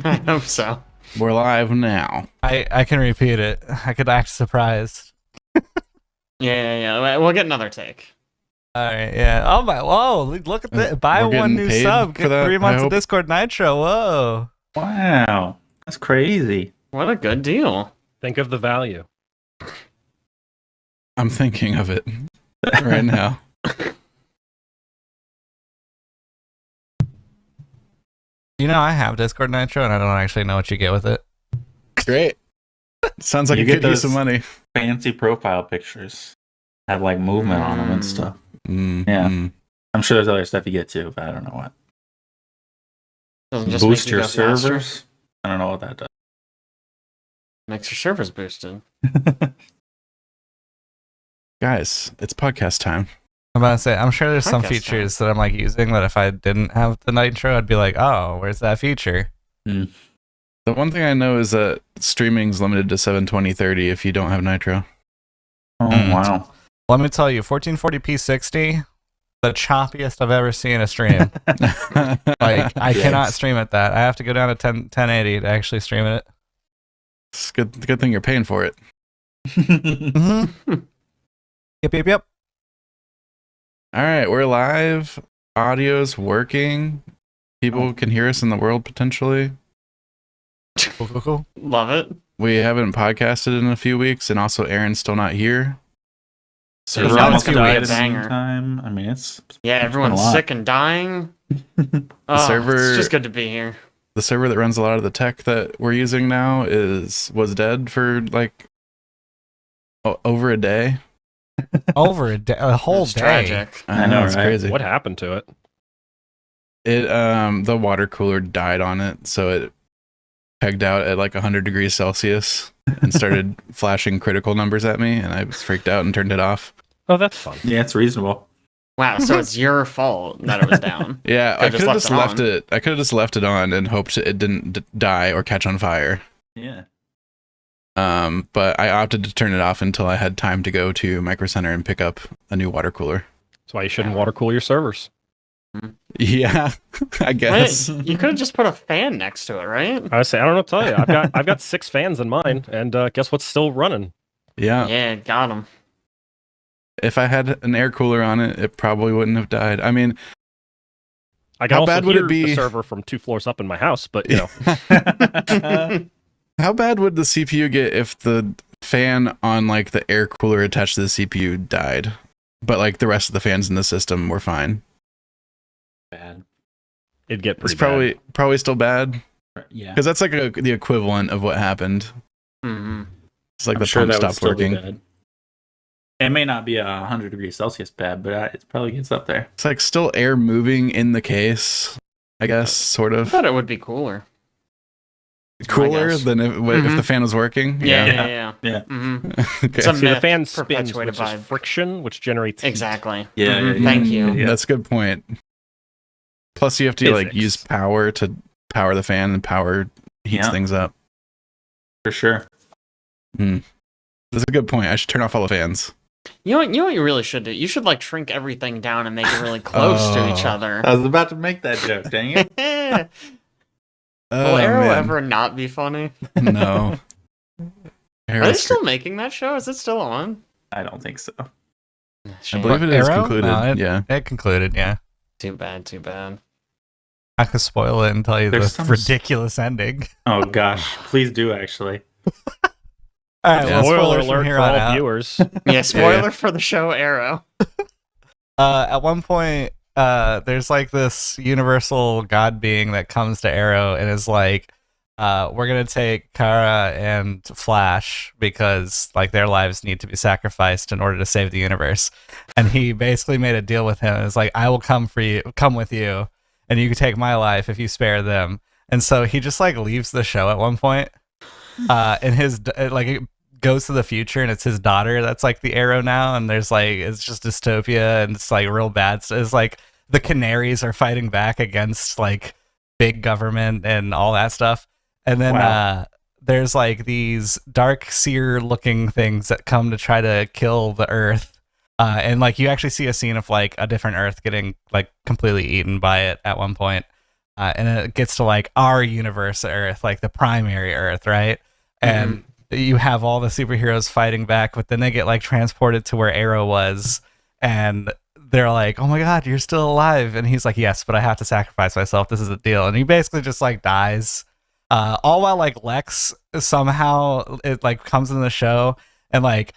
I hope so. We're live now. I can repeat it. I could act surprised. Yeah. We'll get another take. All right, yeah. Oh my! Whoa! Look at that! Buy We're one getting new paid sub, for get that, 3 I months of hope. Discord Nitro. Whoa! Wow, that's crazy. What a good deal. Think of the value. I'm thinking of it right now. You know, I have Discord Nitro, and I don't actually know what you get with it. Great. Sounds like You a get good use of those- money. Fancy profile pictures have like movement on them and stuff. Mm, Yeah. mm. I'm sure there's other stuff you get too, but I don't know what. Doesn't just Boost make you your go faster. servers. I don't know what that does. Makes your servers boosted. Guys, it's podcast time. I'm about to say, I'm sure there's some Podcast features that I'm like using that if I didn't have the Nitro, I'd be like, oh, where's that feature? The one thing I know is that streaming's limited to 720/30 if you don't have Nitro. Oh wow. Let me tell you, 1440p 60, the choppiest I've ever seen a stream. Like, I cannot stream at that. I have to go down to 1080 to actually stream it. It's good thing you're paying for it. Mm-hmm. Yep. All right, we're live. Audio's working. People can hear us in the world potentially. Cool. Love it. We haven't podcasted in a few weeks, and also Aaron's still not here. So Server now almost it's gonna be died a at the same banger. time. I mean, it's Yeah, everyone's lot. sick and dying. Oh, server- it's just good to be here. The server that runs a lot of the tech that we're using now was dead for like over a day. Over a whole It's day. tragic. I know, it's right? crazy. What happened to it? It the water cooler died on it, so it pegged out at like 100 degrees Celsius and started flashing critical numbers at me, and I was freaked out and turned it off. Oh, that's fun. yeah, it's reasonable. Wow, so it's your fault that it was down. Yeah, I Could've could have just just left left it it. I could have just left it on and hoped it didn't die or catch on fire. Yeah. But I opted to turn it off until I had time to go to Micro Center and pick up a new water cooler. That's why you shouldn't water cool your servers. Yeah, I Wait, guess. you could have just put a fan next to it, right? I say I don't know what to tell you. I've got 6 fans in mine, and guess what's still running? Yeah. Yeah, got him. If I had an air cooler on it, it probably wouldn't have died. I mean, I can How also bad would hear it be- the server from 2 floors up in my house, but you know, how bad would the CPU get if the fan on like the air cooler attached to the CPU died, but like the rest of the fans in the system were fine? Bad. it'd get It's pretty probably still bad Yeah. because that's like the equivalent of what happened. hmm It's like I'm the sure pump that would stopped still be working. bad. It may not be 100 degrees Celsius bad, but it probably gets up there. It's like still air moving in the case, I guess, sort I of. thought it would be cooler. Cooler guess. than if Mhm. the fan was working. Yeah. Yeah. hmm Okay. Some- See, the myth fan spins, perpetuated which by- is friction, which generates heat. Exactly. Yeah, Mhm, yeah, Thank yeah, you. yeah. That's a good point. Plus, you have to like Physics. use power to power the fan, and power heats Yeah. things up. For sure. That's a good point. I should turn off all the fans. You know what you really should do? You should like shrink everything down and make it really close to each Oh. other. I was about to make that joke, dang it. Oh, Will Arrow man. ever not be funny? No. Are they Arrow's still making that show? Is it still on? I don't think so. I Shame. believe it is Arrow? concluded. No, Yeah. It concluded, yeah. Too bad. Too bad. I could spoil it and tell you There's the some- ridiculous ending. Oh gosh, please do actually. All right, Yeah. well, Spoiler spoilers from alert here for on all out. viewers. Yeah. Spoiler for the show Arrow. At one point, there's like this universal god being that comes to Arrow and is like, we're gonna take Kara and Flash because like their lives need to be sacrificed in order to save the universe. And he basically made a deal with him. It's like, I will come with you, and you can take my life if you spare them. And so he just like leaves the show at one point. And his like it goes to the future, and it's his daughter that's like the Arrow now, and there's like it's just dystopia, and it's like real bad. So it's like the Canaries are fighting back against like big government and all that stuff, and then Wow. there's like these dark seer looking things that come to try to kill the Earth, and like you actually see a scene of like a different Earth getting like completely eaten by it at one point. and it gets to like our universe Earth, like the primary Earth, right? And you have all the superheroes fighting back, but then they get like transported to where Arrow was, and they're like, "Oh my God, you're still alive!" And he's like, "Yes, but I have to sacrifice myself. This is a deal." And he basically just like dies, all while like Lex somehow it like comes in the show and like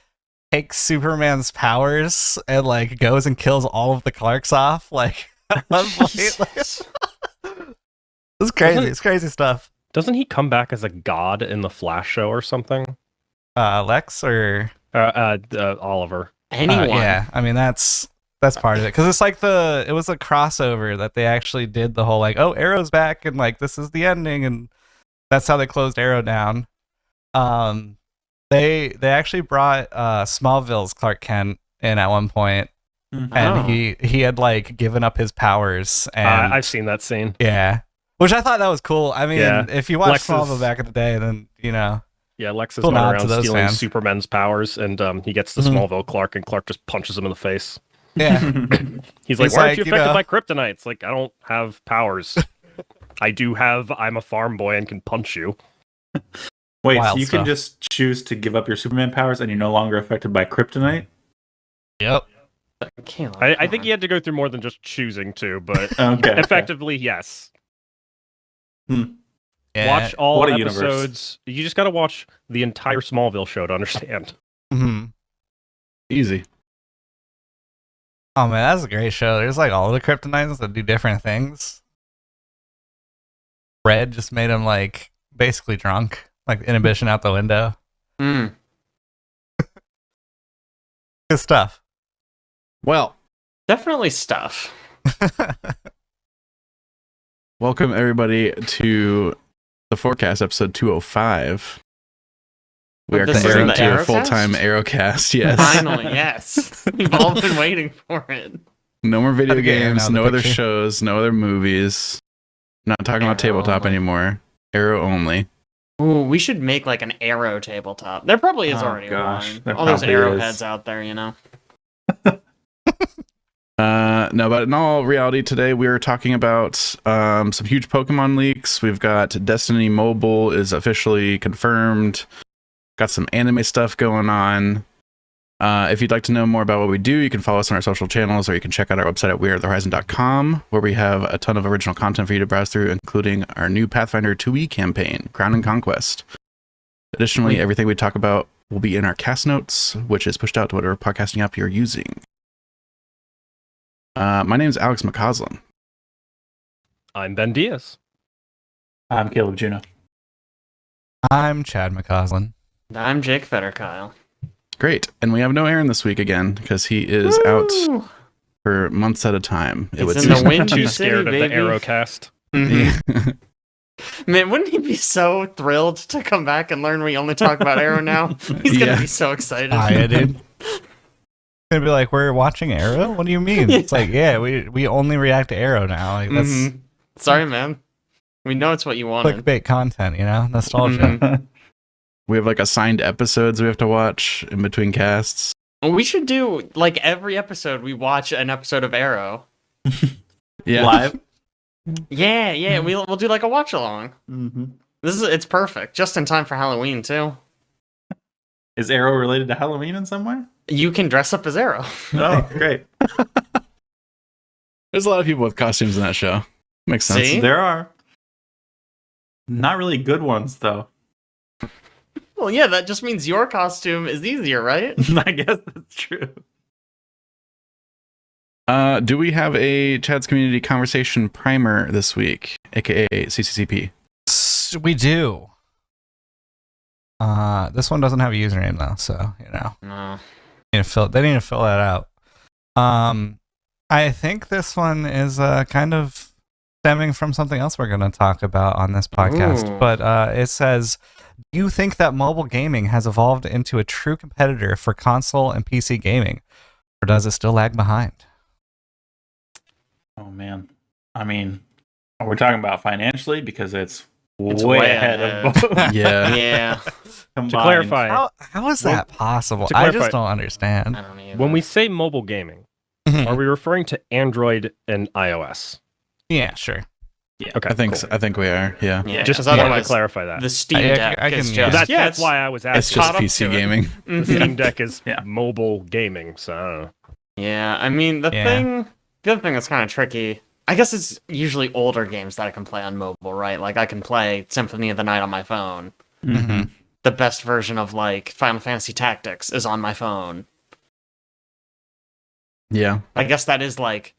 takes Superman's powers and like goes and kills all of the Clarks off. Like, at one point, like, Jesus. it's crazy. It's crazy stuff. Doesn't he come back as a god in the Flash show or something? Lex or Oliver. Anyone. yeah, I mean that's part of it because it's like it was a crossover that they actually did the whole like, oh, Arrow's back and like this is the ending, and that's how they closed Arrow down. They actually brought Smallville's Clark Kent in at one point, and Oh. he had like given up his powers, and I've seen that scene. yeah, which I thought that was cool. I mean, Yeah. if you watch Lex is- Smallville back in the day, then you know. Yeah, Lex is Cool going nod to around those stealing fans. Superman's powers, and he gets to Mhm. Smallville Clark, and Clark just punches him in the face. Yeah. He's like, He's "Why like, aren't you you affected know- by kryptonite?" It's like, I don't have powers. I'm a farm boy and can punch you. Wait, Wild so you stuff. can just choose to give up your Superman powers and you're no longer affected by kryptonite? Yep. Caleb, I come think on. he had to go through more than just choosing to, but Okay. effectively, yes. Yeah. Watch all What a universe. episodes. You just got to watch the entire Smallville show to understand. Mhm. Easy. Oh man, that's a great show. There's like all the Kryptonites that do different things. Red just made him like basically drunk, like inhibition out the window. Mm. Good stuff. Well, Definitely stuff. welcome everybody to the forecast episode 205. We are This is converting the to a Arrowcast? full-time Arrowcast. Yes. Finally, yes. We've all been waiting for it. No more video Gotta get Arrow games, out of the no other picture. shows, no other movies. Not talking about Arrow tabletop only. anymore. Arrow only. Ooh, we should make like an arrow tabletop. There probably is Oh, already gosh, one. there All those probably arrowheads is. out there, you know. No, but in all reality, today we are talking about some huge Pokemon leaks. We've got Destiny Mobile is officially confirmed. Got some anime stuff going on. If you'd like to know more about what we do, you can follow us on our social channels, or you can check out our website at wearethehorizon.com, where we have a ton of original content for you to browse through, including our new Pathfinder 2e campaign, Crown and Conquest. Additionally, everything we talk about will be in our cast notes, which is pushed out to whatever podcasting app you're using. My name is Alex McCausland. I'm Ben Diaz. I'm Caleb Juno. I'm Chad McCausland. I'm Jake Fetterkyle. Great. And we have no Aaron this week again because he is out Woo! for months at a time. It He's would in the seem. Windy Too City, scared of the baby. Arrowcast. Mhm. Man, wouldn't he be so thrilled to come back and learn we only talk about Arrow now? He's gonna Yeah. be so excited. Hiya, dude. Gonna be like, we're watching Arrow? What do you mean? It's like, yeah, we only react to Arrow now. Like that's Mhm. Sorry, man. We know it's what you wanted. clickbait content, you know? Nostalgia. Mhm. We have like assigned episodes we have to watch in between casts. Well, we should do like every episode. We watch an episode of Arrow. Yeah. Live. Yeah. We'll do like a watch along. Mm-hmm. It's perfect, just in time for Halloween too. Is Arrow related to Halloween in some way? You can dress up as Arrow. Oh, great. There's a lot of people with costumes in that show. Makes sense. See? There are. Not really good ones, though. Well, yeah, that just means your costume is easier, right? I guess that's true. Do we have a Chad's Community Conversation primer this week, aka CCCP? We do. This one doesn't have a username though, so you know. No. They need to fill that out. I think this one is kind of stemming from something else we're going to talk about on this podcast. Ooh. But it says, do you think that mobile gaming has evolved into a true competitor for console and PC gaming, or does it still lag behind? Oh, man. I mean, are we talking about financially? Because it's It's way way ahead of ahead. both. Yeah. Yeah. combined. To clarify, How is Well, that possible? to I clarify- just don't understand. I don't either. when we say mobile gaming, are we referring to Android and iOS? Yeah, sure. Okay, I think cool. so. I think we are. Yeah. Yeah, Just 'cause wanted to otherwise clarify that. the Steam I Deck can- is yeah. just That's why I was It's asking. just caught up PC to it. gaming. Mhm. Steam Deck is Yeah. mobile gaming, so I don't know. Yeah, I mean the other thing that's kind of tricky. I guess it's usually older games that I can play on mobile, right? Like I can play Symphony of the Night on my phone. Mhm. The best version of like Final Fantasy Tactics is on my phone. Yeah. I guess that is like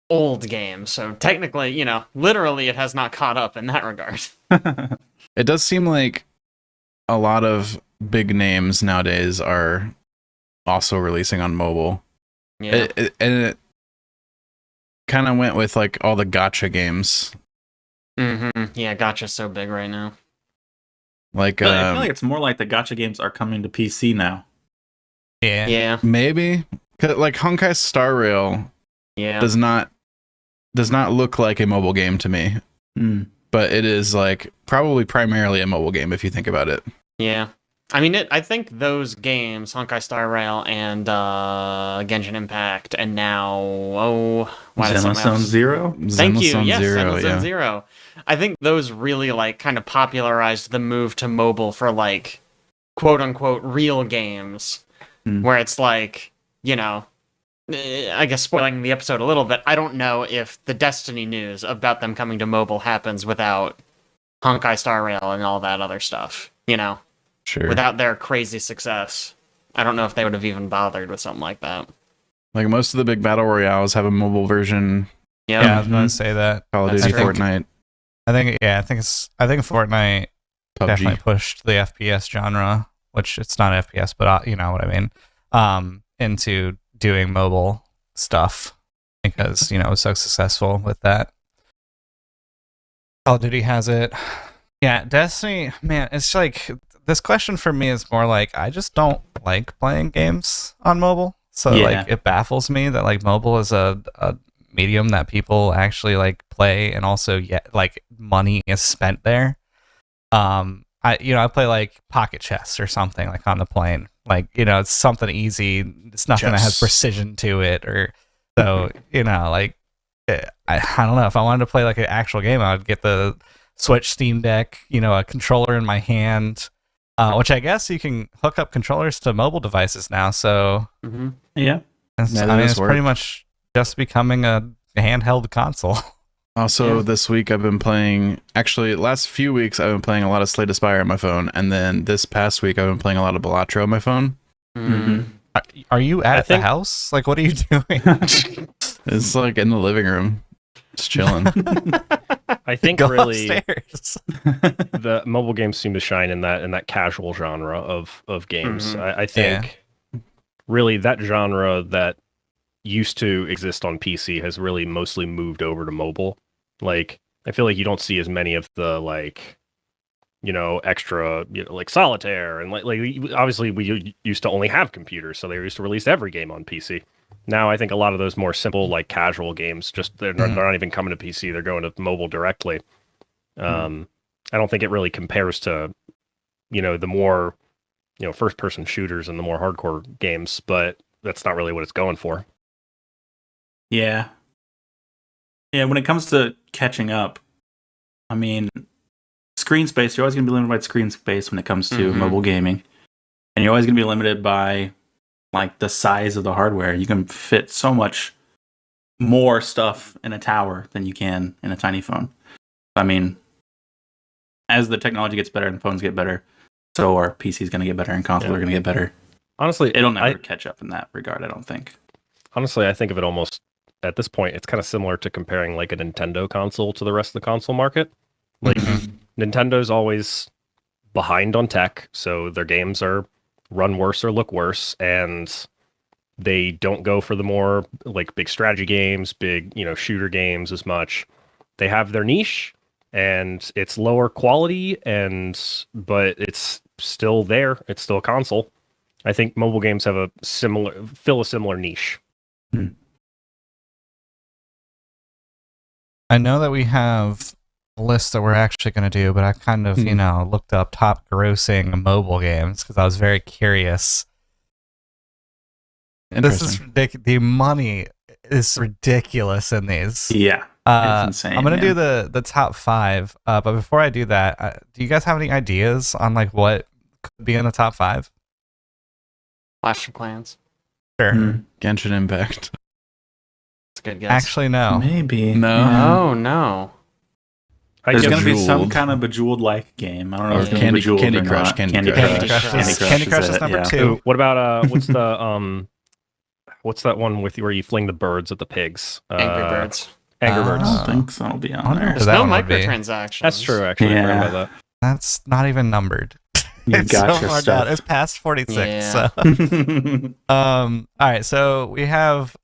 old games, so technically, literally it has not caught up in that regard. It does seem like a lot of big names nowadays are also releasing on mobile. Yeah. It kind of went with like all the gotcha games. Yeah, Gotcha's so big right now. Like, Really, I feel like it's more like the gotcha games are coming to PC now. Yeah. Yeah. maybe 'cause, like Honkai Star Rail Yeah. does not look like a mobile game to me, but it is like probably primarily a mobile game if you think about it. Yeah. I mean, I think those games, Honkai Star Rail and Genshin Impact, and now, why does something Xenozone else? Zero? Thank you. Xenozone Yes, Zero, Xenozone yeah. Zero. I think those really like kind of popularized the move to mobile for like quote unquote real games, where it's like, I guess spoiling the episode a little bit. I don't know if the Destiny news about them coming to mobile happens without Honkai Star Rail and all that other stuff. Sure. Without their crazy success, I don't know if they would have even bothered with something like that. Like most of the big battle royales have a mobile version. Yeah. Yeah, I was going to say that. Call of That's Duty, true. Fortnite, I think Fortnite definitely PUBG. pushed the FPS genre, which it's not FPS, but you know what I mean, into doing mobile stuff because it was so successful with that. Call of Duty has it. Yeah, Destiny, man, it's like this question for me is more like I just don't like playing games on mobile. So Yeah. like it baffles me that like mobile is a medium that people actually like play and also like money is spent there. I play like pocket chess or something like on the plane. Like, it's something easy. It's nothing that has Chess. precision to it or so, like I don't know. If I wanted to play like an actual game, I would get the Switch Steam Deck, a controller in my hand, which I guess you can hook up controllers to mobile devices now. So Mm-hmm. Yeah. it's, Yeah, I that mean, does it's pretty work. much just becoming a handheld console. Also, Yeah. this week I've been playing. Actually, last few weeks I've been playing a lot of Slay Spire on my phone, and then this past week I've been playing a lot of Balatro on my phone. Mm-hmm. Are you at the think- house? Like, what are you doing? It's like in the living room, just chilling. I think Go really upstairs. the mobile games seem to shine in that casual genre of games. Mhm. I think really that genre that used to exist on PC has really mostly moved over to mobile. Like I feel like you don't see as many of the like extra like solitaire and like obviously we used to only have computers, so they used to release every game on PC. Now I think a lot of those more simple like casual games they're not even coming to PC, they're going to mobile directly. I don't think it really compares to the more first person shooters and the more hardcore games, but that's not really what it's going for. Yeah. Yeah, when it comes to catching up, I mean, screen space, you're always going to be limited by screen space when it comes to Mhm. mobile gaming. And you're always going to be limited by like the size of the hardware. You can fit so much more stuff in a tower than you can in a tiny phone. I mean, as the technology gets better and phones get better, so are PCs going to get better and consoles Yeah. are going to get better. Honestly, It'll never catch up in that regard, I don't think. I think of it almost at this point, it's kind of similar to comparing like a Nintendo console to the rest of the console market. Like Nintendo's always behind on tech, so their games are run worse or look worse, and they don't go for the more like big strategy games, big, shooter games as much. They have their niche and it's lower quality but it's still there. It's still a console. I think mobile games have fill a similar niche. I know that we have a list that we're actually going to do, but I kind of, looked up top grossing mobile games because I was very curious. This is Interesting. the money is ridiculous in these. Yeah. insane, I'm gonna man. do the top 5. But before I do that, do you guys have any ideas on like what could be in the top 5? Clash of Clans. Sure. Hmm. Genshin Impact. That's a good guess. Actually, no. Maybe. No. Yeah. Oh no. I There's guess going to be some Bejeweled. kind of Bejeweled-like game. I don't know Or if it's Candy- Bejeweled Candy or Crush, not. Candy Candy Crush. Crush Candy is it, number yeah. 2. What about what's the what's that one with where you fling the birds at the pigs? Angry Birds. Angry Birds. I don't think so. It'll be on wonder there. if There's that no one would be. microtransactions. That's true, actually. I forgot about That's not even numbered. You It's got so your far stuff. down. It's past 46. Yeah. So. All right, so we have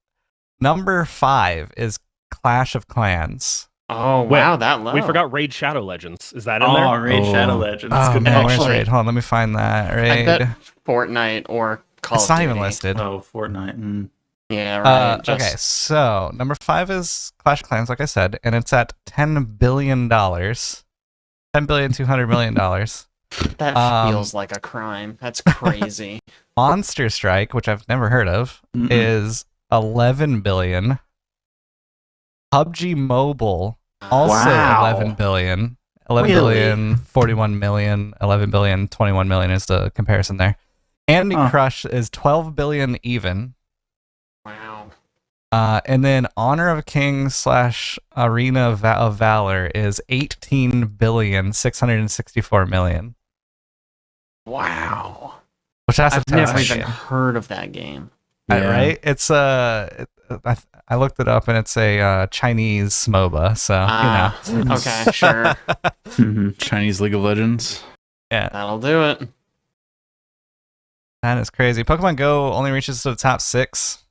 number 5 is Clash of Clans. Oh Wait, wow, that low. that. We forgot Raid Shadow Legends. Is that in Oh, there? Raid Oh. Shadow Legends. Oh Good man, catch. where's Actually, Raid? Hold on, let me find that. I Raid. bet Fortnite or Call It's of not Duty. even listed. Oh, Fortnite. Mm. Yeah, right. Okay, so number 5 is Clash of Clans, like I said, and it's at $10 billion. $10,200 million. That feels like a crime. That's crazy. Monster Strike, which I've never heard of, Mm-mm. is 11 billion. PUBG Mobile also Wow. 11 billion. 11 Really? billion, 41 million, 11 billion, 21 million is the comparison there. Candy Huh. Crush is 12 billion even. Wow. And then Honor of Kings / Arena of Valor is 18 billion, 664 million. Wow. Which that's a I've never tough even game. heard of that game. Yeah. Right? It's I looked it up and it's a Chinese MOBA, so you know. Okay, sure. Mhm. Chinese League of Legends. Yeah, That'll do it. that is crazy. Pokemon Go only reaches to the top 6.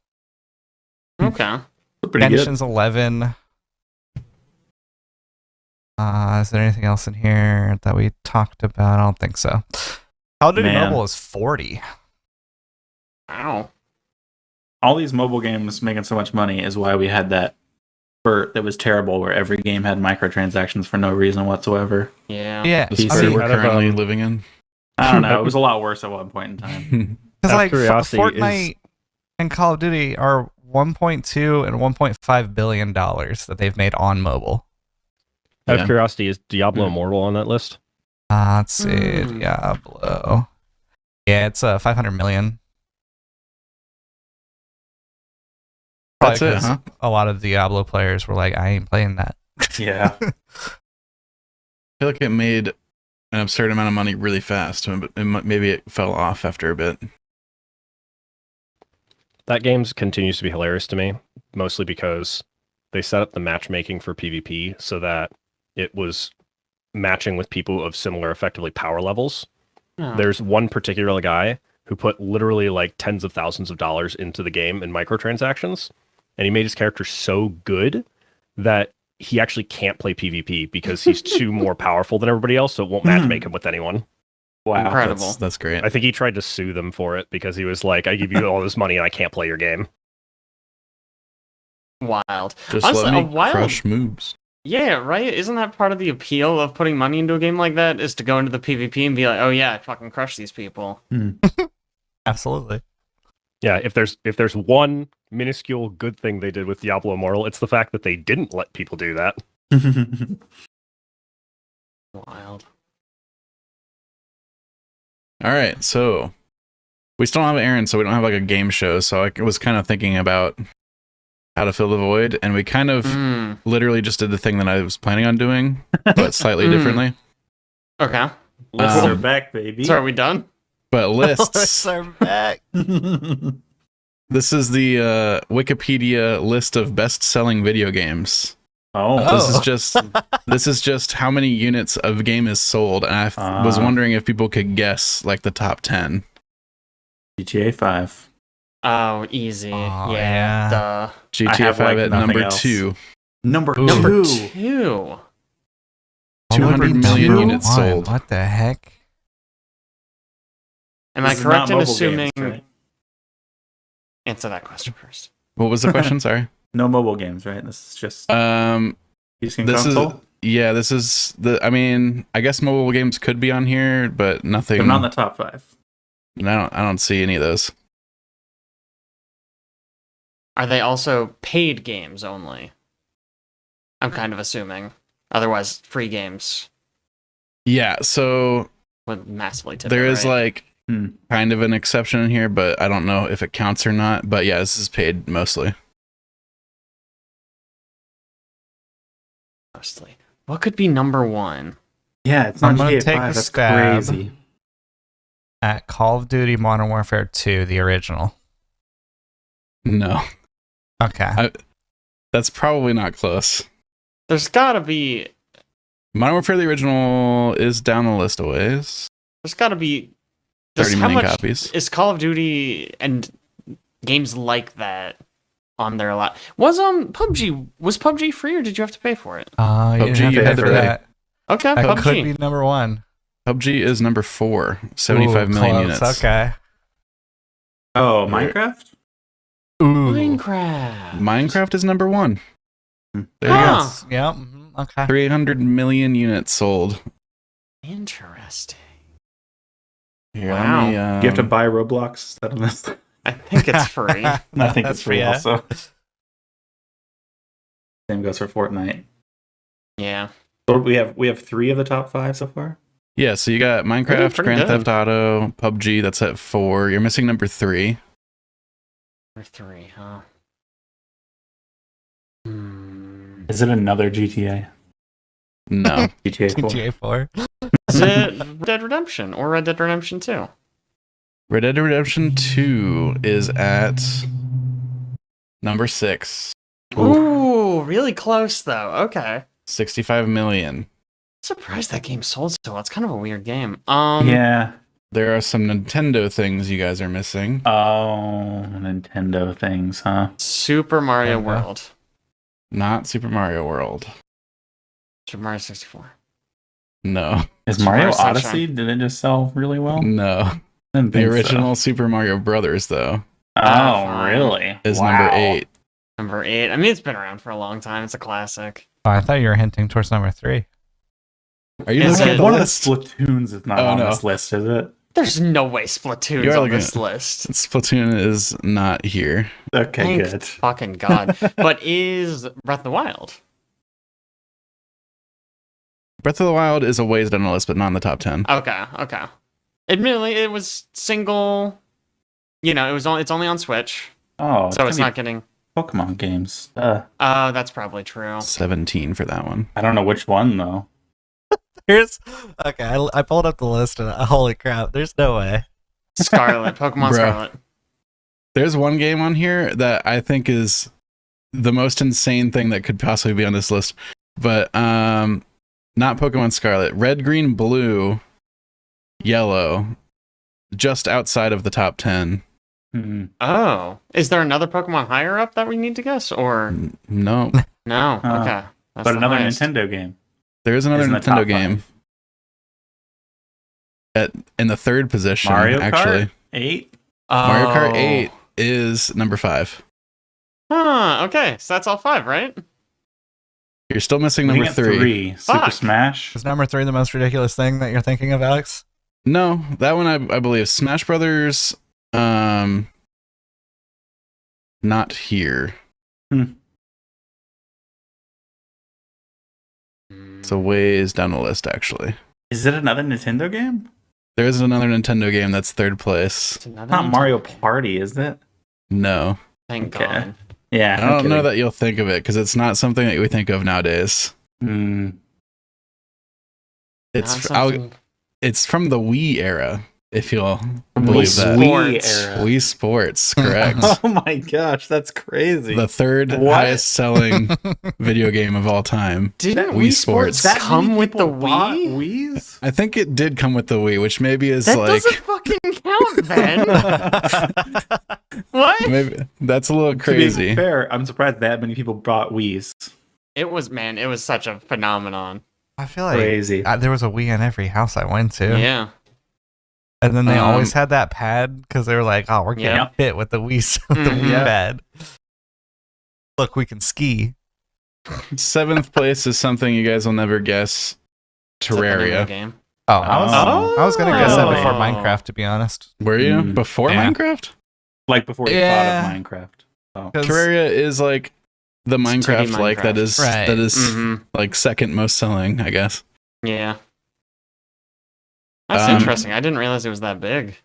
Okay. Pretty good. Genshin's 11. Is there anything else in here that we talked about? I don't think so. Call of Duty Man. Mobile is 40. Wow. All these mobile games making so much money is why we had that spurt that was terrible, where every game had microtransactions for no reason whatsoever. Yeah. Yeah, The PC. spurt we're Out of, currently living in. I don't know. It was a lot worse at one point in time. because Out of like curiosity, Fortnite and Call of Duty are 1.2 and 1.5 billion dollars that they've made on mobile. Out Yeah. of curiosity, is Diablo Hmm. Immortal on that list? Let's see, Diablo. Yeah, it's 500 million. That's Probably it, 'cause huh? A lot of Diablo players were like, I ain't playing that. Yeah. I feel like it made an absurd amount of money really fast, but maybe it fell off after a bit. That game continues to be hilarious to me, mostly because they set up the matchmaking for PvP so that it was matching with people of similar, effectively, power levels. Oh. There's one particular guy who put literally like tens of thousands of dollars into the game in microtransactions, and he made his character so good that he actually can't play PvP because he's too more powerful than everybody else, so it won't matchmake him with anyone. Wow. Incredible. That's great. I think he tried to sue them for it because he was like, I give you all this money and I can't play your game. Wild. Just Honestly, let a me wild- crush moves. Yeah, right? Isn't that part of the appeal of putting money into a game like that? Is to go into the PvP and be like, oh yeah, I fucking crush these people. Absolutely. Yeah, if there's one minuscule good thing they did with Diablo Immortal, it's the fact that they didn't let people do that. Wild. All right, so we still don't have Aaron, so we don't have like a game show. So I was kind of thinking about how to fill the void, and we kind of Mm. literally just did the thing that I was planning on doing, but slightly Mm. differently. Okay. Lists are back, baby. So are we done? But lists. are back. This is the Wikipedia list of best-selling video games. Oh. This is just how many units of game is sold, and I was wondering if people could guess like the top 10. GTA 5. Oh, easy. Oh, yeah. yeah. Duh. GTA have, 5 like, at nothing number else. 2. Number Number 2. 2. 200 million Number units one. sold. What the heck? Am I This is correct not in mobile assuming... games, right? Answer that question first. What was the question? Sorry. No mobile games, right? This is just using This console. this is the. I mean, I guess mobile games could be on here, but nothing. They're not in the top 5. I don't see any of those. Are they also paid games only? I'm kind of assuming. Otherwise, free games Yeah, so would massively tip there it, is right? like Hmm. kind of an exception in here, but I don't know if it counts or not. But yeah, this is paid mostly. Mostly. What could be number one? Yeah, it's I'm not gonna GTA take 5. a That's stab. crazy. At Call of Duty Modern Warfare 2, the original. No, Okay. that's probably not close. There's gotta be. Modern Warfare the original is down the list a ways. There's gotta be. 30 how million much copies. is Call of Duty and games like that on there a lot? Was PUBG free or did you have to pay for it? You PUBG, didn't you have had to to pay pay. that. Okay, That PUBG. could be number one. PUBG is number 4, 75 million close. units. Okay. Oh, Minecraft? Ooh. Minecraft. Minecraft is number 1. There you Huh. go. Yep. mhm, Okay. 300 million units sold. Interesting. Here, Wow. let me, You have to buy Roblox instead of this. I think it's free. I think That's it's free yeah. also. Same goes for Fortnite. Yeah. So we have 3 of the top 5 so far. Yeah, so you got Minecraft, pretty Grand good. Theft Auto, PUBG, that's at 4. You're missing number 3. Number 3, huh? Hmm. Is it another GTA? No. GTA 4. GTA 4. Is it Red Dead Redemption or Red Dead Redemption 2? Red Dead Redemption 2 is at number 6. Ooh, really close though. Okay. 65 million. Surprised that game sold so well. It's kind of a weird game. Yeah. There are some Nintendo things you guys are missing. Oh, Nintendo things, huh? Super Mario Nintendo. World. Not Super Mario World. Super Mario 64. No. Is Super Mario Mario Sunshine. Odyssey? Did it just sell really well? No. Didn't The think so. original Super Mario Brothers, though, Oh, fine. really? is Wow. number 8. Number 8. I mean, it's been around for a long time. It's a classic. Oh, I thought you were hinting towards number 3. Are you Is looking it- at the One of the list? Splatoons is not Oh, on no. this list, is it? There's no way Splatoon's You are on looking this at- list. Splatoon is not here. Okay, Thank good. fucking God. But is Breath of the Wild? Breath of the Wild is a ways down the list, but not in the top 10. Okay, okay. Admittedly, it was single. It's only on Switch, Oh, so it's gonna not getting. be Pokemon games. That's probably true. 17 for that one. I don't know which one though. Here's okay. I pulled up the list and holy crap, there's no way. Scarlet, Pokemon Bro. Scarlet. There's one game on here that I think is the most insane thing that could possibly be on this list. But not Pokemon Scarlet. Red, green, blue, yellow. Just outside of the top 10. Hmm. Oh, is there another Pokemon higher up that we need to guess, or No. no? Oh. Okay, that's But the another highest. Nintendo game. There is another Is in the Nintendo top game 5. in the 3rd position, Mario actually. Kart 8. Mario Kart Oh. 8 is number 5. Huh. Okay, so that's all 5, right? You're still missing Looking number at 3. Super Fuck. Smash. Is number 3 the most ridiculous thing that you're thinking of, Alex? No, that one I believe. Smash Brothers, not here. It's a ways down the list, actually. Is it another Nintendo game? There is another Nintendo game that's 3rd place. It's another Not Nintendo- Mario Party, is it? No. Thank Okay. God. Yeah. I don't know that you'll think of it because it's not something that we think of nowadays. Mm. It's Not something- it's from the Wii era, if you'll Wii believe that. Sports. era. Wii Sports, correct. Oh my gosh, that's crazy. The 3rd What? highest selling video game of all time. Didn't Wii Wii Sports. Sports come with the bought Wii? Wii's? I think it did come with the Wii, which maybe is That like doesn't fucking count, then. What? maybe that's a little To be crazy. fair, I'm surprised that many people bought Wii's. It was such a phenomenon. I feel like Crazy. there was a Wii in every house I went to. Yeah. And then they Um, always had that pad because they were like, "Oh, we're getting Yeah. fit with the Wii, with the Mhm. Wii Yeah. pad. Look, we can ski." 7th place is something you guys will never guess. Is that the name of the Terraria. game? Oh, Oh. I was gonna guess that before Oh. Minecraft, to be honest. Were you Mm. before Yeah. Minecraft? Like before you Yeah. thought of Minecraft. Oh. 'Cause- Terraria is like the It's 2D Minecraft like that is Right. that is Mhm. like second most selling, I guess. Yeah. That's Um, interesting. I didn't realize it was that big.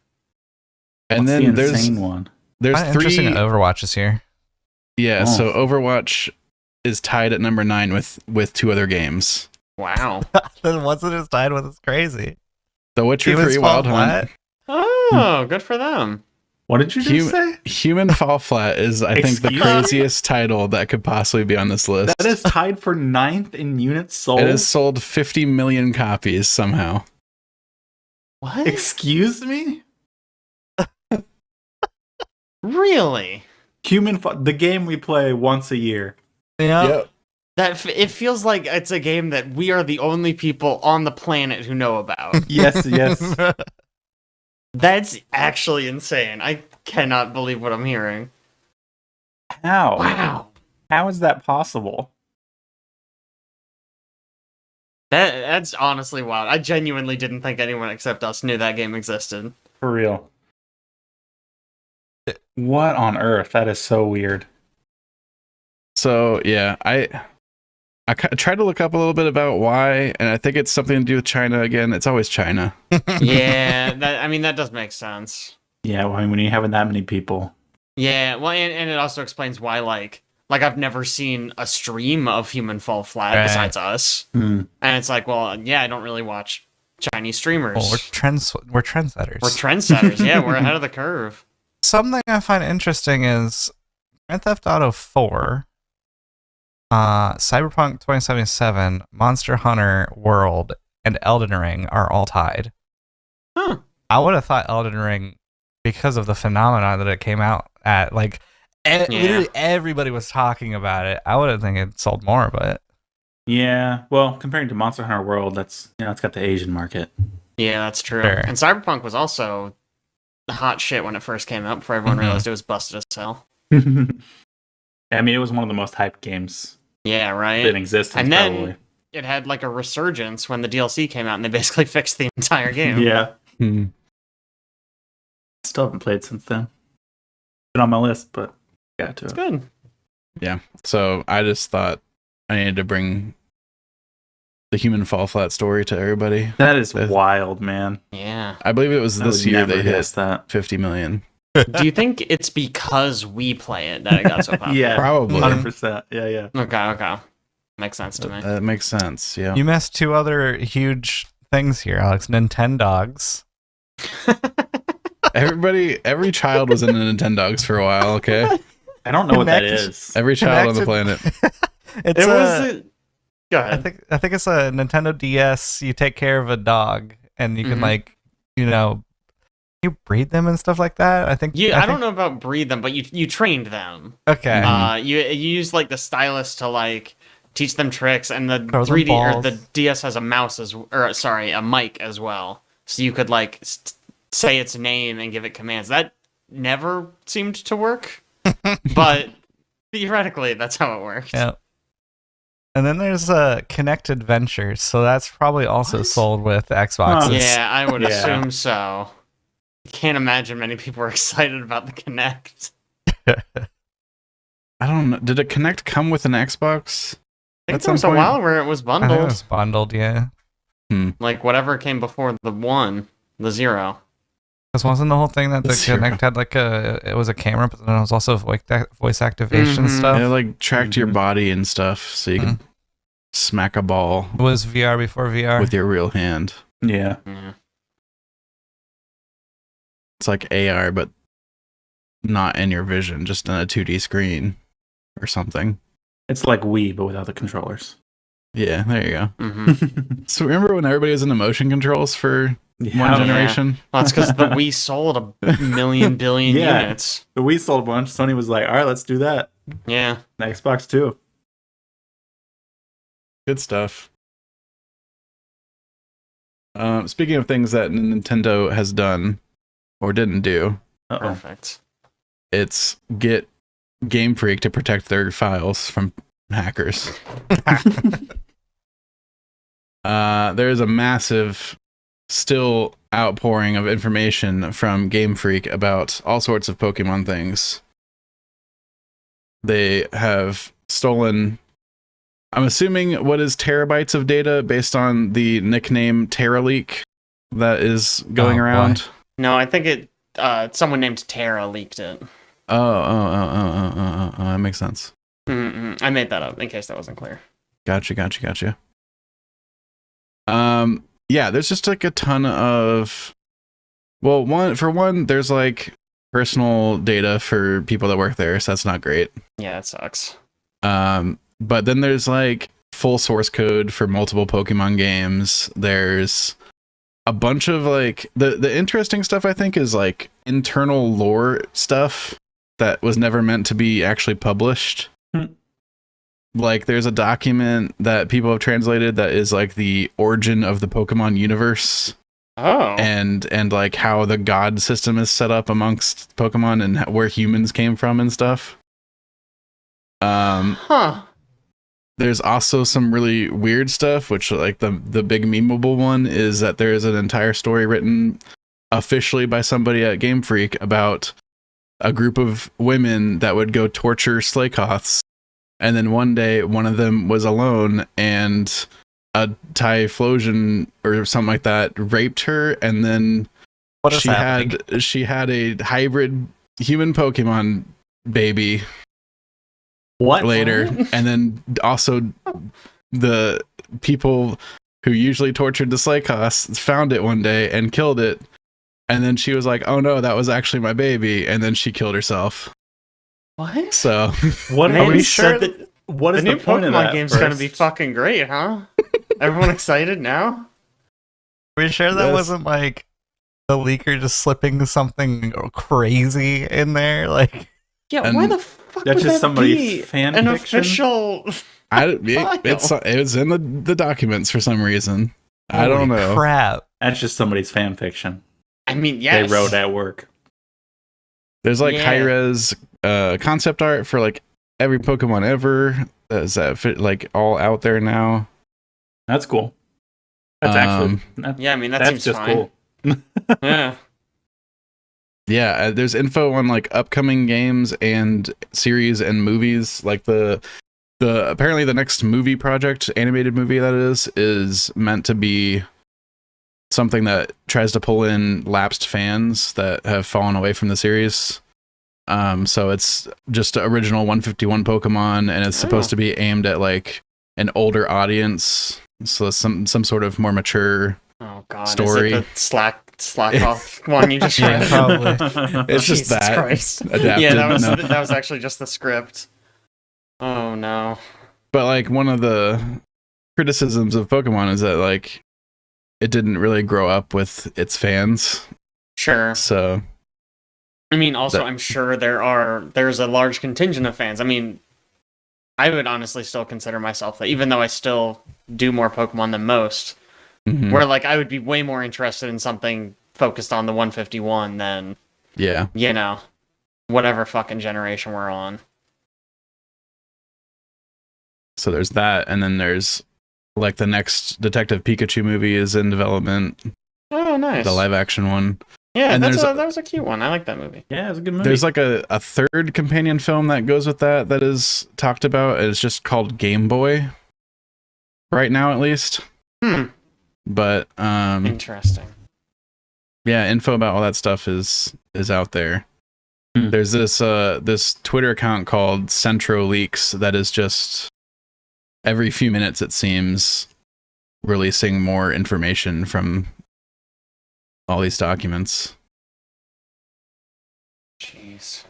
And What's then the insane one? there's Interesting three. Overwatch is here. Yeah, Oh. so Overwatch is tied at number 9 with 2 other games. Wow. Then once it is tied with, it's crazy. The Witcher Humans 3 Fall Wild Hunt. Flat? Oh, good for them. What did you just say? Human Fall Flat is, I think, the Excuse me? craziest title that could possibly be on this list. That is tied for 9th in units sold. It has sold 50 million copies somehow. What? Excuse me? Really? The game we play once a year. Yeah. It feels like it's a game that we are the only people on the planet who know about. Yes, yes. That's actually insane. I cannot believe what I'm hearing. How? Wow. How is that possible? That's honestly wild. I genuinely didn't think anyone except us knew that game existed. For real. What on earth? That is so weird. So, yeah, I tried to look up a little bit about why, and I think it's something to do with China again. It's always China. Yeah, that does make sense. Yeah, well, I mean, when you're having that many people. Yeah, well, and it also explains why, like I've never seen a stream of Human Fall Flat Right. besides us, Hmm. and it's like, well, yeah, I don't really watch Chinese streamers. Well, we're trendsetters. We're trendsetters. Yeah, we're ahead of the curve. Something I find interesting is Grand Theft Auto 4, Cyberpunk 2077, Monster Hunter World, and Elden Ring are all tied. Huh. I would have thought Elden Ring, because of the phenomenon that it came out at, like, literally everybody was talking about it. I would have think it sold more, but Yeah, well, comparing to Monster Hunter World, that's it's got the Asian market. Yeah, that's true. Sure. And Cyberpunk was also hot shit when it first came out before everyone Mhm. realized it was busted as hell. I mean, it was one of the most hyped games Yeah, right? in existence, And then- probably. It had like a resurgence when the DLC came out and they basically fixed the entire game. Yeah. Hmm. Still haven't played since then. Been on my list, but got to It's it. good. So I just thought I needed to bring the Human Fall Flat story to everybody. That is That's- wild, man. Yeah. I believe it was I this would year never they hit guess that. 50 million. Do you think it's because we play it that it got so popular? Yeah, Probably. 100%. Yeah. Okay. Makes sense to me. That makes sense. Yeah. you missed 2 other huge things here, Alex. Nintendogs. Every child was in the Nintendogs for a while. Okay. I don't know what that Connect- is. Every child on the planet. It's It was. a, Go I ahead. think it's a Nintendo DS. You take care of a dog, and you can Mhm. you breed them and stuff like that. I think. I don't know about breed them, but you trained them. Okay. You use like the stylus to like teach them tricks, and the Throw them 3D or balls. the DS has a a mic as well, so you could like say its name and give it commands. That never seemed to work, but theoretically, that's how it worked. Yeah. And then there's Connect Adventures, so that's probably also What? sold with Xboxes. Yeah, I would Yeah. assume so. Can't imagine many people were excited about the Kinect. I don't know. Did a Connect come with an Xbox? I think At there was a some point- while where it was I think it bundled, was bundled, yeah. like whatever came before the 0. Because wasn't the whole thing that the Zero. Kinect had it was a camera, but then it was also voice activation Mhm. stuff? It like tracked your Mhm. body and stuff, so you could smack a ball It was VR before VR. with your real hand. Yeah. Yeah. It's like AR, but not in your vision, just in a 2D screen or something. It's like Wii, but without the controllers. Yeah, there you go. hmm So remember when everybody was into motion controls for one Yeah. generation? Well, it's because the Wii sold a million billion Yeah. units. The Wii sold a bunch. Sony was like, all right, let's do that. Yeah. The Xbox too. Good stuff. Speaking of things that Nintendo has done or didn't do, Uh-oh. Perfect. it's get Game Freak to protect their files from hackers. There's a massive still outpouring of information from Game Freak about all sorts of Pokemon things. They have stolen, I'm assuming, what is terabytes of data based on the nickname TerraLeak that is going Oh, boy. around. No, I think someone named Tara leaked it. Oh, that makes sense. I made that up in case that wasn't clear. Gotcha. Yeah, there's just like a ton of, well, one, there's like personal data for people that work there, so that's not great. Yeah, it sucks. But then there's like full source code for multiple Pokemon games. There's a bunch of like the interesting stuff, I think, is like internal lore stuff that was never meant to be actually published. Like there's a document that people have translated that is like the origin of the Pokemon universe. Oh. And like how the god system is set up amongst Pokemon and where humans came from and stuff. Huh. There's also some really weird stuff, which like the big memeable one is that there is an entire story written officially by somebody at Game Freak about a group of women that would go torture Slaykoths. And then one day one of them was alone and a Typhlosion or something like that raped her, and then What is happening? she had a hybrid human Pokemon baby What? later. And then also the people who usually tortured the Slaykoths found it one day and killed it, and then she was like, oh no, that was actually my baby, and then she killed herself. What? So What Man, are we sure sure that? What is The the, new point of Pokemon that game's first? gonna be fucking great, huh? Everyone excited now? Are you sure that That's- wasn't like the leaker just slipping something crazy in there? Like, Yeah, And why the fuck that's would just that somebody's be fan an fiction? official? it was in the documents for some reason. I don't holy know. Crap. That's just somebody's fan fiction. I mean, yes. They wrote at work. There's like Yeah. high-res concept art for like every Pokemon ever. Is that fit like all out there now? That's cool. That's actually Yeah, I mean that that's seems just fine. cool. Yeah. Yeah, there's info on like upcoming games and series and movies. Like the apparently the next movie project, animated movie that is meant to be something that tries to pull in lapsed fans that have fallen away from the series. So it's just original 151 Pokemon, and it's supposed to be aimed at like an older audience, so some sort of more mature. Oh god. Story. Is it the slack off one you just Yeah, read? probably. It's just Jesus that Christ. adapted. Yeah, No. that was actually just the script. Oh no. But like one of the criticisms of Pokemon is that like it didn't really grow up with its fans. Sure. So I mean, also, That- I'm sure there's a large contingent of fans. I mean, I would honestly still consider myself that, even though I still do more Pokemon than most, mhm. where like I would be way more interested in something focused on the 151 than, Yeah. you know, whatever fucking generation we're on. So there's that, and then there's like the next Detective Pikachu movie is in development, Oh, nice. the live action one. Yeah, and that there's was a cute one. I like that movie. Yeah, it's a good movie. There's like a third companion film that goes with that is talked about. It's just called Game Boy. Right now at least. Hmm. But Interesting. yeah, info about all that stuff is out there. Hmm. There's this Twitter account called Centro Leaks that is just every few minutes, it seems, releasing more information from all these documents. Jeez.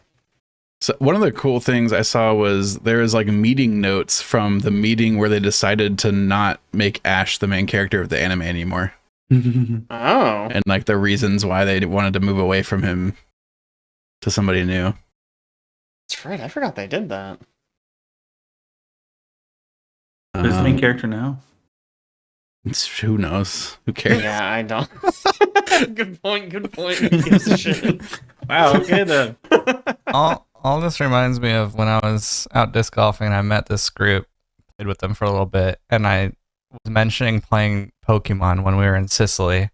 So one of the cool things I saw was there was like meeting notes from the meeting where they decided to not make Ash the main character of the anime anymore, Oh. and like the reasons why they wanted to move away from him to somebody new. That's right. I forgot they did that. Who's the main character now? Who knows? Who cares? Yeah, I don't. Good point. Good point. Who gives a shit? Wow. Okay then. All this reminds me of when I was out disc golfing and I met this group, played with them for a little bit, and I was mentioning playing Pokemon when we were in Sicily.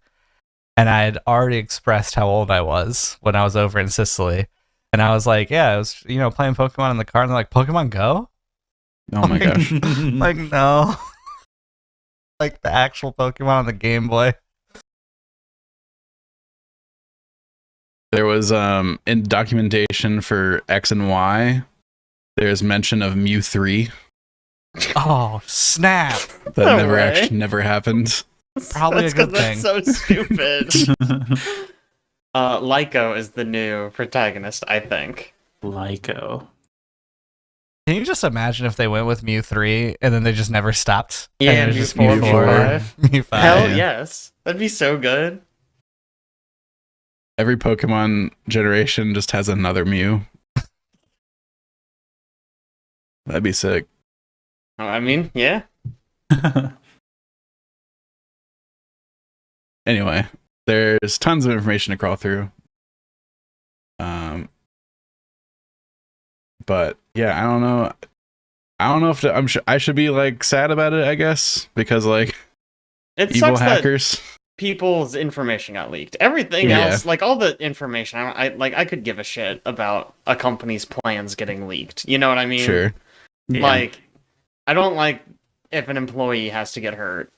And I had already expressed how old I was when I was over in Sicily. And I was like, yeah, I was, playing Pokemon in the car, and they're like, Pokemon Go? Oh my gosh. Like, no. Like the actual Pokemon on the Game Boy. There was in documentation for X and Y, there's mention of Mew 3 Oh, snap. that No never way. never happened. Probably That's a good 'cause that's so stupid. Lyco is the new protagonist, I think. Lyco. Can you just imagine if they went with Mew 3 and then they just never stopped? Yeah, And it was Mew just 4, Mew Mew 4, 5. Mew 5. Hell yeah. yes. That'd be so good. Every Pokemon generation just has another Mew. That'd be sick. Oh, I mean, yeah. Anyway, there's tons of information to crawl through. But yeah, I don't know. I don't know if I should be like sad about it, I guess, because like It evil sucks that hackers. people's information got leaked. Everything Yeah. else, like all the information, I could give a shit about a company's plans getting leaked. You know what I mean? Sure. Yeah. Like, I don't like if an employee has to get hurt.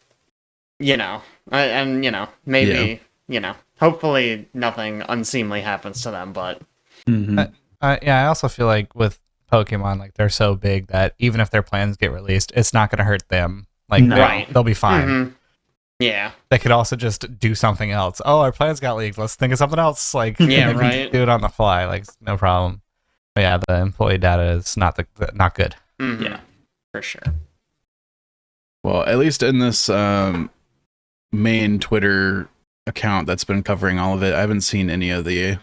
You know, and you know, maybe you know, hopefully nothing unseemly happens to them. But Mhm. Yeah, I also feel like with Pokemon, like they're so big that even if their plans get released, it's not going to hurt them. Like, No. Right. they'll be fine. Mhm. Yeah, They could also just do something else. Oh, our plans got leaked. Let's think of something else. Like, Yeah, they can right. do it on the fly. Like, no problem. But yeah, the employee data is not not good. mhm, Yeah. for sure. Well, at least in this main Twitter account that's been covering all of it, I haven't seen any of the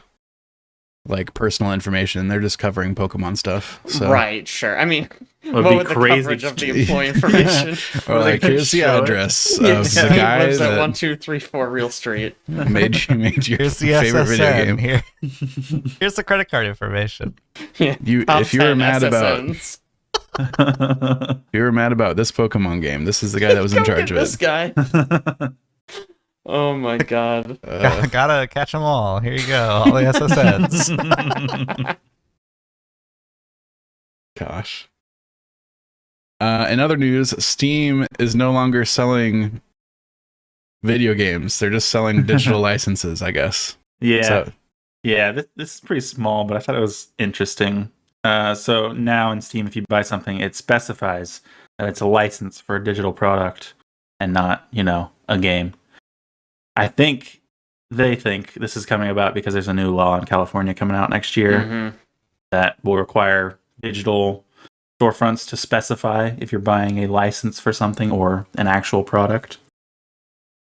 like personal information. They're just covering Pokemon stuff. So Right, sure. I mean, Would what be with the crazy. coverage of the employee information? or like They here's the show it. address Yeah, of the he guy lives at that 1234 Real Street. made your Here's the favorite video SSN. game. Here, here's the credit card information. Yeah. You Top if you were 10 mad about SSNs. if you were mad about this Pokemon game, this is the guy that was in Go charge get of this it. guy. Oh my god. Gotta catch them all. Here you go. All the SSNs. Gosh. In other news, Steam is no longer selling video games. They're just selling digital licenses, I guess. Yeah. So, Yeah, this is pretty small, but I thought it was interesting. So now in Steam, if you buy something, it specifies that it's a license for a digital product and not, a game. They think this is coming about because there's a new law in California coming out next year Mhm. that will require digital storefronts to specify if you're buying a license for something or an actual product.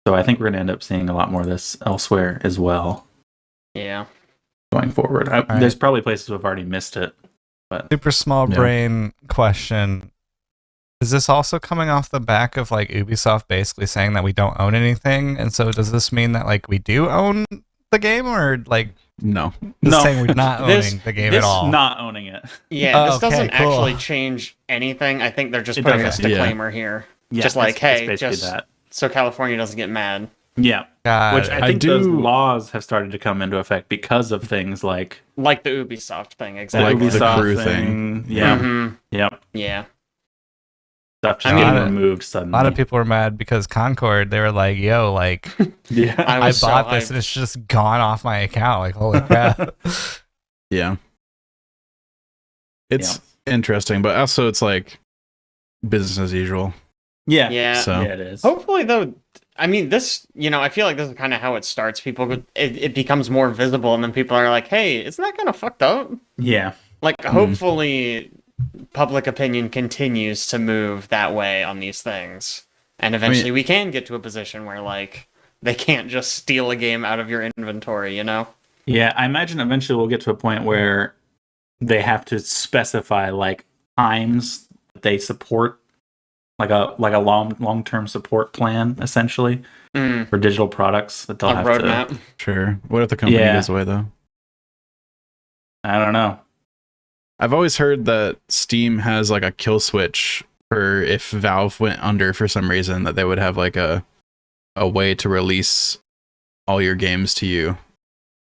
So I think we're going to end up seeing a lot more of this elsewhere as well Yeah. going forward. right. There's probably places who have already missed it. Super small Yeah. brain question. Is this also coming off the back of like Ubisoft basically saying that we don't own anything? And so does this mean that like we do own the game, or like no. just No. saying we're not owning This- the game This at all? not owning it. Yeah, Oh, this okay, doesn't cool. actually change anything. I think they're just It putting doesn't. this Yeah. disclaimer here. Yeah, Just like, it's hey, basically just- that. So California doesn't get mad. Yeah, Got which it. I think those do- laws have started to come into effect because of things like Like the Ubisoft thing, the exactly. Like the Ubisoft crew thing. Yeah, Mhm. yep. Yeah. Stuff just I mean- getting removed a suddenly. lot of people were mad because Concord, they were like, yo, like, Yeah, I I was so bought this hyped. and it's just gone off my account. Like, holy crap. Yeah. It's interesting, but also it's like business as usual. yeah, Yeah. So yeah, it is. Hopefully, though, I mean, this, I feel like this is kind of how it starts. It becomes more visible, and then people are like, hey, isn't that kind of fucked up? Yeah, Like, hopefully, public opinion continues to move that way on these things. And eventually we can get to a position where, like, they can't just steal a game out of your inventory, you know? yeah. I imagine eventually we'll get to a point where they have to specify like times that they support, like a long term support plan, essentially Mm, for digital products that they'll a have roadmap. to. sure. What if the company Yeah. goes away though? I don't know. I've always heard that Steam has like a kill switch for if Valve went under for some reason, that they would have like a way to release all your games to you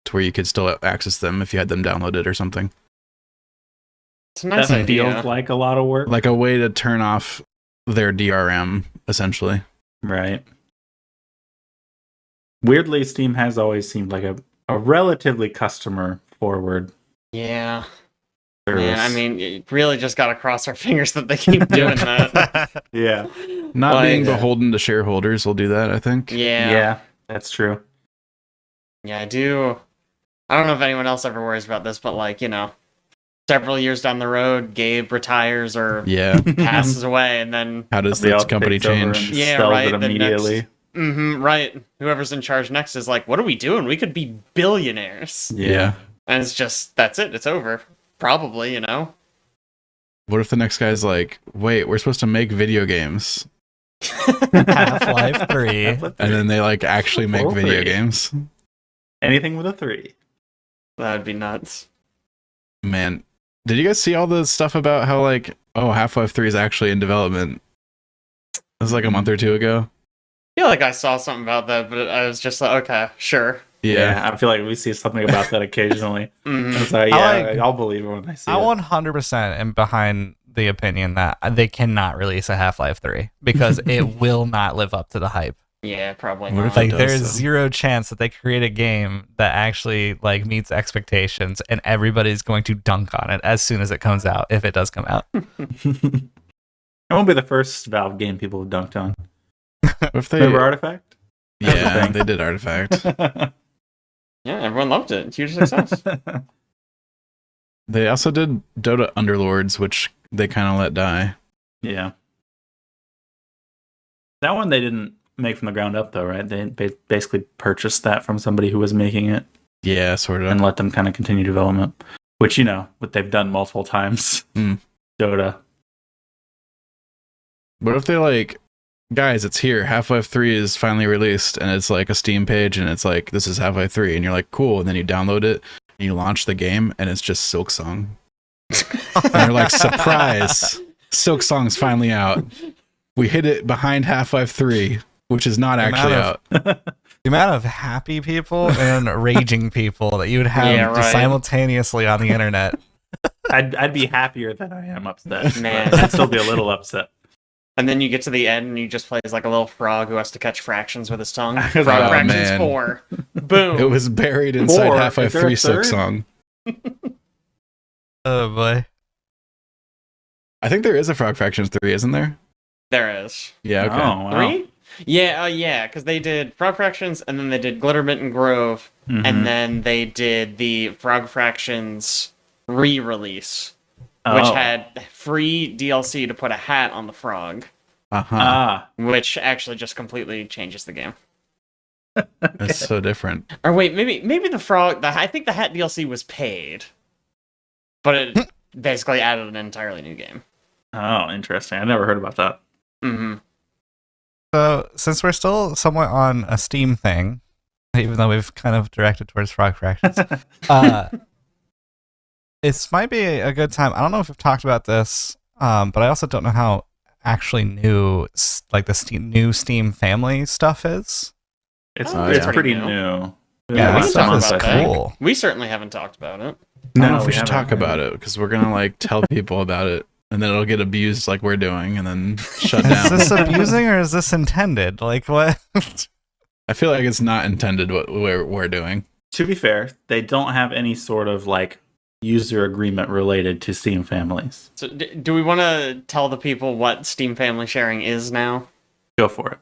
to where you could still access them if you had them downloaded or something. It's a nice That idea. feels like a lot of work. Like a way to turn off their DRM, essentially. Right. Weirdly, Steam has always seemed like a relatively customer forward Yeah. service. Man, I mean, you really just gotta cross our fingers that they keep doing that. yeah. Not Like- being beholden to shareholders will do that, I think. Yeah. That's true. Yeah, I do. I don't know if anyone else ever worries about this, but like, several years down the road, Gabe retires or Yeah. passes away, and then How does Somebody this else company takes over change? and Yeah, sells right, it the immediately. right, whoever's in charge next is like, what are we doing? We could be billionaires. Yeah. And it's just, that's it. It's over. Probably, What if the next guy's like, wait, we're supposed to make video games? Half-Life 3. And then they like actually make Or video three. games? Anything with a 3. That would be nuts. Man, did you guys see all the stuff about how like, oh, Half-Life 3 is actually in development? It was like a month or two ago. I feel like I saw something about that, but I was just like, okay, sure. Yeah. I feel like we see something about that occasionally. Mhm. It's like, yeah, like- I'll believe it when I see I it. 100% am behind the opinion that they cannot release a Half-Life 3 because it will not live up to the hype. Yeah, probably What if not. they- Like does, there's though. zero chance that they create a game that actually like meets expectations and everybody's going to dunk on it as soon as it comes out, if it does come out. It won't be the first Valve game people have dunked on. What if they? Remember Artifact? Yeah, thing. they did Artifact. Yeah, everyone loved it. Huge success. They also did Dota Underlords, which they kind of let die. Yeah. That one they didn't make from the ground up, though, right? They basically purchased that from somebody who was making it Yeah, sort of. and let them kind of continue development, which, what they've done multiple times. Mm. Dota. What if they like, guys, it's here. Half-Life 3 is finally released, and it's like a Steam page, and it's like, this is Half-Life 3, and you're like, cool, and then you download it, and you launch the game, and it's just Silksong. And you're like, surprise, Silksong's finally out. We hid it behind Half-Life 3, which is not actually out. The amount of happy people and raging people that you would have Yeah, right. simultaneously on the internet. I'd be happier than I am upset. Man. I'd still be a little upset. And then you get to the end and you just play as like a little frog who has to catch fractions with his tongue. Oh, Frog fractions man. 4. Boom. It was buried inside 4? Half-Life Is there 3 a third? Silksong. Oh boy. I think there is a Frog Fractions 3, isn't there? There is. Yeah, okay. Oh, wow. 3? Yeah, because they did Frog Fractions, and then they did Glitterbitten Grove, Mhm. and then they did the Frog Fractions re-release, Oh. which had free DLC to put a hat on the frog, Uh-huh. Ah. which actually just completely changes the game. That's so different. Or wait, maybe the frog. I think the hat DLC was paid, but it basically added an entirely new game. Oh, interesting. I never heard about that. Mm-hmm. So since we're still somewhat on a Steam thing, even though we've kind of directed towards Frog Fractions, this might be a good time. I don't know if we've talked about this, but I also don't know how actually new like the new Steam family stuff is. It's Oh, yeah. pretty New. new. Yeah, we this can stuff talk is about that. cool. We certainly haven't talked about it. I don't know No, if we we should haven't. talk about it because we're gonna like tell people about it, and then it'll get abused like we're doing, and then shut Is down. this abusing or is this intended? Like what? I feel like it's not intended what we're doing. To be fair, they don't have any sort of like user agreement related to Steam families. So, do we want to tell the people what Steam Family Sharing is now? Go for it.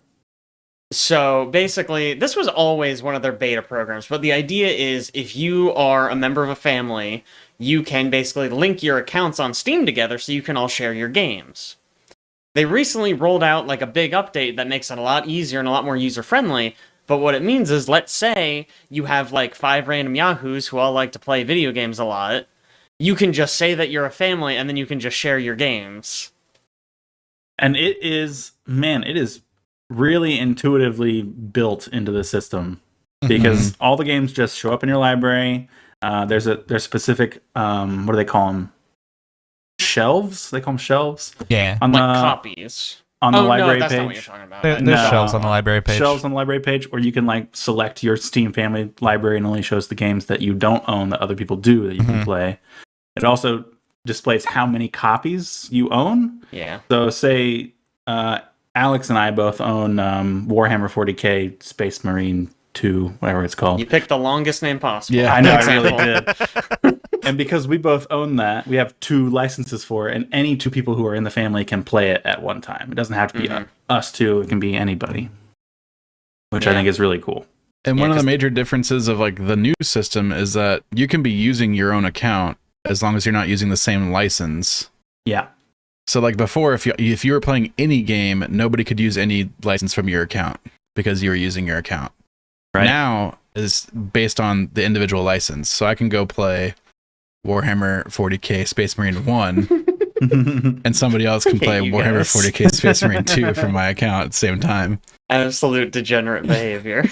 So basically, this was always one of their beta programs, but the idea is if you are a member of a family, you can basically link your accounts on Steam together so you can all share your games. They recently rolled out like a big update that makes it a lot easier and a lot more user-friendly, but what it means is, let's say you have like 5 random yahoos who all like to play video games a lot, you can just say that you're a family and then you can just share your games. And it is really intuitively built into the system because all the games just show up in your library. There's specific what do they call them? Shelves? They call them shelves Yeah. on Like the copies. on the Oh, no, library that's page. not what you're talking about. There's No. shelves on the library page. Shelves on the library page, or you can like select your Steam family library and only shows the games that you don't own that other people do that you can Mhm. play. It also displays how many copies you own. Yeah. So say Alex and I both own Warhammer 40k Space Marine 2, whatever it's called. You picked the longest name possible. Yeah. I know, I Example. really did. And because we both own that, we have 2 licenses for it, and any 2 people who are in the family can play it at one time. It doesn't have to be us 2, it can be anybody. Which I think is really cool. And Yeah, one of the 'cause- major differences of like the new system is that you can be using your own account as long as you're not using the same license. Yeah. So like before, if you were playing any game, nobody could use any license from your account because you were using your account. Right. Now is based on the individual license. So I can go play Warhammer 40k Space Marine 1 and somebody else can play You Warhammer guys. 40k Space Marine 2 from my account at the same time. Absolute degenerate behavior.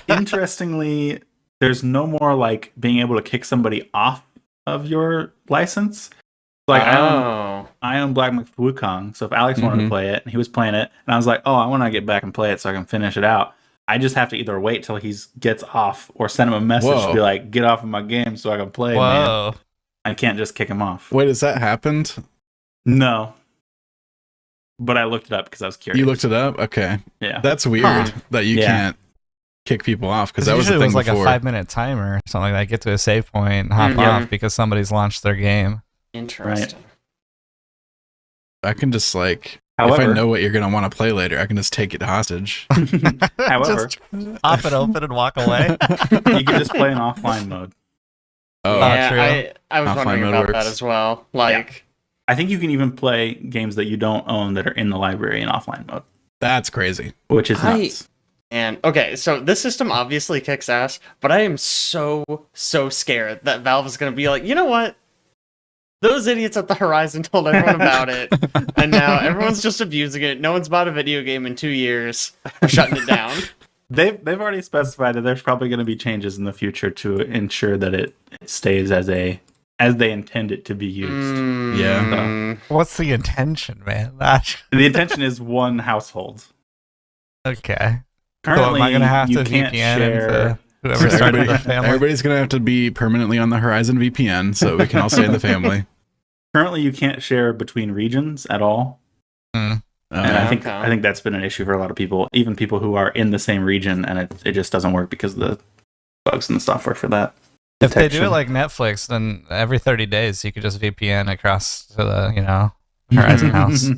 Interestingly, there's no more like being able to kick somebody off of your license. Like Oh. I own Black Myth Wukong, so if Alex wanted to Mhm. play it and he was playing it, and I was like, oh, I want to get back and play it so I can finish it out. I just have to either wait till he gets off or send him a message Whoa. to be like, get off of my game so I can play, man. Whoa. I can't just kick him off. Wait, has that happened? No. But I looked it up because I was curious. You looked it up? Okay. Yeah. That's weird that you Yeah. can't kick people off because Because that was the usually it thing was like before. a 5-minute timer or something like that. Get to a save point and hop Yeah. off because somebody's launched their game. Interesting. I can just like, if However, I know what you're going to want to play later, I can just take it hostage. however, Just pop it open and walk away. you can just play in offline mode. Oh, Yeah, true. I was Offline wondering mode about that works. as well. Like, I think you can even play games that you don't own that are in the library in offline mode, that's crazy. which is I- nuts. and okay, so this system obviously kicks ass, but I am so scared that Valve is going to be like, you know what? Those idiots at the Horizon told everyone about it, and now everyone's just abusing it. No one's bought a video game in 2 years. We're shutting it down. They've already specified that there's probably going to be changes in the future to ensure that it stays as they intend it to be used. Mm, What's the intention, man? The intention is one household. Okay. Currently, so am I going to have you to can't VPN share. into whoever started the family? Everybody's going to have to be permanently on the Horizon VPN so we can all stay in the family. Currently, you can't share between regions at all, and Uh, I think that's been an issue for a lot of people, even people who are in the same region, and it just doesn't work because of the bugs in the software for that. If they do detection. it like Netflix, then every 30 days you could just VPN across to the, Horizon house.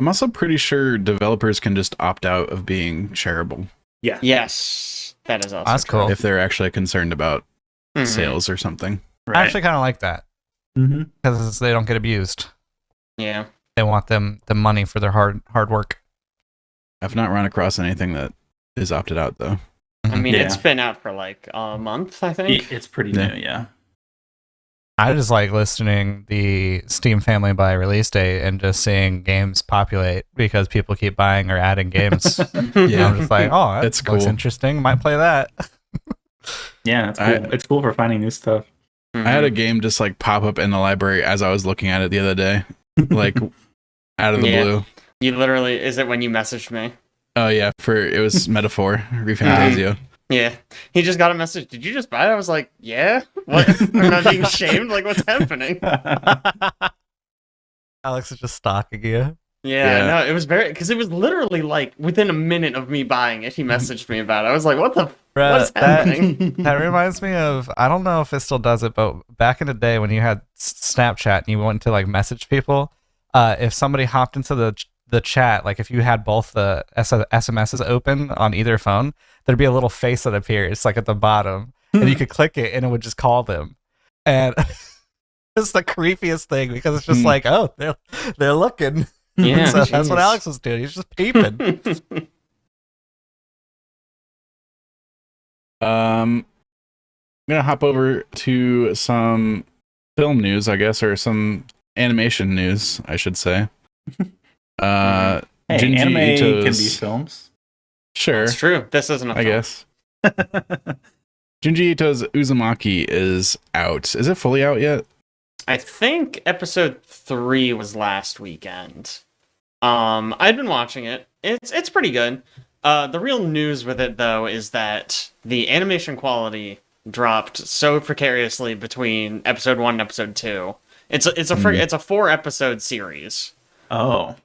I'm also pretty sure developers can just opt out of being shareable Yeah. yes, that is also That's cool. if they're actually concerned about Mhm. sales or something. I actually kind of like that hmm because they don't get abused. Yeah. They want the money for their hard work. I've not run across anything that is opted out though. I mean, Yeah. it's been out for like a month, I think. It's pretty Yeah. new, yeah. I just like listening the Steam Family by release date and just seeing games populate because people keep buying or adding games. Yeah. I'm just like, oh, that It's looks cool. interesting. Might play that. Yeah, it's cool. I- It's cool for finding new stuff. I had a game just like pop up in the library as I was looking at it the other day, like out of the Yeah. blue. You literally, is it when you messaged me? Oh yeah, it was Metaphor, ReFantasio. Yeah. He just got a message. Did you just buy it? I was like, yeah. What? I'm not being shamed? Like, what's happening? Alex is just stalking you. Yeah, Yeah. no, it was very, because it was literally like within a minute of me buying it, he messaged me about it. I was like, what the, what's happening? That reminds me of, I don't know if it still does it, but back in the day when you had Snapchat and you went to like message people, if somebody hopped into the chat, like if you had both the SMSs open on either phone, there'd be a little face that appears like at the bottom, and you could click it and it would just call them. And it's the creepiest thing because it's just Hmm. like, oh, they're looking. Yeah, So that's what jeez. Alex was doing. He's just peeping. I'm gonna hop over to some film news, I guess, or some animation news, I should say. Hey, Junji anime can be Ito's- films. Sure, It's true. This isn't a I film. guess. Junji Ito's Uzumaki is out. Is it fully out yet? I think episode 3 was last weekend. I'd been watching it. It's pretty good. The real news with it though is that the animation quality dropped so precariously between episode 1 and episode 2 It's a it's a 4-episode series. Oh.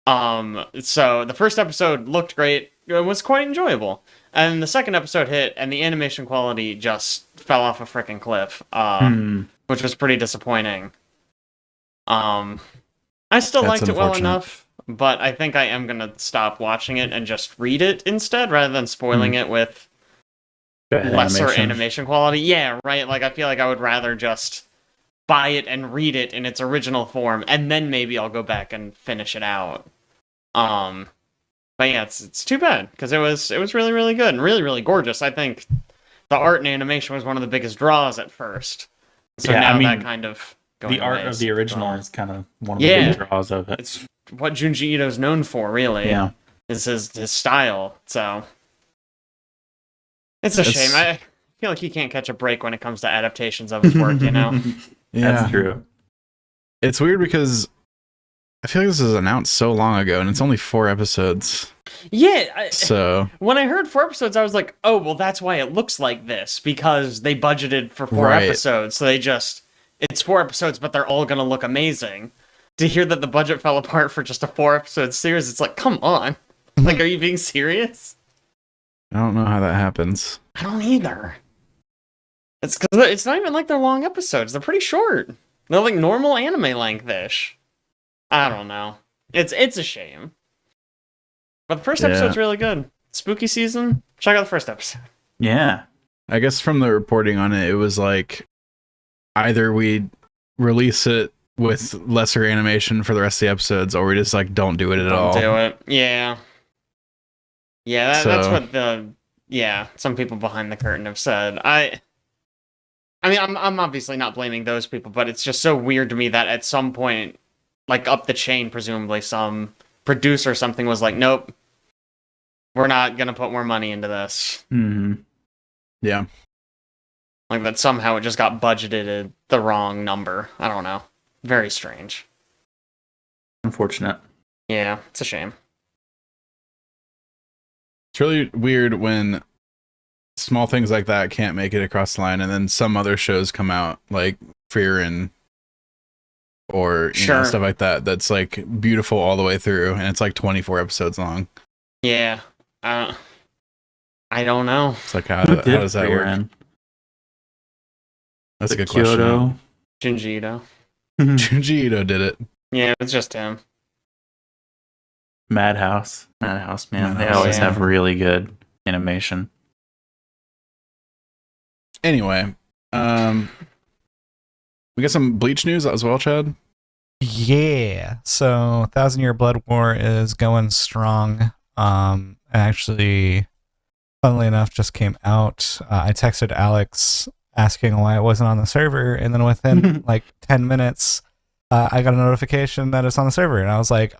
So the first episode looked great. It was quite enjoyable. And the second episode hit, and the animation quality just fell off a freaking cliff, which was pretty disappointing. I still That's liked it well unfortunate. enough, but I think I am gonna stop watching it and just read it instead, rather than spoiling it with lesser animation quality. Yeah, right. Like I feel like I would rather just buy it and read it in its original form, and then maybe I'll go back and finish it out. But yeah, it's too bad because it was really, really good and really, really gorgeous. I think the art and animation was one of the biggest draws at first. So Yeah, now I mean, that kind of going The art away of is the original gone. is kind of one of the Yeah. big draws of it. It's what Junji Ito's known for, really. Yeah. Is his style. So it's a It's- shame. I feel like he can't catch a break when it comes to adaptations of his work. You know. That's true. It's weird because I feel like this was announced so long ago, and it's only 4 episodes. Yeah. So When I heard 4 episodes, I was like, oh, well, that's why it looks like this, because they budgeted for 4 Right. episodes, so it's 4 episodes, but they're all gonna look amazing. To hear that the budget fell apart for just a 4-episode series, it's like, come on. Like, are you being serious? I don't know how that happens. I don't either. It's because it's not even like they're long episodes, they're pretty short. They're like normal anime length-ish. I don't know. It's a shame. But the first Yeah. episode's really good. Spooky season, check out the first episode. Yeah. I guess from the reporting on it, it was like either we release it with lesser animation for the rest of the episodes, or we just like don't do it at all. Don't do it. Yeah. Yeah, that's So- what some people behind the curtain have said. I mean, I'm obviously not blaming those people, but it's just so weird to me that at some point, like up the chain, presumably some producer or something was like, nope, we're not gonna put more money into this. hmm Yeah. Like that somehow it just got budgeted at the wrong number. I don't know. Very strange. Unfortunate. Yeah, it's a shame. It's really weird when small things like that can't make it across the line, and then some other shows come out like Frieren or you know, Sure. stuff like that. That's like beautiful all the way through, and it's like 24 episodes long. Yeah. I don't know. It's like how Who did does that work? Frieren? That's a good Kyoto. Junji Ito. question. Junji Ito did it. Yeah, it's just him. Madhouse, man. They Madhouse, always yeah. have really good animation. Anyway, we got some Bleach news as well, Chad. Yeah. So 1,000-Year Blood War is going strong. Actually, funnily enough, just came out. I texted Alex asking why it wasn't on the server, and then within like 10 minutes, I got a notification that it's on the server, and I was like,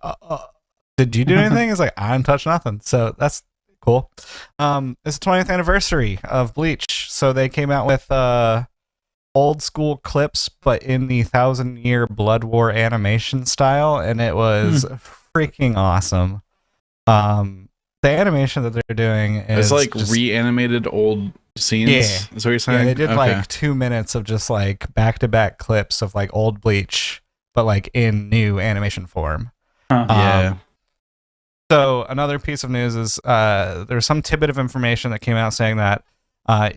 "Did you do anything?" It's like, "I didn't touch nothing." So that's cool. It's the 20th anniversary of Bleach, so they came out with old school clips, but in the 1,000-Year Blood War animation style, and it was freaking awesome. The animation that they're doing is It's like just- reanimated old scenes. Yeah. Is what you're saying? yeah, they did Okay. like 2 minutes of just like back-to-back clips of like old Bleach, but like in new animation form. Yeah. So another piece of news is there's some tidbit of information that came out saying that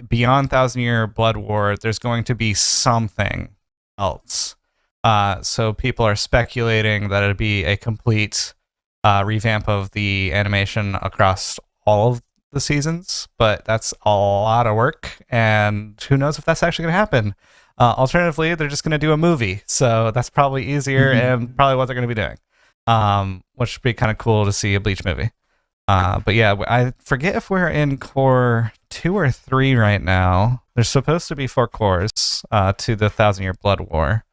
beyond 1,000-Year Blood War, there's going to be something else. So people are speculating that it'd be a complete revamp of the animation across all of the seasons, but that's a lot of work, and who knows if that's actually going to happen. Alternatively, they're just going to do a movie, so that's probably easier and probably what they're going to be doing, which would be kind of cool to see a Bleach movie. But yeah, I forget if we're in core 2 or 3 right now. There's supposed to be 4 cores to the 1,000-Year Blood War.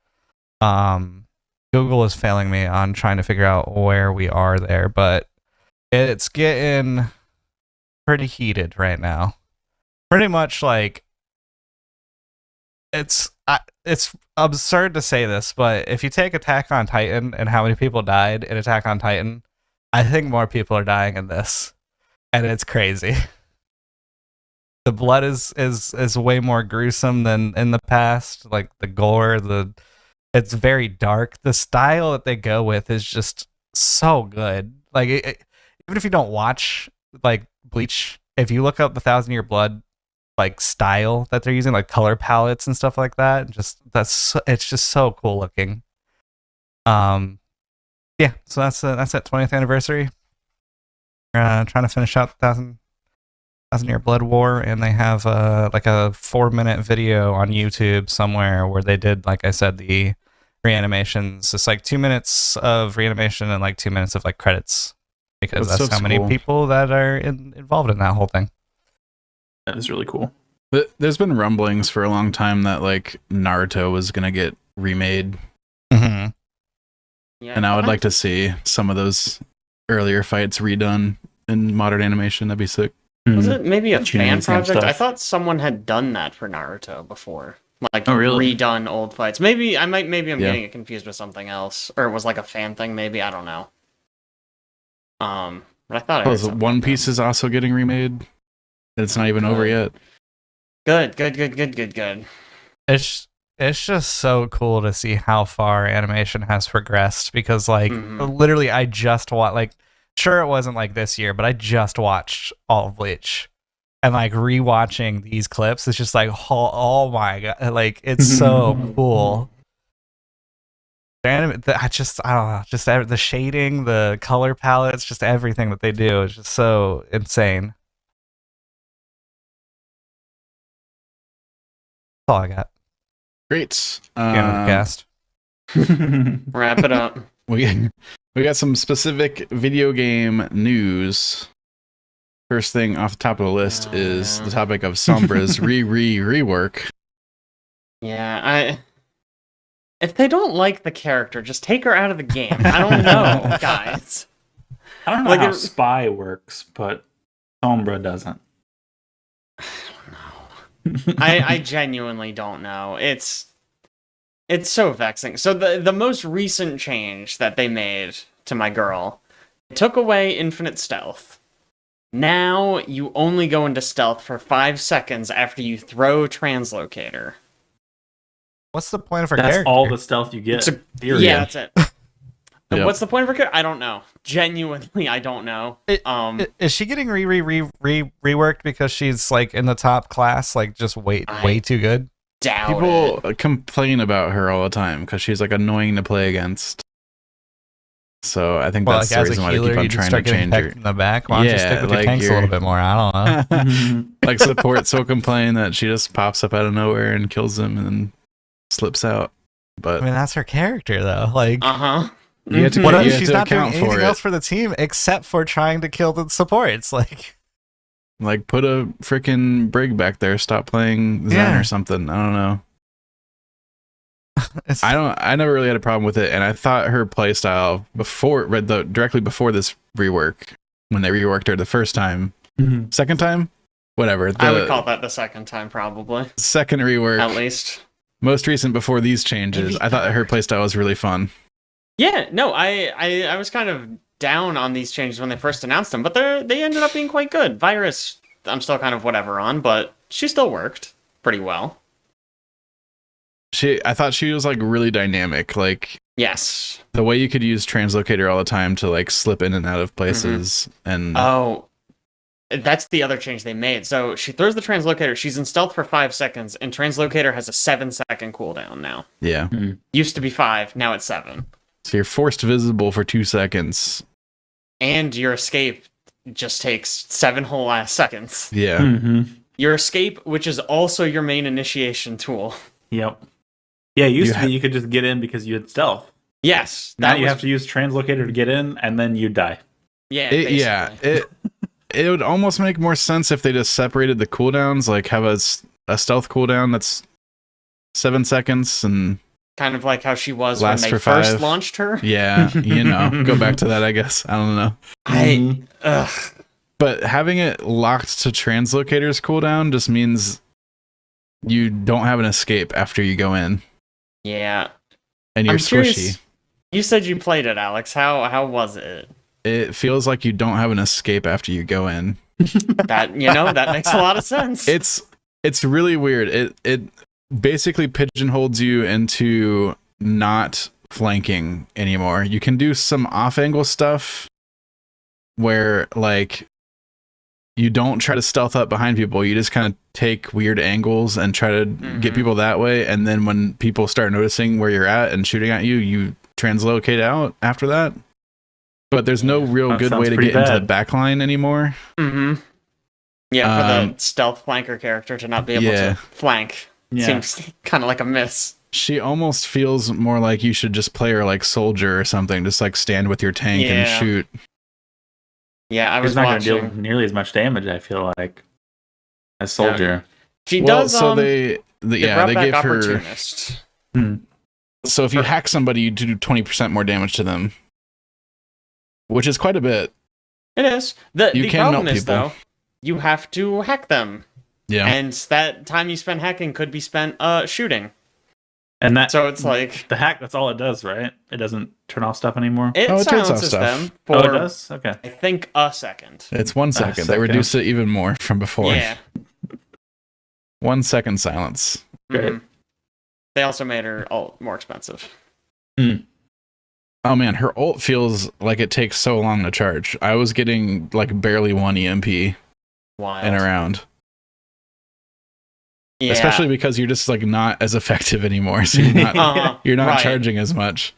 Google is failing me on trying to figure out where we are there, but it's getting pretty heated right now. Pretty much like it's absurd to say this, but if you take Attack on Titan and how many people died in Attack on Titan, I think more people are dying in this, and it's crazy. The blood is way more gruesome than in the past. Like the gore, the It's very dark. The style that they go with is just so good. Like even if you don't watch like Bleach, if you look up the Thousand Year Blood like style that they're using, like color palettes and stuff like that, it's just so cool looking. Yeah, so that's that 20th anniversary. Trying to finish out the Thousand Year Blood War, and they have like a 4-minute video on YouTube somewhere where they did, like I said, the reanimations. It's like 2 minutes of reanimation and like 2 minutes of like credits, because that's how many people that are involved in that whole thing. That is really cool. But there's been rumblings for a long time that like Naruto was gonna get remade, Mm-hmm. Yeah, and I would like to see some of those earlier fights redone in modern animation. That'd be sick. Was it maybe a Tuning fan and stuff. project? I thought someone had done that for Naruto before. Like Oh, really? redone old fights. Maybe I'm Yeah. getting it confused with something else. Or it was like a fan thing, maybe, I don't know. But I thought I heard something One like Piece that. is also getting remade. It's not even over yet. Good. It's just so cool to see how far animation has progressed, because like Mhm. literally I just watched, like, sure it wasn't like this year, but I just watched all of Bleach, and like rewatching these clips, it's just like oh my god, like it's so cool. I don't know, just the shading, the color palettes, just everything that they do is just so insane. That's all I got. Great. End of the cast. Wrap it up. We got some specific video game news. First thing off the top of the list is yeah. the topic of Sombra's rework. Yeah, if they don't like the character, just take her out of the game. I don't know, guys. I don't know Like how it- Spy works, but Sombra doesn't. I genuinely don't know. It's so vexing. So the most recent change that they made to my girl, it took away infinite stealth. Now you only go into stealth for 5 seconds after you throw translocator. What's the point of her That's character? all the stealth you get. It's a- period. Yeah, that's it. Yep. What's the point of her character? I don't know. Genuinely, I don't know. Is she getting reworked because she's like in the top class, like just way too good? Doubt People it. complain about her all the time because she's like annoying to play against. So I think Well, that's like the as a reason why they healer, keep on you just trying to start getting change pecked her. in the back. Why don't you Yeah, stick with your like tanks a you're- little bit more? I don't know. Like supports will complain that she just pops up out of nowhere and kills them and then slips out. But I mean, that's her character, though. Like, Uh-huh. you have to, what you else? have She's to not doing account for anything it. else for the team except for trying to kill the supports. Like, Like put a freaking Brig back there. Stop playing Zen Yeah. or something. I don't know. it's, I never really had a problem with it, and I thought her playstyle directly before this rework, when they reworked her the first time, second time, whatever. I would The call that the second time, probably. second rework, At least. most recent before these changes. Maybe I thought her playstyle was really fun. Yeah, no, I was kind of down on these changes when they first announced them, but they ended up being quite good. Virus, I'm still kind of whatever on, but she still worked pretty well. I thought she was like really dynamic, like Yes. the way you could use translocator all the time to like slip in and out of places, and Oh, that's the other change they made. So she throws the translocator, she's in stealth for 5 seconds, and translocator has a 7-second cooldown now. yeah. Used to be 5, now it's 7. So you're forced visible for 2 seconds. And your escape just takes 7 whole ass seconds. Yeah. Mm-hmm. Your escape, which is also your main initiation tool. Yep. Yeah, it used You to ha- be you could just get in because you had stealth. Yes. Now That you was, have to use translocator to get in, and then you die. Yeah, Yeah. basically. It would almost make more sense if they just separated the cooldowns, like have a stealth cooldown that's 7 seconds and Kind of like how she was Lasts when they for first 5. launched her. yeah, go back to that, I guess. I don't know. Mm-hmm. Ugh. But having it locked to translocator's cooldown just means you don't have an escape after you go in, Yeah. and you're I'm squishy. curious. You said you played it, Alex. How was it? It feels like you don't have an escape after you go in. That that makes a lot of sense. It's really weird. It basically pigeonholes you into not flanking anymore. You can do some off-angle stuff where like you don't try to stealth up behind people. You just kind of take weird angles and try to get people that way. And then when people start noticing where you're at and shooting at you, you translocate out after that. But there's no real That good sounds way to pretty get into bad. the back line anymore. Mm-hmm. Yeah, for the stealth flanker character to not be able to flank seems kind of like a miss. She almost feels more like you should just play her like soldier or something. Just like stand with your tank and shoot. Yeah, I was He's not going watching. to deal nearly as much damage, I feel like, as soldier. She Well, does. so They they brought back gave her. opportunist. So if you hack somebody, you do 20% more damage to them, which is quite a bit. It is. You The can problem melt is people. though, you have to hack them, Yeah. and that time you spend hacking could be spent shooting. And that So it's like the hack, that's all it does, right? It doesn't turn off stuff anymore. it it turns off silences stuff. them for Oh, it does? Okay. I think a second. It's 1 second. They second. reduced it even more from before. Yeah. 1 second silence. Great. Mhm. They also made her ult more expensive. Oh man, her ult feels like it takes so long to charge. I was getting like barely 1 EMP Wild. in a round. Yeah. Especially because you're just like not as effective anymore. So you're not you're not Right. charging as much.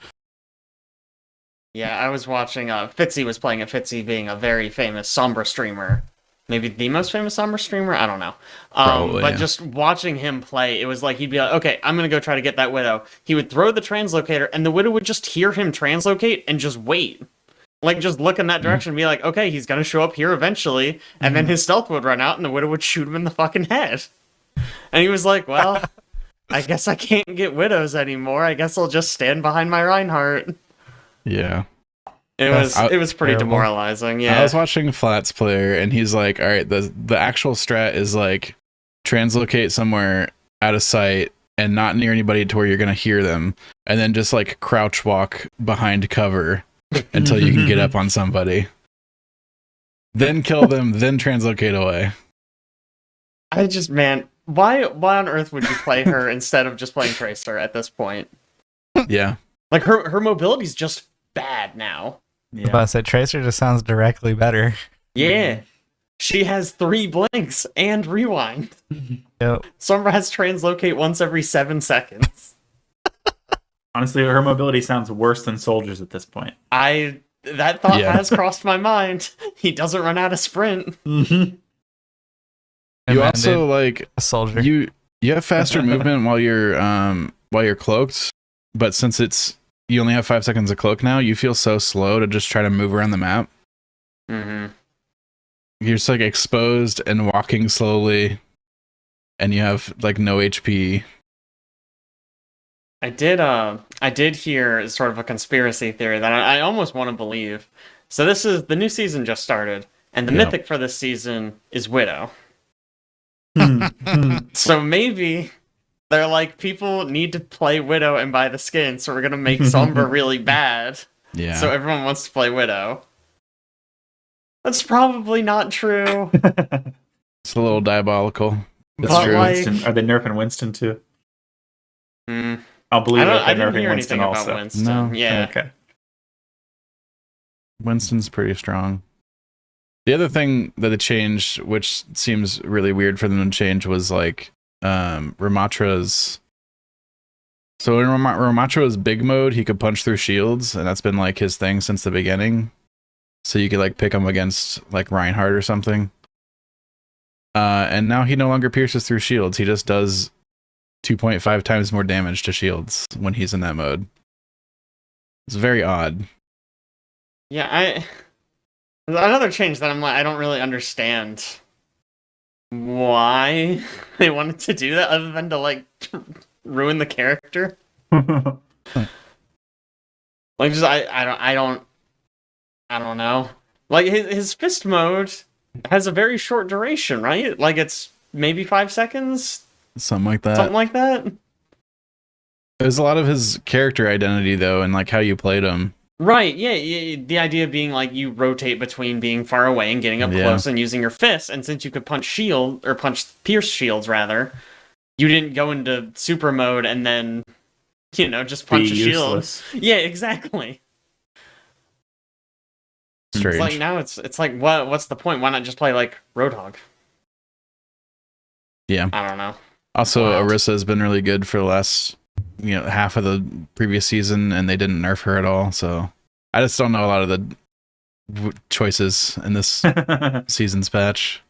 Yeah, I was watching. Fitzy was playing it. Fitzy being a very famous Sombra streamer, maybe the most famous Sombra streamer. I don't know. Probably, but yeah. just watching him play, it was like he'd be like, "Okay, I'm gonna go try to get that Widow." He would throw the translocator, and the Widow would just hear him translocate and just wait, like just look in that direction and be like, "Okay, he's gonna show up here eventually," and then his stealth would run out, and the Widow would shoot him in the fucking head. And he was like, "Well, I guess I can't get Widows anymore. I guess I'll just stand behind my Reinhardt." Yeah. It was pretty terrible. demoralizing. Yeah. I was watching Flats player and he's like, all right, the actual strat is like translocate somewhere out of sight and not near anybody to where you're gonna hear them, and then just like crouch walk behind cover until you can get up on somebody. Then kill them, then translocate away. I just, man, why on earth would you play her instead of just playing Tracer at this point? Yeah. Like her mobility's just bad now. Yeah. But I said Tracer just sounds directly better. Yeah. She has 3 blinks and rewind. Yep. Sombra has translocate once every 7 seconds. Honestly, her mobility sounds worse than soldiers at this point. That thought Yeah. has crossed my mind. He doesn't run out of sprint. Mm-hmm. You Amended also like a soldier. you have faster movement while you're cloaked, but since you only have 5 seconds of cloak now, you feel so slow to just try to move around the map. Mm-hmm. You're just like exposed and walking slowly, and you have like no HP. I did hear sort of a conspiracy theory that I almost want to believe. So the new season just started, and the Yeah. mythic for this season is Widow. So maybe they're like, people need to play Widow and buy the skin, so we're gonna make Sombra really bad, Yeah. so everyone wants to play Widow. That's probably not true. It's a little diabolical. It's But, true. like- Winston. Are they nerfing Winston too? Hmm. I'll believe it if I they're didn't hear nerfing anything Winston about also. Winston. No. Yeah. Okay. Winston's pretty strong. The other thing that they changed, which seems really weird for them to change, was like Ramatra's. So in Ramatra's big mode, he could punch through shields, and that's been like his thing since the beginning. So you could like pick him against like Reinhardt or something. And now he no longer pierces through shields. He just does 2.5 times more damage to shields when he's in that mode. It's very odd. Yeah, another change that I'm like, I don't really understand why they wanted to do that, other than to like ruin the character. Like, just I don't know. Like his fist mode has a very short duration, right? Like it's maybe 5 seconds, Something like that. something like that. There's a lot of his character identity though, and like how you played him. Right, yeah, the idea being like you rotate between being far away and getting up Yeah. close and using your fists, and since you could pierce shields rather, you didn't go into super mode and then You know, just Be punch a shield. useless. Yeah, exactly. Strange. It's like now it's like what's the point? Why not just play like Roadhog? Yeah. I don't know. Also, Wild. Orisa has been really good for the last, half of the previous season, and they didn't nerf her at all. So I just don't know a lot of the choices in this season's patch.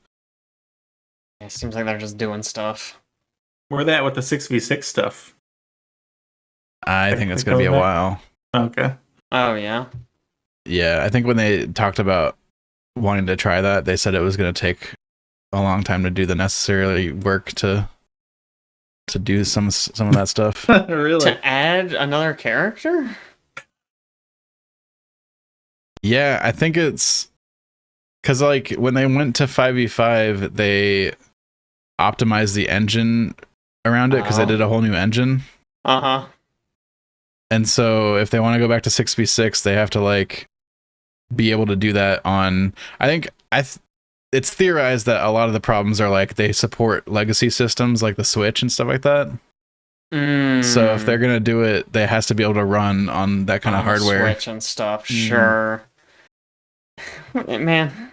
It seems like they're just doing stuff. Where they at with the 6v6 stuff? I think it's going to be a Technical while. Okay. Oh yeah. Yeah, I think when they talked about wanting to try that, they said it was going to take a long time to do the necessary work to do some of that stuff. Really? To add another character? Yeah, I think it's because like when they went to 5v5, they optimized the engine around it because they Oh. did a whole new engine. Uh-huh. And so if they want to go back to 6v6, they have to like be able to do that on, I think it's theorized that a lot of the problems are like they support legacy systems like the Switch and stuff like that. So if they're going to do it, they has to be able to run on that kind of On the hardware. Switch and stuff, sure. Man.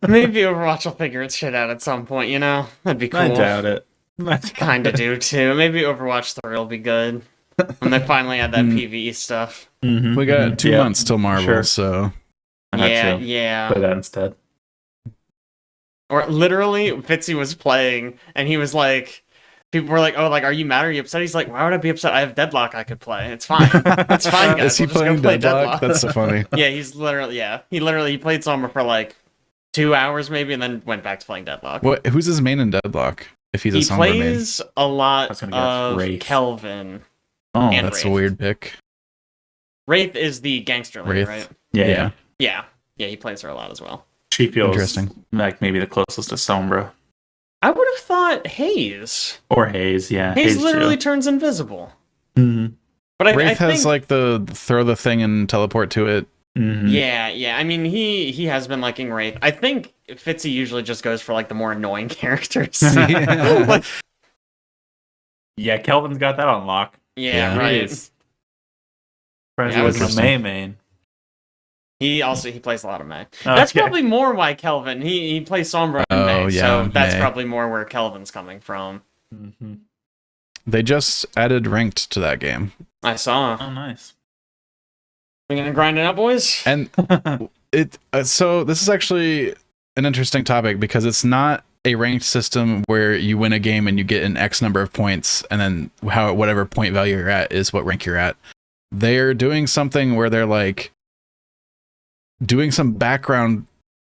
Maybe Overwatch will figure its shit out at some point, you know? That'd be cool. I doubt it. Kind of do too. Maybe Overwatch 3 will be good when they finally add that PvE stuff. Mhm, We got mhm. 2 Yeah, months till Marvel, sure. so I had Yeah, to yeah. play that instead. Or literally, Fitzy was playing, and he was like, people were like, "Oh, like, are you mad? Are you upset?" He's like, "Why would I be upset? I have Deadlock I could play. It's fine. It's fine, guys. is he We'll just go playing play Deadlock? That's so funny. Yeah, he's literally, he played Sombra for like 2 hours maybe, and then went back to playing Deadlock. What? Who's his main in Deadlock? If he's a He Sombra main, plays a I lot was gonna guess of Wraith. Kelvin. Oh, And that's Wraith. a weird pick. Wraith is the gangster lady, Wraith. right? yeah, Yeah. yeah. Yeah, he plays her a lot as well. She feels Interesting. like maybe the closest to Sombra I would have thought Haze. or Haze. Yeah, Haze Haze literally too. turns invisible. Mhm, But I Wraith has think, like the throw the thing and teleport to it. mhm. yeah. I mean, he has been liking Wraith. I think Fitzy usually just goes for like the more annoying characters. Yeah. Like, Yeah, Kelvin's got that on lock. Yeah. right. Surprised he Yeah, wasn't a interesting. May main. He plays a lot of May. That's Okay. probably more why Kelvin. He plays Sombra in Oh, May, yeah, so that's May. probably more where Kelvin's coming from. Mhm. They just added ranked to that game, I saw. Oh, nice. We gonna grind it up, boys? and it. So this is actually an interesting topic because it's not a ranked system where you win a game and you get an X number of points, and then whatever point value you're at is what rank you're at. They're doing something where they're like doing some background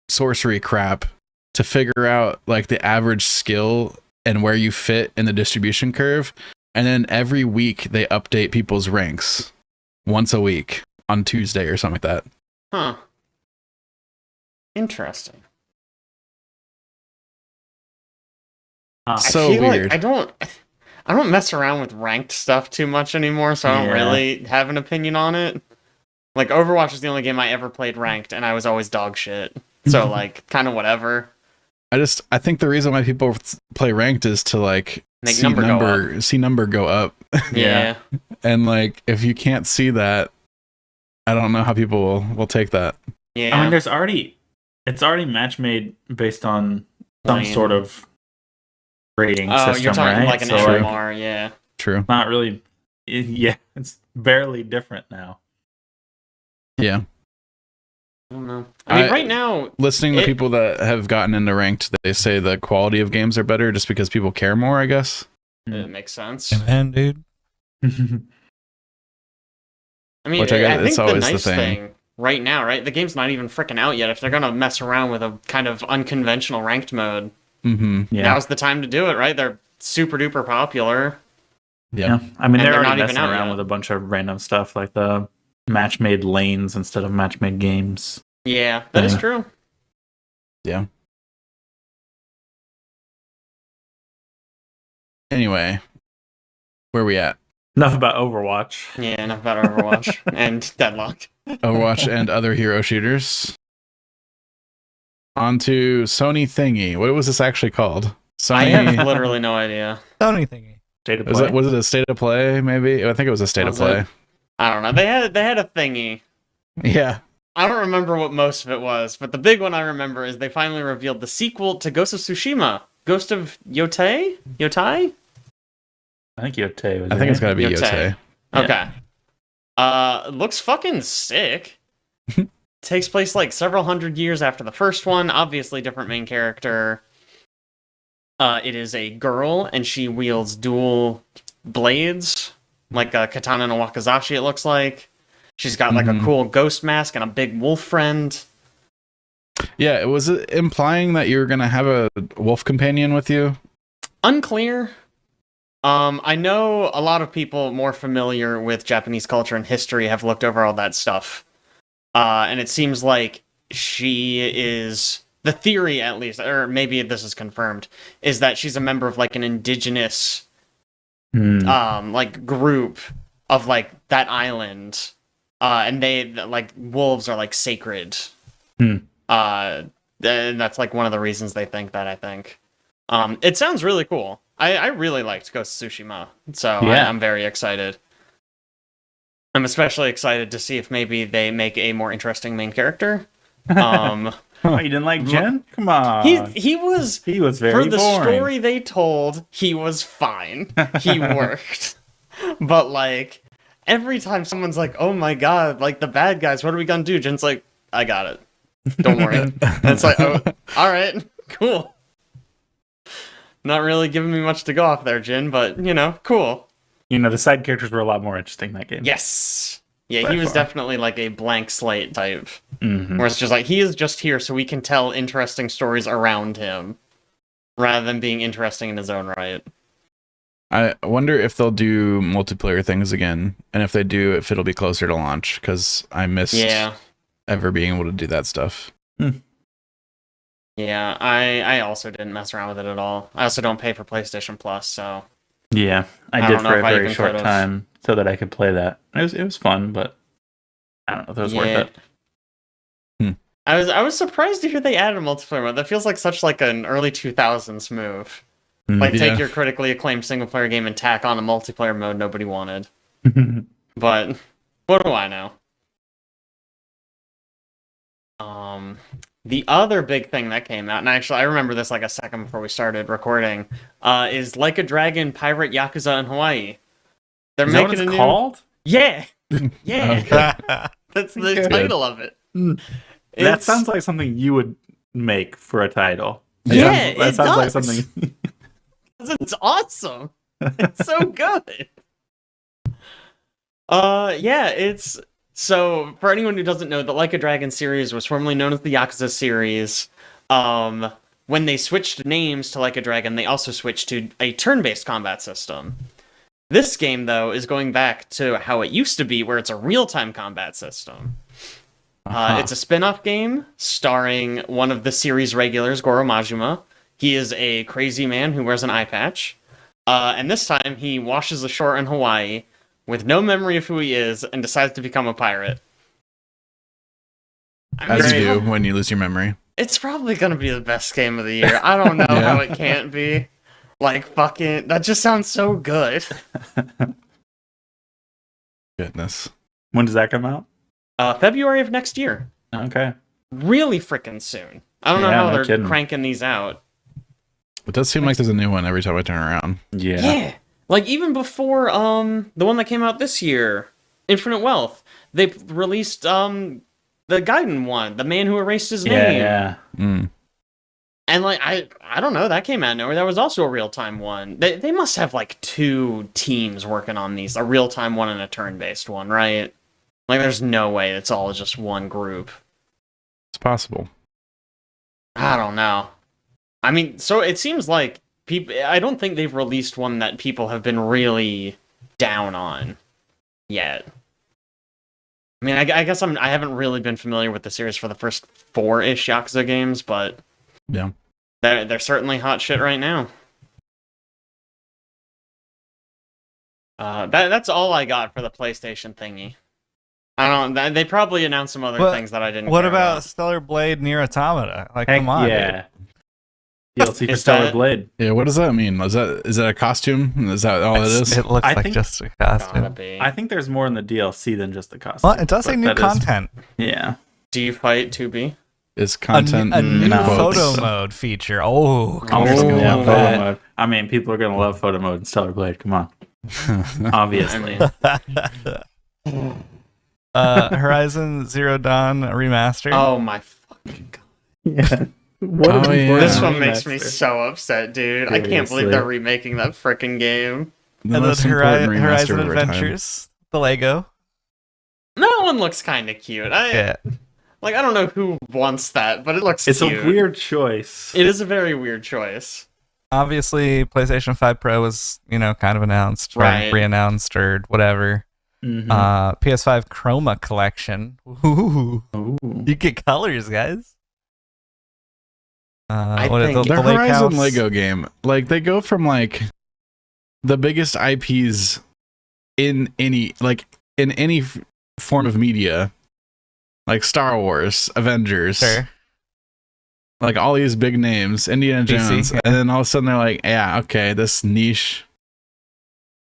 sorcery crap to figure out like the average skill and where you fit in the distribution curve. And then every week they update people's ranks once a week on Tuesday or something like that. Huh. Interesting. So I feel weird. like I don't mess around with ranked stuff too much anymore, so I don't Yeah. really have an opinion on it. Like Overwatch is the only game I ever played ranked, and I was always dog shit. So like, kind of whatever. I think the reason why people play ranked is to like Make see number go see number go up. Yeah. And like if you can't see that, I don't know how people will take that. Yeah. I mean, it's already match made based on some Lane. sort of rating Oh, system, you're talking right? like an So, MMR, yeah. True. not really. Yeah, it's barely different now. Yeah. I don't know. I mean, I- right now, Listening to It- people that have gotten into ranked, they say the quality of games are better just because people care more, I guess. it makes sense. Man, dude. I mean, Which I guess think it's the always the nice thing. thing right now, right? The game's not even freaking out yet. If they're gonna mess around with a kind of unconventional ranked mode, Mm-hmm. Yeah. now's the time to do it, right? They're super duper popular. Yeah. I mean, And they're they're not already even messing out around yet. with a bunch of random stuff like the match made lanes instead of match made games. Yeah, that is Yeah. true. Anyway, where we at? Enough about Overwatch. Yeah, enough about Overwatch and Deadlock. Overwatch and other hero shooters. On to Sony Thingy. What was this actually called? I have Sony. literally no idea. Sony thingy. State of Was play. it a state of play? Maybe I think it was a state Was of play. it? I don't know. They had a thingy. Yeah. I don't remember what most of it was, but the big one I remember is they finally revealed the sequel to Ghost of Tsushima, Ghost of Yotai? Yotai? I think Yote was. I think it's got. gotta be Yote. Yote. Okay. Looks fucking sick. Takes place like several hundred years after the first one. Obviously, different main character. It is a girl, and she wields dual blades, like a katana and a wakizashi. It looks like she's got like a cool ghost mask and a big wolf friend. Yeah, it was implying that you were gonna have a wolf companion with you. Unclear. I know a lot of people more familiar with Japanese culture and history have looked over all that stuff. And it seems like she is, the theory at least, or maybe this is confirmed, is that she's a member of like an indigenous like group of like that island. And they, like, wolves are like sacred. And that's like one of the reasons they think that, I think. It sounds really cool. I really liked Ghost of Tsushima, so Yeah. I'm very excited. I'm especially excited to see if maybe they make a more interesting main character. Oh, you didn't like Jen? Come on. He was very for the boring. story they told, he was fine. He worked. But like every time someone's like, "Oh my god, like the bad guys, what are we gonna do?" Jen's like, "I got it. Don't worry." And it's like, "Oh, all right, cool." Not really giving me much to go off there, Jin, but you know, cool. You know, the side characters were a lot more interesting in that game. Yes. Yeah, By he was far. definitely like a blank slate type. Mhm. Where it's just like, he is just here so we can tell interesting stories around him, rather than being interesting in his own right. I wonder if they'll do multiplayer things again, and if they do, if it'll be closer to launch. Because I missed Yeah. ever being able to do that stuff. Yeah, I also didn't mess around with it at all. I also don't pay for PlayStation Plus, so Yeah, I I did don't know for a if I very even short could've. time so that I could play that. It was fun, but I don't know if it was worth it. I was surprised to hear they added a multiplayer mode. That feels like such like an early 2000s move. Like Yeah. take your critically acclaimed single player game and tack on a multiplayer mode nobody wanted. But what do I know? The other big thing that came out, and actually I remember this like a second before we started recording, is Like a Dragon Pirate Yakuza in Hawaii. They're Is that what making it's a new. called? Yeah, yeah, yeah. that's the Good. title of it. That It's- sounds like something you would make for a title. Yeah, that it sounds like does. something. It's awesome. It's so good. Yeah, it's so for anyone who doesn't know, the Like a Dragon series was formerly known as the Yakuza series. When they switched names to Like a Dragon, they also switched to a turn-based combat system. This game, though, is going back to how it used to be, where it's a real-time combat system. It's a spin-off game starring one of the series regulars, Goro Majima. He is a crazy man who wears an eye patch. And this time, he washes ashore in Hawaii with no memory of who he is and decides to become a pirate. I mean, As you it's do prob- when you lose your memory. It's probably going to be the best game of the year. I don't know Yeah. how it can't be. Like, fucking... That just sounds so good. Goodness. When does that come out? February of next year. Okay. Really freaking soon. I don't know Yeah, how no they're kidding. cranking these out. It does seem like there's a new one every time I turn around. Yeah. Like even before the one that came out this year, Infinite Wealth, they released the Gaiden one, the man who erased his name. Yeah. Mm. And like I don't know, that came out of nowhere. That was also a real-time one. They must have like two teams working on these, a real-time one and a turn-based one, right? Like there's no way it's all just one group. It's possible. I don't know. I mean, so it seems like people. I don't think they've released one that people have been really down on yet. I mean, I guess I haven't really been familiar with the series for the first 4-ish Yakuza games, but Yeah. they're certainly hot shit right now. That's all I got for the PlayStation thingy. I don't. They probably announced some other What- things that I didn't. What care about Stellar Blade Near Automata? Like, Heck come on, yeah. dude. DLC for Is Stellar that- Blade. Yeah, what does that mean? Is that a costume? Is that all it is? It looks I like think- just a Gotta costume. be. I think there's more in the DLC than just the costume. Well, it does say but new that is- content. yeah. Do you fight 2B? Is content a in new no. quotes. photo mode feature. Oh, Oh, Connor's gonna yeah, love photo that. mode. I mean, people are gonna love photo mode in Stellar Blade. Come on, obviously. Horizon Zero Dawn remaster. Oh my fucking god. Yeah. Oh, yeah. This Yeah. one makes me so upset, dude. I can't believe Seriously. they're remaking that freaking game. The And most then important remaster Horizon of our time. Adventures, the Lego. That one looks kind of cute. Yeah. I don't know who wants that, but it looks It's cute. a weird choice. It is a very weird choice. Obviously, PlayStation 5 Pro was, kind of announced, Right. re-announced or whatever. Mhm. PS5 Chroma Collection. Ooh, Ooh. you get colors, guys. I What is think- The Lake Horizon House? Lego game, like they go from like the biggest IPs in any form of media, like Star Wars, Avengers, Sure. like all these big names, Indiana PC, Jones, yeah. and then all of a sudden they're like, yeah, okay, this niche,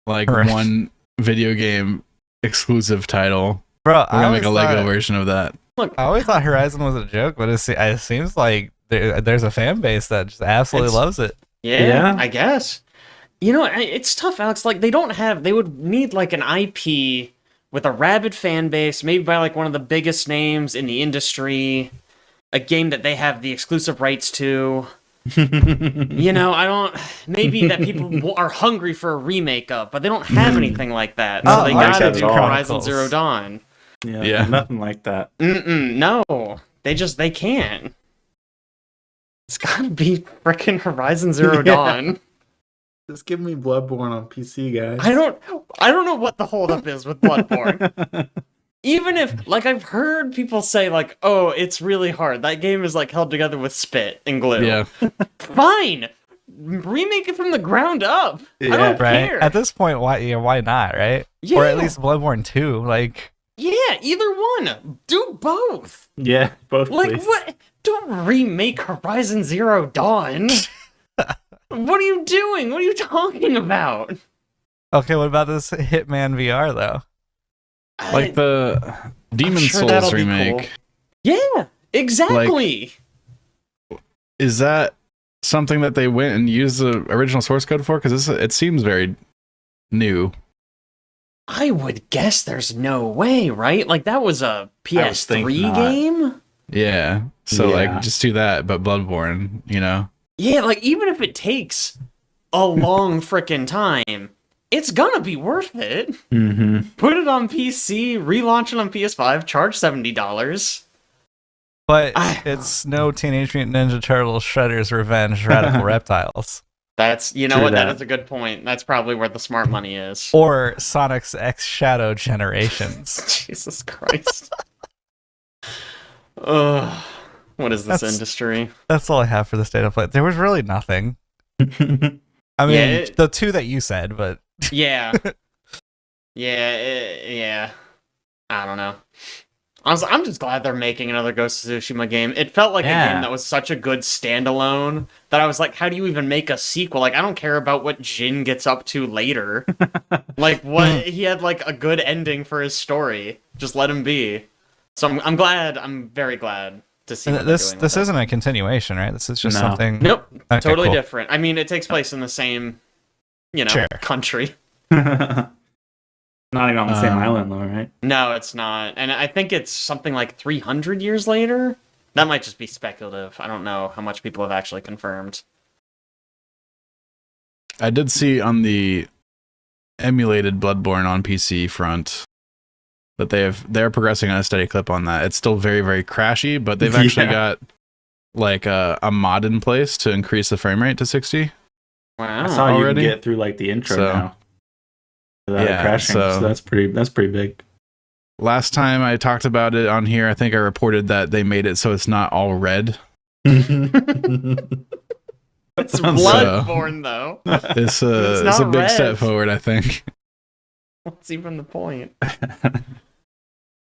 like Right. one video game exclusive title. Bro, We're gonna make a Lego version of that. I always thought Horizon was a joke, but it seems like there's a fan base that just absolutely It's- loves it. Yeah. I guess. It's tough, Alex. Like, they would need, like, an IP with a rabid fan base, maybe by, like, one of the biggest names in the industry, a game that they have the exclusive rights to. Maybe that people are hungry for a remake of, but they don't have anything like that. So Oh, they I gotta get do it all. Horizon Zero Dawn. Yeah. Nothing like that. No. They can't. It's gotta be frickin' Horizon Zero Yeah. Dawn. Just give me Bloodborne on PC, guys. I don't know what the holdup is with Bloodborne. Even if, like, I've heard people say, like, oh, it's really hard. That game is, like, held together with spit and glue. Yeah, Fine! Remake it from the ground up. I Yeah, don't Right? care. At this point, why not, right? Yeah. Or at least Bloodborne 2. Like, Yeah, either one. Do both. Yeah, both. Like, please. what? Don't remake Horizon Zero Dawn. What are you doing? What are you talking about? okay, what about this Hitman VR, though? like the Demon sure that'll Souls be remake. cool. Yeah, exactly. Is that something that they went and used the original source code for? Because it seems very new. I would guess there's no way, right? Like, that was a think PS3 not. game? Yeah. So Yeah. like just do that, but Bloodborne, Yeah, like, even if it takes a long frickin' time, it's gonna be worth it. Mm-hmm. Put it on PC, relaunch it on PS5, charge $70. But I- it's no Teenage Mutant Ninja Turtles Shredder's Revenge Radical Reptiles. That's, you know True what, that that. is a good point. That's probably where the smart money is. Or Sonic's X Shadow Generations. Jesus Christ. Ugh. What is this That's- industry? That's all I have for the state of play. There was really nothing. Mm-hmm. I mean, Yeah, the two that you said, but Yeah. Yeah. I don't know. Honestly, I'm just glad they're making another Ghost of Tsushima game. It felt like a Yeah. game that was such a good standalone that I was like, how do you even make a sequel? Like, I don't care about what Jin gets up to later. Like, what he had like a good ending for his story. Just let him be. So I'm glad. I'm very glad to see. What this they're doing with it. isn't a continuation, right? This is just No. something. Nope. Okay, Totally cool. different. I mean, it takes place in the same, Sure. country. Not even on the same Um, island, though, right? No, it's not. And I think it's something like 300 years later. That might just be speculative. I don't know how much people have actually confirmed. I did see on the emulated Bloodborne on PC front that they're progressing on a steady clip on that. It's still very, very crashy, but they've actually Yeah. got like a mod in place to increase the frame rate to 60. Wow. I saw you already? can get through like the intro So- now. Without Yeah, it crashing. so- So that's pretty big. Last time I talked about it on here, I think I reported that they made it so it's not all red. It's sounds Bloodborne, though. It's It's a not big red. step forward, I think. What's even the point?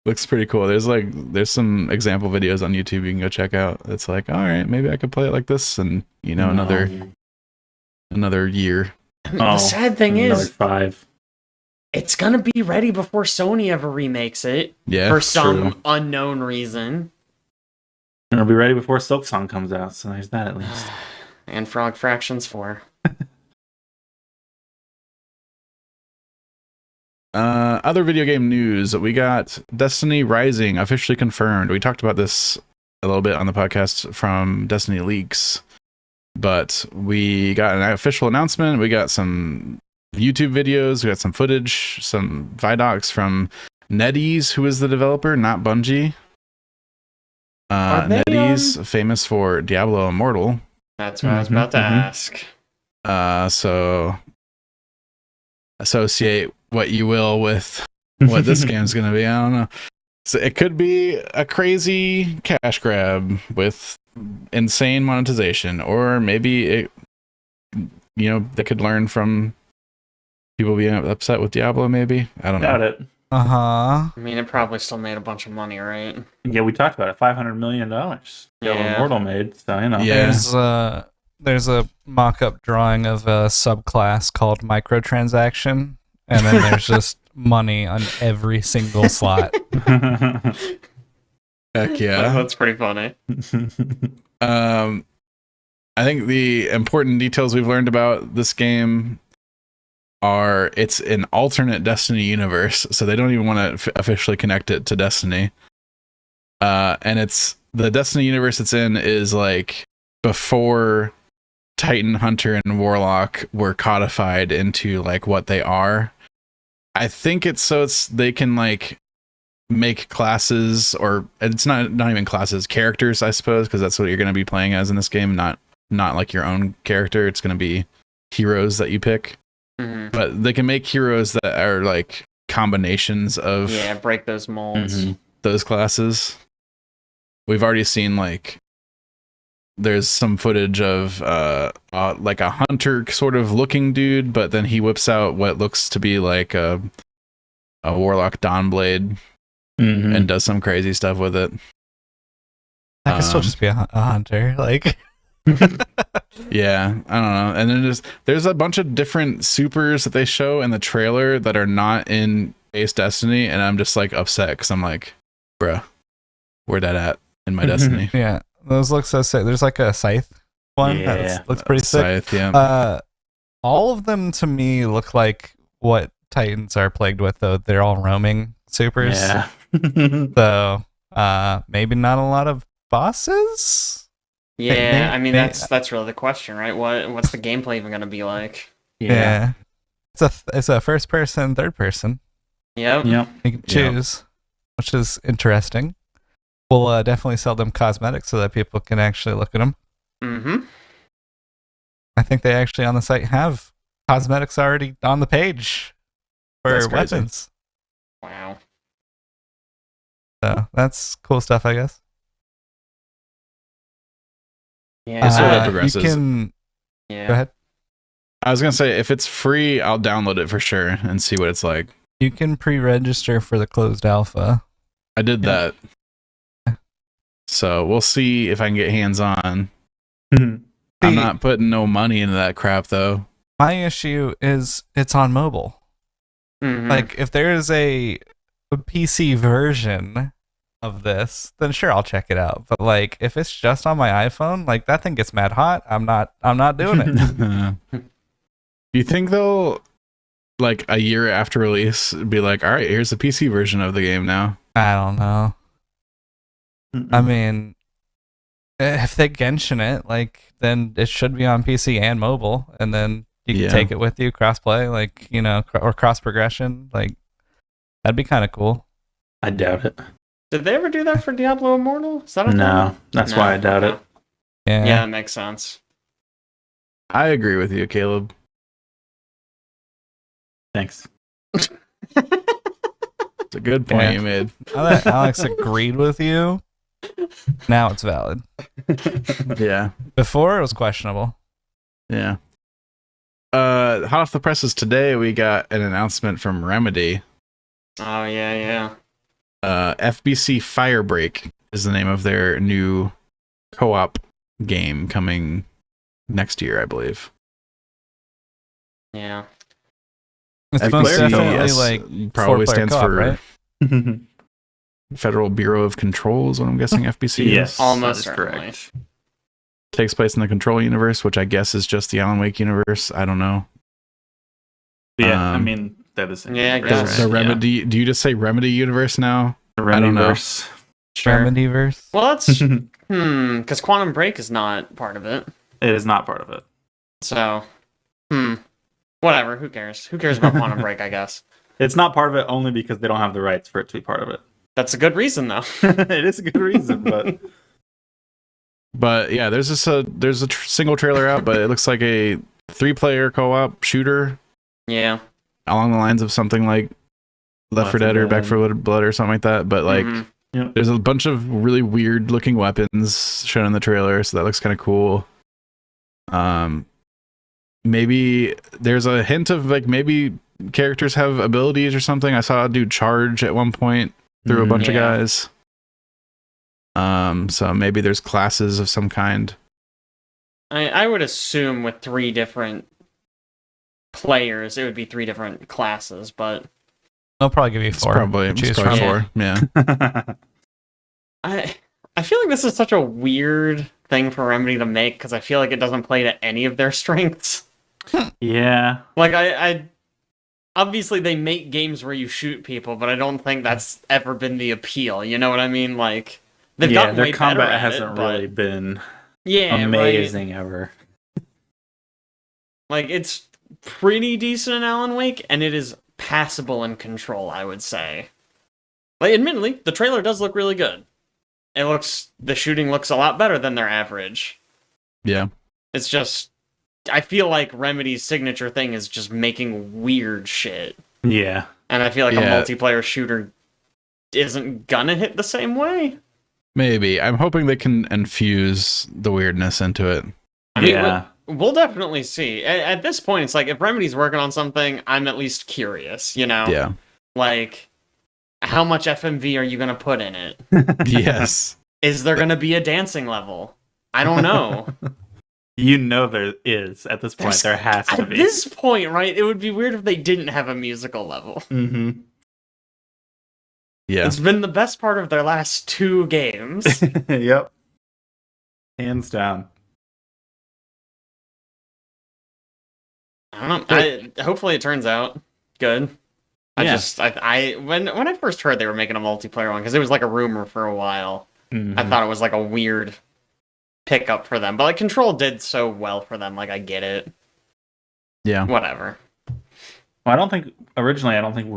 Looks pretty cool. There's some example videos on YouTube you can go check out. It's like, all right, maybe I could play it like this, and another year. The sad thing another is, 5. it's gonna be ready before Sony ever remakes it Yeah, for some true. unknown reason. It'll be ready before Silksong comes out, so there's that at least. And Frog Fractions 4. Other video game news. We got Destiny Rising officially confirmed. We talked about this a little bit on the podcast from Destiny Leaks, but we got an official announcement. We got some YouTube videos. We got some footage, some Vidocs from NetEase, who is the developer, not Bungie. Are they, NetEase, famous for Diablo Immortal. That's what I was about to ask. So associate what you will with what this game's going to be. I don't know. So it could be a crazy cash grab with insane monetization, or maybe it, they could learn from people being upset with Diablo. Maybe, I don't know. Doubt it. Uh-huh. I mean, it probably still made a bunch of money, right? Yeah, we talked about it. $500 million. Yeah. Immortal made, so Yeah. There's a mock-up drawing of a subclass called microtransaction, and then there's just money on every single slot. Heck yeah. That's pretty funny. I think the important details we've learned about this game are it's an alternate Destiny universe, so they don't even want to officially connect it to Destiny. And it's the Destiny universe it's in is like before Titan, Hunter, and Warlock were codified into like what they are. I think it's they can like make classes, or it's not even classes, characters, I suppose, because that's what you're going to be playing as in this game, not like your own character. It's going to be heroes that you pick. Mm-hmm. But they can make heroes that are like combinations of break those molds. Mhm. those classes. We've already seen like there's some footage of like a hunter sort of looking dude, but then he whips out what looks to be like a warlock Dawnblade and does some crazy stuff with it. That could still just be a hunter. Like, yeah, I don't know. And then there's a bunch of different supers that they show in the trailer that are not in base Destiny, and I'm just like upset because I'm like, bruh, where that at in my Destiny? yeah, those look so sick. There's like a scythe one Yeah. that looks pretty sick. Scythe, yeah. All of them to me look like what Titans are plagued with, though. They're all roaming supers. Yeah. So maybe not a lot of bosses. Yeah, I mean May- that's really the question, right? What's the gameplay even gonna be like? Yeah. It's a first person, third person. Yep. Yep. You can choose, which is interesting. We'll definitely sell them cosmetics so that people can actually look at them. Mm-hmm. I think they actually on the site have cosmetics already on the page for That's crazy. weapons. Wow. So that's cool stuff, I guess. Yeah. So that You progresses. can yeah. go ahead. I was gonna say if it's free, I'll download it for sure and see what it's like. You can pre-register for the closed alpha. I did Yeah. that, so we'll see if I can get hands on. Mhm. I'm not putting no money into that crap though. My issue is it's on mobile. Mhm. Like, if there is a PC version of this, then sure, I'll check it out. But like, if it's just on my iPhone, like that thing gets mad hot. I'm not doing it. Do you think they'll, like a year after release, be like, all right, here's the PC version of the game now? I don't know. Mm-mm. I mean, if they Genshin it, like, then it should be on PC and mobile, and then you can Yeah. take it with you, crossplay, like, or cross progression. Like, that'd be kind of cool. I doubt it. Did they ever do that for Diablo Immortal? Is that a No, thing? that's No. why I doubt it. Yeah. Yeah, that makes sense. I agree with you, Caleb. Thanks. It's a good point Yeah. you made. Now that Alex agreed with you, now it's valid. Yeah, Before it was questionable. yeah. Hot off the presses today, we got an announcement from Remedy. Oh yeah, yeah. FBC Firebreak is the name of their new co-op game coming next year, I believe. Yeah. It's most definitely like probably 4-player stands co-op, for right? Federal Bureau of Control is what I'm guessing FBC is. Yes, Almost that is certainly. correct. Takes place in the Control universe, which I guess is just the Alan Wake universe. I don't know. Yeah, I Um, mean they're the same. Yeah, I universe, guess. The right? Remedy. Do you just say Remedy universe now? The I don't know. Remedyverse. Sure. Remedyverse. Well, that's because Quantum Break is not part of it. It is not part of it. So, whatever. Who cares? Who cares about Quantum Break? I guess It's not part of it only because they don't have the rights for it to be part of it. that's a good reason, though. It is a good reason, but But yeah, there's a single trailer out, but it looks like a 3-player co-op shooter Yeah. along the lines of something like Left 4 Dead or Back 4 Blood or something like that. But like, Mhm. there's a bunch of really weird looking weapons shown in the trailer, so that looks kind of cool. Maybe there's a hint of like maybe characters have abilities or something. I saw a dude charge at one point through a bunch of Yeah. guys. So maybe there's classes of some kind. I would assume with 3 different players, it would be 3 different classes, but They'll probably give you It's 4. probably, to choose it's probably from. 4. Yeah. I feel like this is such a weird thing for Remedy to make because I feel like it doesn't play to any of their strengths. yeah. Like I obviously they make games where you shoot people, but I don't think that's ever been the appeal. You know what I mean? Like they've gotten their way combat better at hasn't it, but really been yeah, amazing ever. Right? Like it's pretty decent in Alan Wake, and it is passable in Control, I would say. Like admittedly, the trailer does look really good. The shooting looks a lot better than their average. Yeah. It's just, I feel like Remedy's signature thing is just making weird shit. Yeah. And I feel like Yeah. a multiplayer shooter isn't gonna hit the same way. Maybe. I'm hoping they can infuse the weirdness into it. I mean, Yeah. we'll definitely see. At this point, it's like, if Remedy's working on something, I'm at least curious, you know? Yeah. Like, how much FMV are you gonna put in it? Yes. Is there gonna be a dancing level? I don't know. You know there is at this point. There has to At be. this point, right, it would be weird if they didn't have a musical level. Mm-hmm. Yeah. It's been the best part of their last 2 games. Yep. Hands down. I don't know. Hopefully it turns out good. Yeah. When I first heard they were making a multiplayer one, because it was like a rumor for a while, Mhm. I thought it was like a weird pickup for them. But like Control did so well for them, like I get it. Yeah. Whatever. Well, I don't think when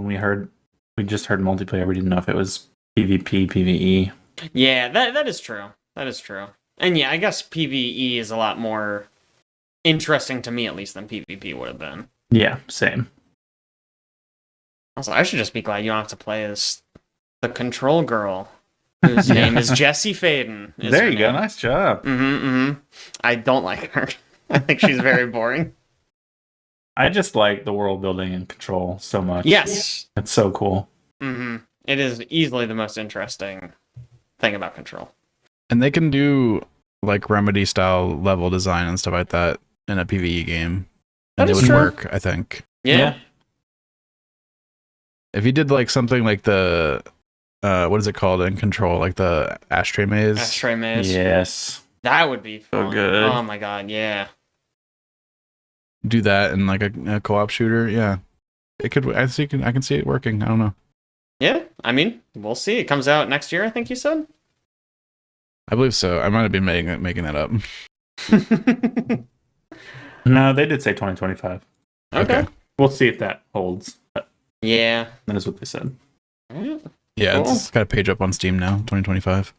we just heard multiplayer, we didn't know if it was PvP, PvE. Yeah, that is true. That is true. And yeah, I guess PvE is a lot more interesting to me, at least, than PvP would have been. Yeah, same. Also, I should just be glad you don't have to play as the Control girl, whose Yeah. name is Jessie Faden. There you go. Nice job. I don't like her. I think she's very boring. I just like the world building and Control so much. Yes. It's so cool. It is easily the most interesting thing about Control. And they can do like Remedy style level design and stuff like that in a PvE game. And That it is would true. work, I think. Yeah. If you did like something like the what is it called in Control? Like the ashtray maze. Ashtray Maze. Yes. That would be fun. good. Oh my god, yeah. Do that in like a co-op shooter. Yeah. It could I can see it working. I don't know. Yeah, I mean, we'll see. It comes out next year, I think you said? I believe so. I might have been making that up. No, they did say 2025. Okay. We'll see if that holds. But Yeah. that is what they said. Yeah. Yeah, Cool. it's got a page up on Steam now, 2025.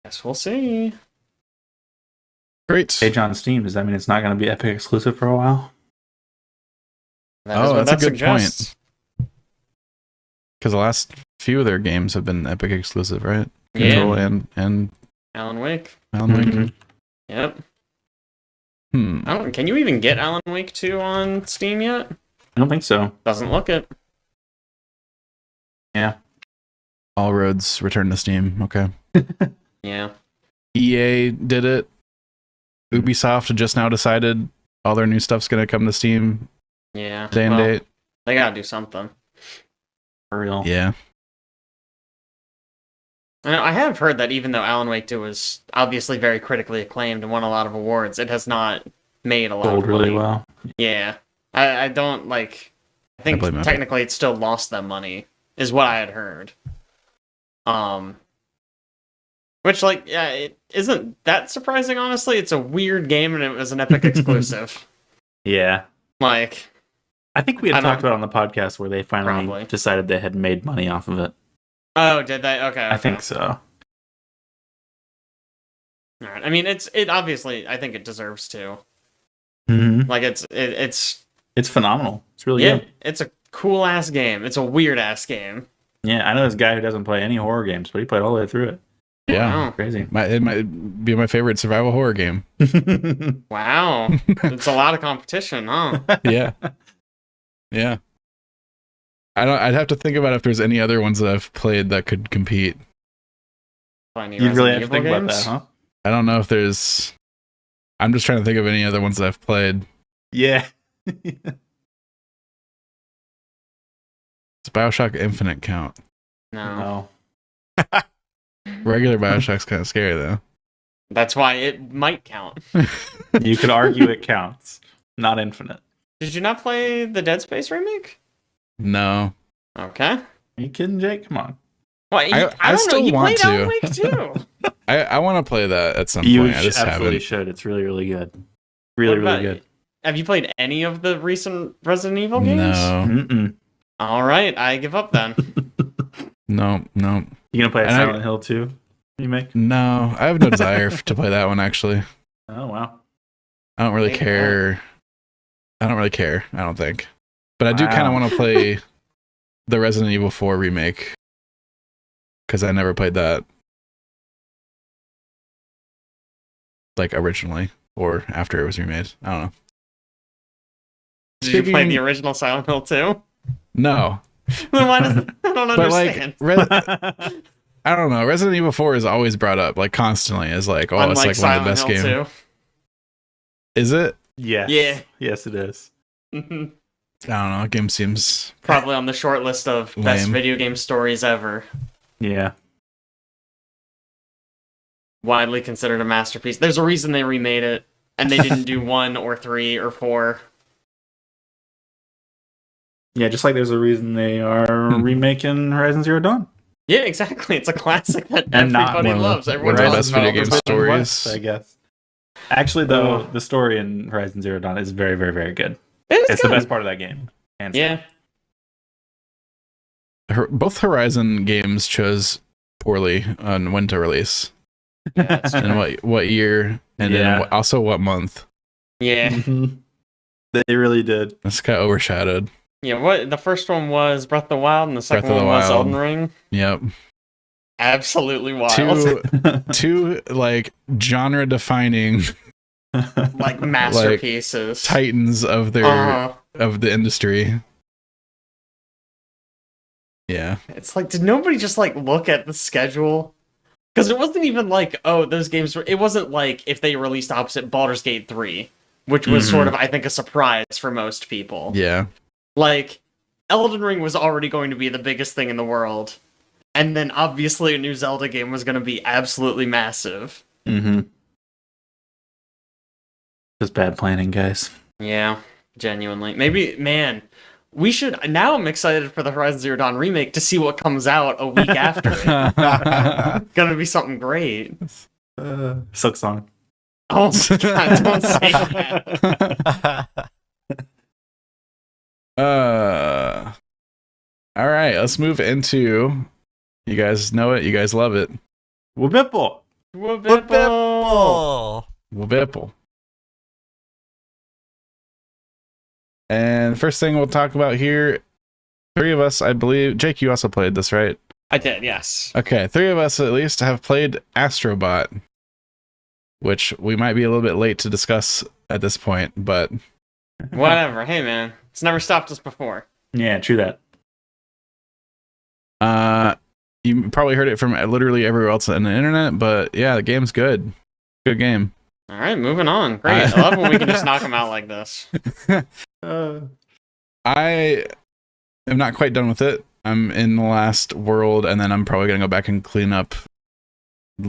Guess we'll see. Great. Page on Steam, does that mean it's not going to be Epic exclusive for a while? That is Oh, what that's a that good point. suggests. Because the last few of their games have been Epic exclusive, right? Yeah. Control and Alan Wake. Alan Wake. Mhm. Yep. Hmm. Can you even get Alan Wake 2 on Steam yet? I don't think so. Doesn't look it. Yeah. All roads return to Steam. Okay. Yeah. EA did it. Ubisoft just now decided all their new stuff's gonna come to Steam Yeah. day and Well, date. they gotta do something. For real. Yeah. I have heard that even though Alan Wake 2 was obviously very critically acclaimed and won a lot of awards, it has not made a lot Sold of really money. well. Yeah. I don't like. I think blame Epic. technically it still lost them money, is what I had heard. Which, like, yeah, it isn't that surprising, honestly. It's a weird game and it was an Epic exclusive. Yeah. Like, I think we I had don't- talked about it on the podcast where they finally Probably. decided they had made money off of it. oh, did they? Okay. I think so. Alright. I mean, it obviously, I think it deserves to. Mm-hmm. Like, it's It's phenomenal. It's really yeah, good. it's a cool ass game. It's a weird ass game. Yeah, I know this guy who doesn't play any horror games, but he played all the way through it. Yeah. Wow. Crazy. It might be my favorite survival horror game. Wow. It's a lot of competition, huh? Yeah. Yeah. I'd have to think about if there's any other ones that I've played that could compete. Any You really have Resident to think Evil about that, games? huh? I don't know if there's I'm just trying to think of any other ones that I've played. Yeah. Does BioShock Infinite count? No. No. Regular BioShock's kind of scary though. That's why it might count. You could argue it counts. Not infinite. Did you not play the Dead Space remake? No. Okay. Are you kidding, Jake? Come on. Well, I don't know. still You want played Alan to. Wake too. I want to play that at some You point. I just absolutely haven't. should. It's really, really good. Really, What really about- good. Have you played any of the recent Resident Evil games? No. Mm-mm. All right, I give up then. No. You gonna play a And Silent Hill 2 remake? No. I have no desire to play that one actually. Oh wow. I don't really Maybe care. I don't really care, I don't think. But I do kind of Wow. want to play the Resident Evil 4 remake. Because I never played that. Like originally. Or after it was remade. I don't know. Did you play Speaking- the original Silent Hill too? No. Then why does I don't But understand. I don't know. Resident Evil 4 is always brought up, like constantly, as like, oh, it's Unlike like one of the best Silent Hill games. Is it? Yes. Yeah. Yes, it is. 2. I don't know. Game seems Probably on the short list of best Lame. video game stories ever. Yeah. Widely considered a masterpiece. There's a reason they remade it, and they didn't do 1 or 3 or 4. Yeah, just like there's a reason they are remaking Horizon Zero Dawn. Yeah, exactly. It's a classic that And not everybody one of the- loves. Everyone one of the loves best video it. game Forbidden stories. West, I guess. Actually, though, Oh. the story in Horizon Zero Dawn is very, very, very good. It's It's good. the best part of that game. Hands down. Yeah. both Horizon games chose poorly on when to release Yeah, it's and what year and Yeah. then also what month. Yeah. Mhm. They really did. That's kind of overshadowed. Yeah, what the first one was Breath of the Wild and the second Breath of one the was Wild. Elden Ring. Yep. Absolutely wild. Two like genre defining Like masterpieces. titans of their Uh-huh. of the industry. Yeah. It's like, did nobody just like look at the schedule? Because it wasn't even like, oh, those games were. It wasn't like if they released opposite Baldur's Gate 3, which was Mhm. sort of, I think, a surprise for most people. Yeah. Like, Elden Ring was already going to be the biggest thing in the world. And then obviously a new Zelda game was going to be absolutely massive. Mm-hmm. Just bad planning, guys. Yeah, genuinely. Maybe, man, we should. Now I'm excited for the Horizon Zero Dawn remake to see what comes out a week after it. Gonna be something great. Silk Song. Oh my god, don't say that. All right, let's move into. You guys know it. You guys love it. Whoopipple. Oh. Wibipple. And first thing we'll talk about here, three of us, I believe. Jake, you also played this, right? I did, yes. Okay, three of us at least have played Astrobot, which we might be a little bit late to discuss at this point, but Whatever. Hey, man, it's never stopped us before. Yeah, true that. you probably heard it from literally everywhere else on the internet, but yeah, the game's good. Good game. All right, moving on. Great. I love when we can just knock them out like this. I am not quite done with it. I'm in the last world, and then I'm probably gonna go back and clean up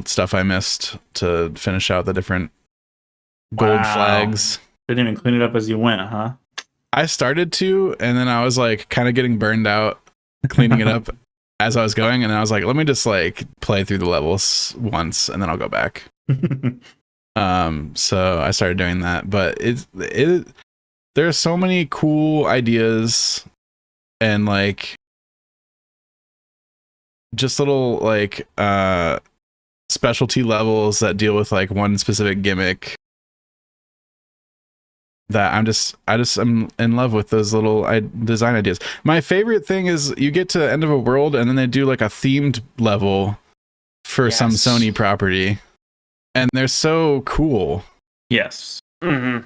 stuff I missed to finish out the different gold Wow. flags. Didn't even clean it up as you went, huh? I started to, and then I was like kind of getting burned out cleaning it up as I was going, and I was like, let me just like play through the levels once, and then I'll go back. So I started doing that, but there's so many cool ideas and like just little like specialty levels that deal with like one specific gimmick that I'm in love with those little design ideas. My favorite thing is you get to the end of a world and then they do like a themed level for some Yes. Sony property, and they're so cool. Yes. Mm-hmm.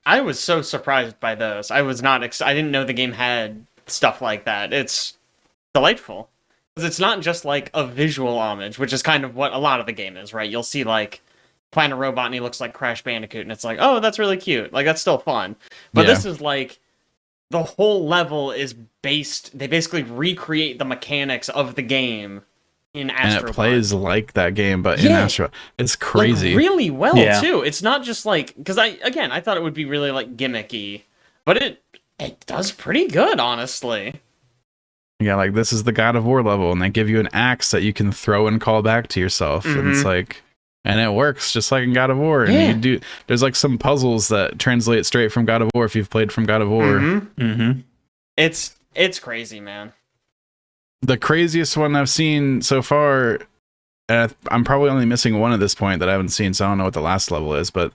I was so surprised by those. I was not. I didn't know the game had stuff like that. It's delightful because it's not just like a visual homage, which is kind of what a lot of the game is, right? You'll see like plant a robot and he looks like Crash Bandicoot, and it's like, oh, that's really cute. Like that's still fun. But Yeah. this is like the whole level is based. They basically recreate the mechanics of the game in Astro. And it plays like that game, but in Yeah. Astro. It's crazy. Like, really well Yeah. too. It's not just like because I thought it would be really like gimmicky, but it does pretty good, honestly. Yeah, like this is the God of War level, and they give you an axe that you can throw and call back to yourself. And it's Mhm. like, and it works just like in God of War. And Yeah. there's like some puzzles that translate straight from God of War if you've played from God of War. Mhm. Mm-hmm. It's crazy, man. The craziest one I've seen so far, and I'm probably only missing one at this point that I haven't seen, so I don't know what the last level is, but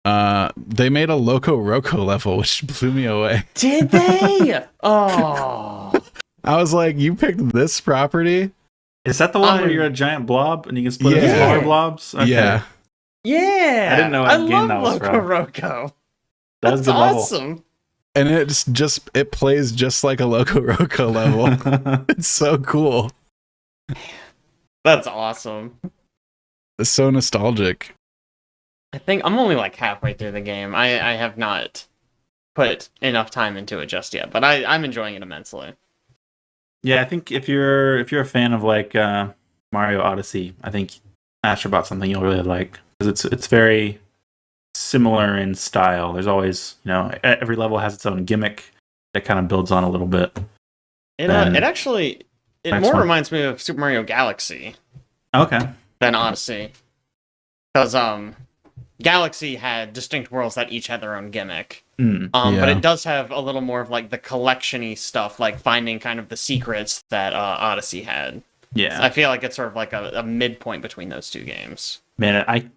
they made a Loco Roco level, which blew me away. Did they? Oh, I was like, you picked this property? Is that the one where I- you're a giant blob and you can split into Yeah. smaller blobs? Okay. Yeah. yeah. I didn't know I what love game that was Loco from. Roco. That was That's a good level. awesome. And it plays just like a Loco Roco level. It's so cool. That's awesome. It's so nostalgic. I think I'm only like halfway through the game. I have not put enough time into it just yet, but I'm enjoying it immensely. Yeah, I think if you're a fan of like Mario Odyssey, I think Astrobot's something you'll really like because it's very similar in style. There's always, every level has its own gimmick that kind of builds on a little bit. It Then- actually Next more one. reminds me of Super Mario Galaxy Okay. than Odyssey, because Galaxy had distinct worlds that each had their own gimmick. Mm. But Yeah. it does have a little more of like the collection-y stuff, like finding kind of the secrets that Odyssey had. Yeah. I feel like it's sort of like a midpoint between those two games. Man, I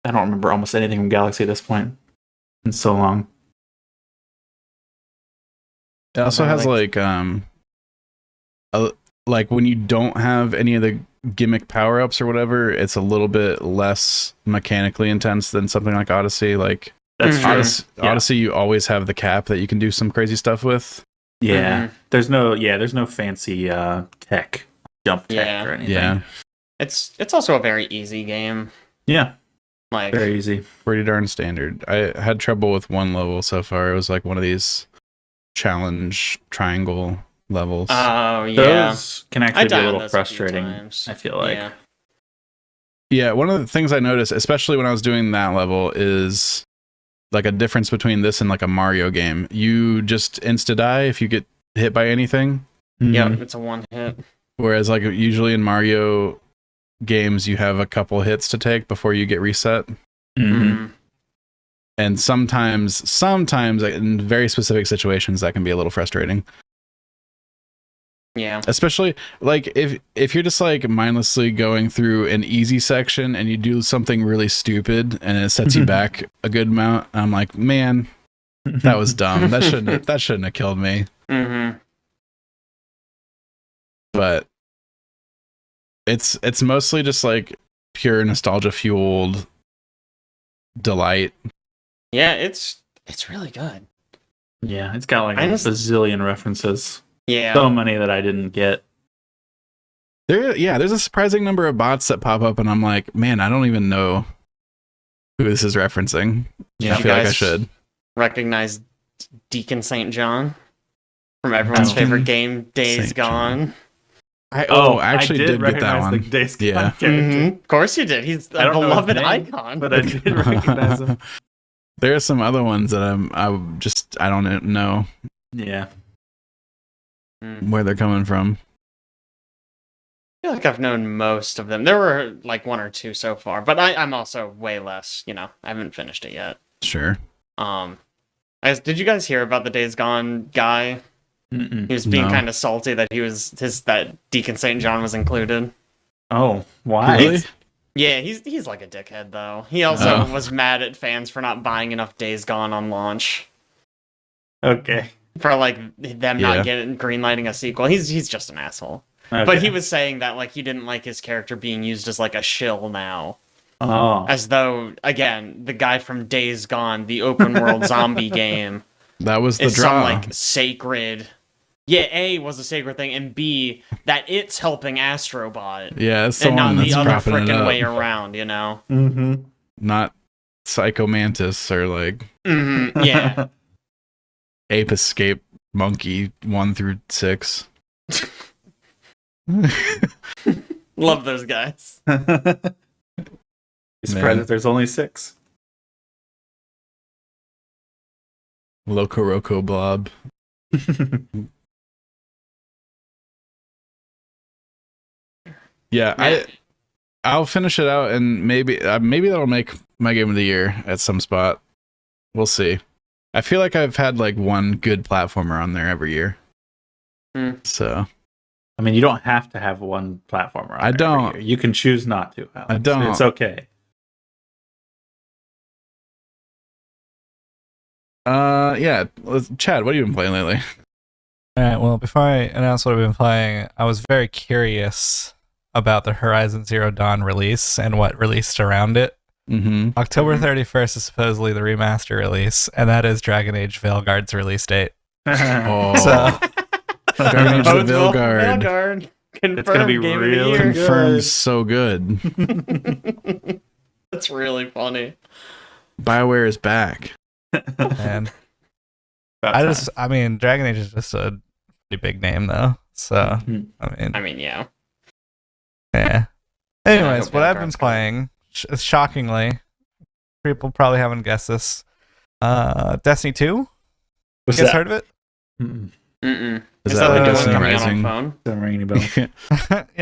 don't remember almost anything from Galaxy at this point. It's so long. It also Okay, has like when you don't have any of the gimmick power-ups or whatever, it's a little bit less mechanically intense than something like Odyssey. Like That's Mhm. true. Odyssey, Odyssey, you always have the cap that you can do some crazy stuff with. Yeah. Mhm. There's no fancy tech, jump tech Yeah. or anything. Yeah, It's also a very easy game. Yeah. Like Very easy. pretty darn standard. I had trouble with one level so far. It was like one of these challenge triangle levels. oh yeah, Those can I actually be died a on little those a few frustrating, times. I feel like. Yeah. Yeah, one of the things I noticed, especially when I was doing that level, is like a difference between this and like a Mario game. You just insta die if you get hit by anything, Yep, Mhm. it's a one hit. whereas like usually in Mario games you have a couple hits to take before you get reset. Mhm. And sometimes like, in very specific situations that can be a little frustrating. Yeah. Especially like if you're just like mindlessly going through an easy section and you do something really stupid and it sets you back a good amount, I'm like, man, that was dumb. That shouldn't have killed me. Mm-hmm. But it's mostly just like pure nostalgia fueled delight. Yeah, it's really good. Yeah, it's got like I a just- bazillion references. Yeah. So many that I didn't get. There's a surprising number of bots that pop up, and I'm like, man, I don't even know who this is referencing. Yeah. I feel like I guys should. recognize Deacon St. John from everyone's Deacon favorite game, Days St. John. Gone. I actually did get that recognize one. the Days Gone Yeah. character, Mhm. Of course you did. He's I a don't know his beloved name, icon. but I did recognize him. There are some other ones that I don't know Yeah. Mm. where they're coming from. I feel like I've known most of them. There were like one or two so far, but I'm also way less. I haven't finished it yet. Sure. Did you guys hear about the Days Gone guy? Mm-mm. He was being No. kind of salty that that Deacon St. John was included. Oh, why? Really? Yeah, he's like a dickhead though. He also Oh. was mad at fans for not buying enough Days Gone on launch. Okay. For like them Yeah. not getting greenlighting a sequel. He's just an asshole. Okay. But he was saying that like he didn't like his character being used as like a shill now. Oh. As though, again, the guy from Days Gone, the open world zombie game, That was the is draw. some like sacred. Yeah, A was a sacred thing, and B that it's helping Astrobot, Yeah, it's the and not one that's the other propping it freaking up. way around. You know? Mm-hmm. Not Psycho Mantis or like Mm-hmm. Yeah. Ape Escape Monkey 1 through 6. Love those guys. Surprised Man. that there's only 6. Loco Roco Blob. Yeah, Man, I'll finish it out, and maybe that'll make my game of the year at some spot. We'll see. I feel like I've had like one good platformer on there every year. Hmm. So I mean, you don't have to have one platformer. On I there every don't. year. You can choose not to. Alex. I don't. It's okay. yeah. Chad, what have you been playing lately? All right. Well, before I announce what I've been playing, I was very curious about the Horizon Zero Dawn release and what released around it. Mm-hmm. October 31st is supposedly the remaster release, and that is Dragon Age Veilguard's release date. Oh, So, Dragon Age Both the will- Veilguard. Veilguard. Confirmed gonna be game really of the year. Confirmed so good. That's really funny. BioWare is back. and I mean, Dragon Age is just a pretty big name, though. So, Mhm. I mean, yeah. yeah. I Anyways, hope what I've been Veilguard's good. playing, shockingly, people probably haven't guessed this. Destiny 2? What's You guys that? heard of it? Mm-mm. Mm-mm. Is Is that that like the new one Destiny coming out Rising? on phone? Doesn't ring any bells. Yeah,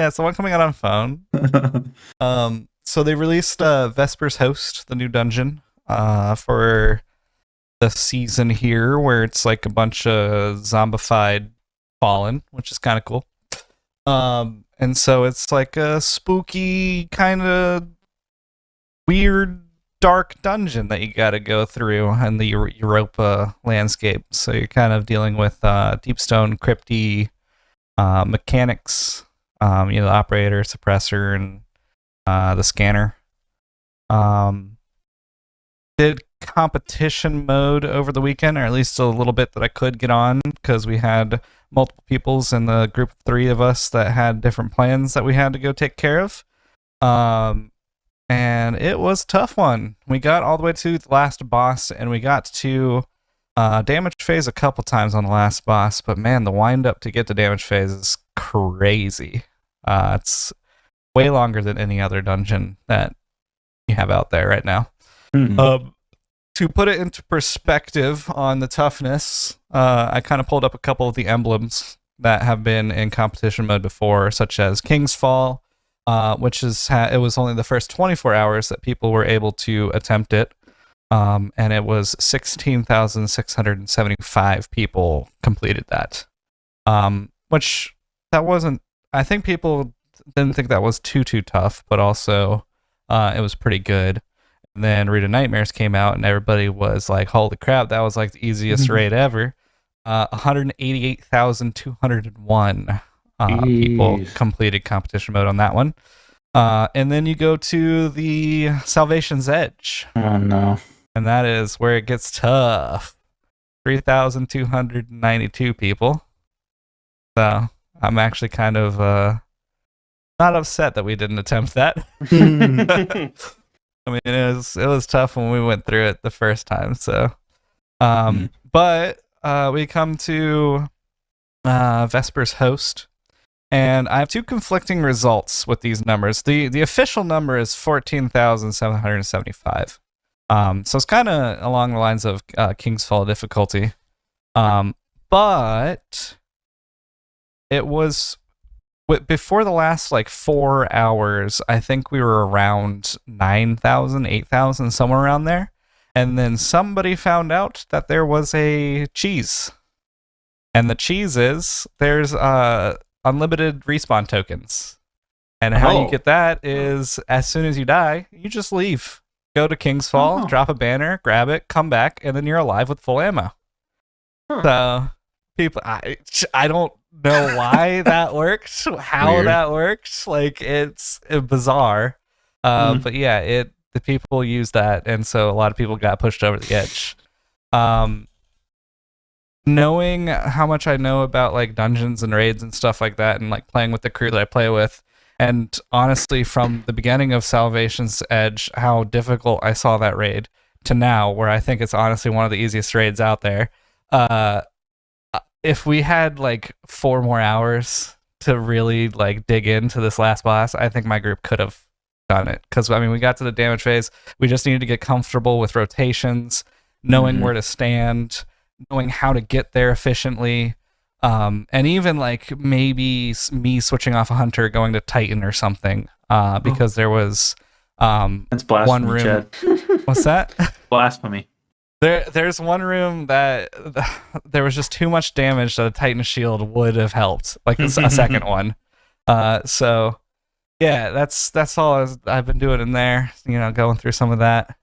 it's the one coming out on phone. So they released Vesper's Host, the new dungeon, for the season here, where it's like a bunch of zombified fallen, which is kind of cool. And so it's like a spooky kind of weird dark dungeon that you got to go through in the Europa landscape. So you're kind of dealing with deepstone crypty mechanics, the operator, suppressor, and the scanner. Did competition mode over the weekend, or at least a little bit that I could get on, because we had multiple peoples in the group of 3 of us that had different plans that we had to go take care of. And it was a tough one. We got all the way to the last boss, and we got to damage phase a couple times on the last boss, but man, the wind up to get to damage phase is crazy. It's way longer than any other dungeon that you have out there right now. To put it into perspective on the toughness, I kind of pulled up a couple of the emblems that have been in competition mode before, such as King's Fall, which is it was only the first 24 hours that people were able to attempt it, and it was 16,675 people completed that, which that wasn't. I think people didn't think that was too tough, but also it was pretty good. And then Root of Nightmares came out, and everybody was like, "Holy crap, that was like the easiest raid ever!" 188,201 people Jeez. completed competition mode on that one. And then you go to the Salvation's Edge, Oh no. and that is where it gets tough. 3,292 people. So I'm actually kind of not upset that we didn't attempt that. I mean, it was tough when we went through it the first time. So, but we come to Vesper's host, and I have two conflicting results with these numbers. The official number is 14,775. So it's kind of along the lines of King's Fall difficulty, but it was. Before the last 4 hours, I think we were around 9,000, 8,000, somewhere around there. And then somebody found out that there was a cheese. And the cheese is there's unlimited respawn tokens. And how you get that is as soon as you die, you just leave. Go to King's Fall, drop a banner, grab it, come back, and then you're alive with full ammo. So people, I don't know why that works, how Weird. that works. It's bizarre. But yeah, the people use that, and so a lot of people got pushed over the edge. Knowing how much I know about dungeons and raids and stuff like that, and playing with the crew that I play with, and honestly, from the beginning of Salvation's Edge, how difficult I saw that raid to now, where I think it's honestly one of the easiest raids out there. If we had 4 more hours to really dig into this last boss, I think my group could have done it. Because we got to the damage phase, we just needed to get comfortable with rotations, knowing where to stand, knowing how to get there efficiently, and even maybe me switching off a hunter, going to Titan or something, because there was That's blasphemy, one room. Chad. What's that? Blasphemy. There's one room that there was just too much damage that a Titan shield would have helped, a second one. So yeah, that's all I've been doing in there. Going through some of that.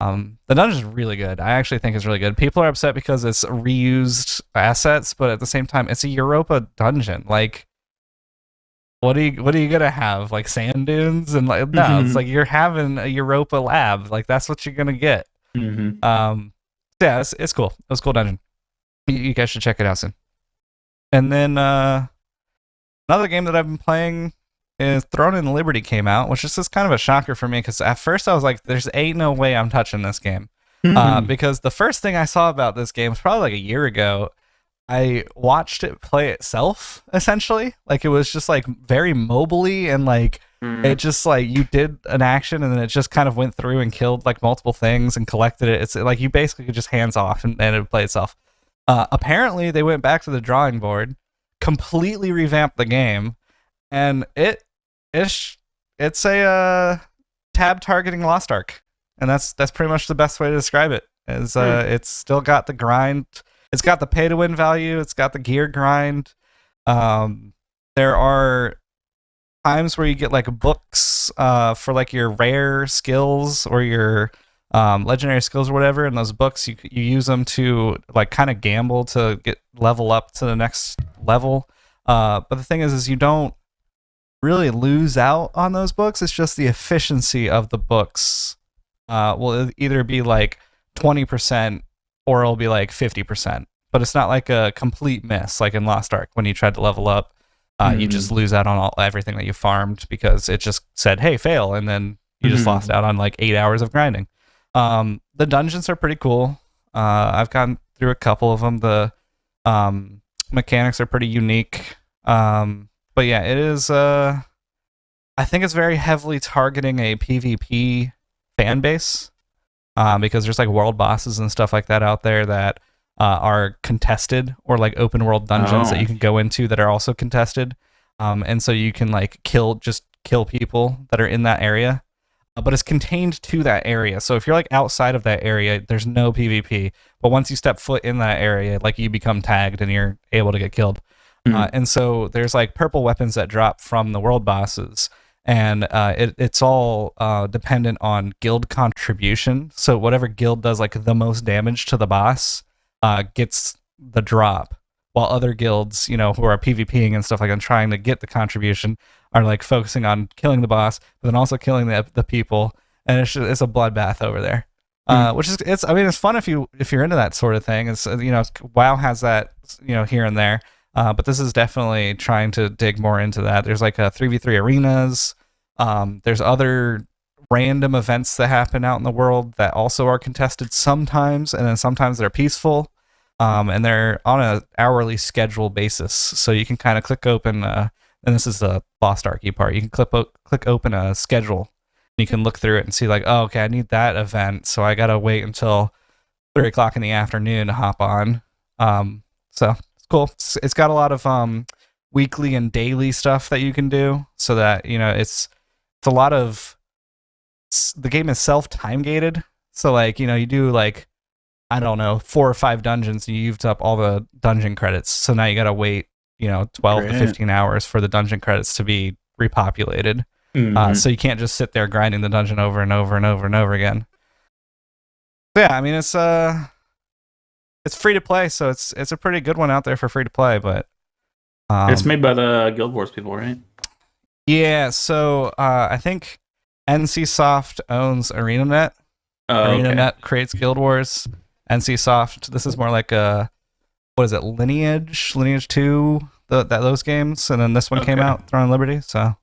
The dungeon is really good. I actually think it's really good. People are upset because it's reused assets, but at the same time, it's a Europa dungeon. What are you gonna have? Sand dunes and no, it's you're having a Europa lab. That's what you're gonna get. Yeah, it's cool. It was a cool dungeon. You guys should check it out soon. And then another game that I've been playing is Throne in Liberty came out, which is just kind of a shocker for me because at first I was like, "There's ain't no way I'm touching this game," because the first thing I saw about this game was probably a year ago. I watched it play itself, essentially. It was just very mobily and it just you did an action and then it just kind of went through and killed multiple things and collected it. It's you basically could just hands off and it would play itself. Apparently they went back to the drawing board, completely revamped the game, and it's a tab targeting Lost Ark, and that's pretty much the best way to describe it. It's still got the grind. It's got the pay to win value. It's got the gear grind. There are times where you get books for your rare skills or your legendary skills or whatever, and those books you use them to kind of gamble to get level up to the next level. But the thing is you don't really lose out on those books. It's just the efficiency of the books will either be 20% or it'll be 50%. But it's not a complete miss like in Lost Ark when you tried to level up. You just lose out on everything that you farmed because it just said, "Hey, fail," and then you just lost out on 8 hours of grinding. The dungeons are pretty cool. I've gone through a couple of them. The mechanics are pretty unique. But yeah, it is. I think it's very heavily targeting a PvP fan base because there's world bosses and stuff like that out there that are contested, or open world dungeons that you can go into that are also contested, and so you can kill people that are in that area, but it's contained to that area. So if you're outside of that area, there's no PvP, but once you step foot in that area, you become tagged and you're able to get killed. And so there's purple weapons that drop from the world bosses, and it's all dependent on guild contribution. So whatever guild does the most damage to the boss gets the drop, while other guilds, who are PvPing and stuff and trying to get the contribution, are focusing on killing the boss, but then also killing the people, and it's a bloodbath over there. Which is it's fun if you're into that sort of thing. It's WoW has that here and there, But this is definitely trying to dig more into that. There's like a 3v3 arenas. There's other random events that happen out in the world that also are contested sometimes, and then sometimes they're peaceful. And they're on an hourly schedule basis. So you can kind of click open, and this is the Lost Arky part. You can click open a schedule. And you can look through it and see like, oh, okay, I need that event, so I gotta wait until 3 o'clock in the afternoon to hop on. So it's cool. It's got a lot of weekly and daily stuff that you can do, so that it's a lot of the game is self-time gated. So like you do like, I don't know, 4 or 5 dungeons, and you used up all the dungeon credits. So now you gotta wait 12 to 15 hours for the dungeon credits to be repopulated. So you can't just sit there grinding the dungeon over and over and over and over again. Yeah, I mean it's free to play, so it's a pretty good one out there for free to play. But it's made by the Guild Wars people, right? Yeah, so I think NCSoft owns ArenaNet. ArenaNet creates Guild Wars. NCSoft, this is more like a, what is it, Lineage 2, those games, and then this one came out, Throne of Liberty, so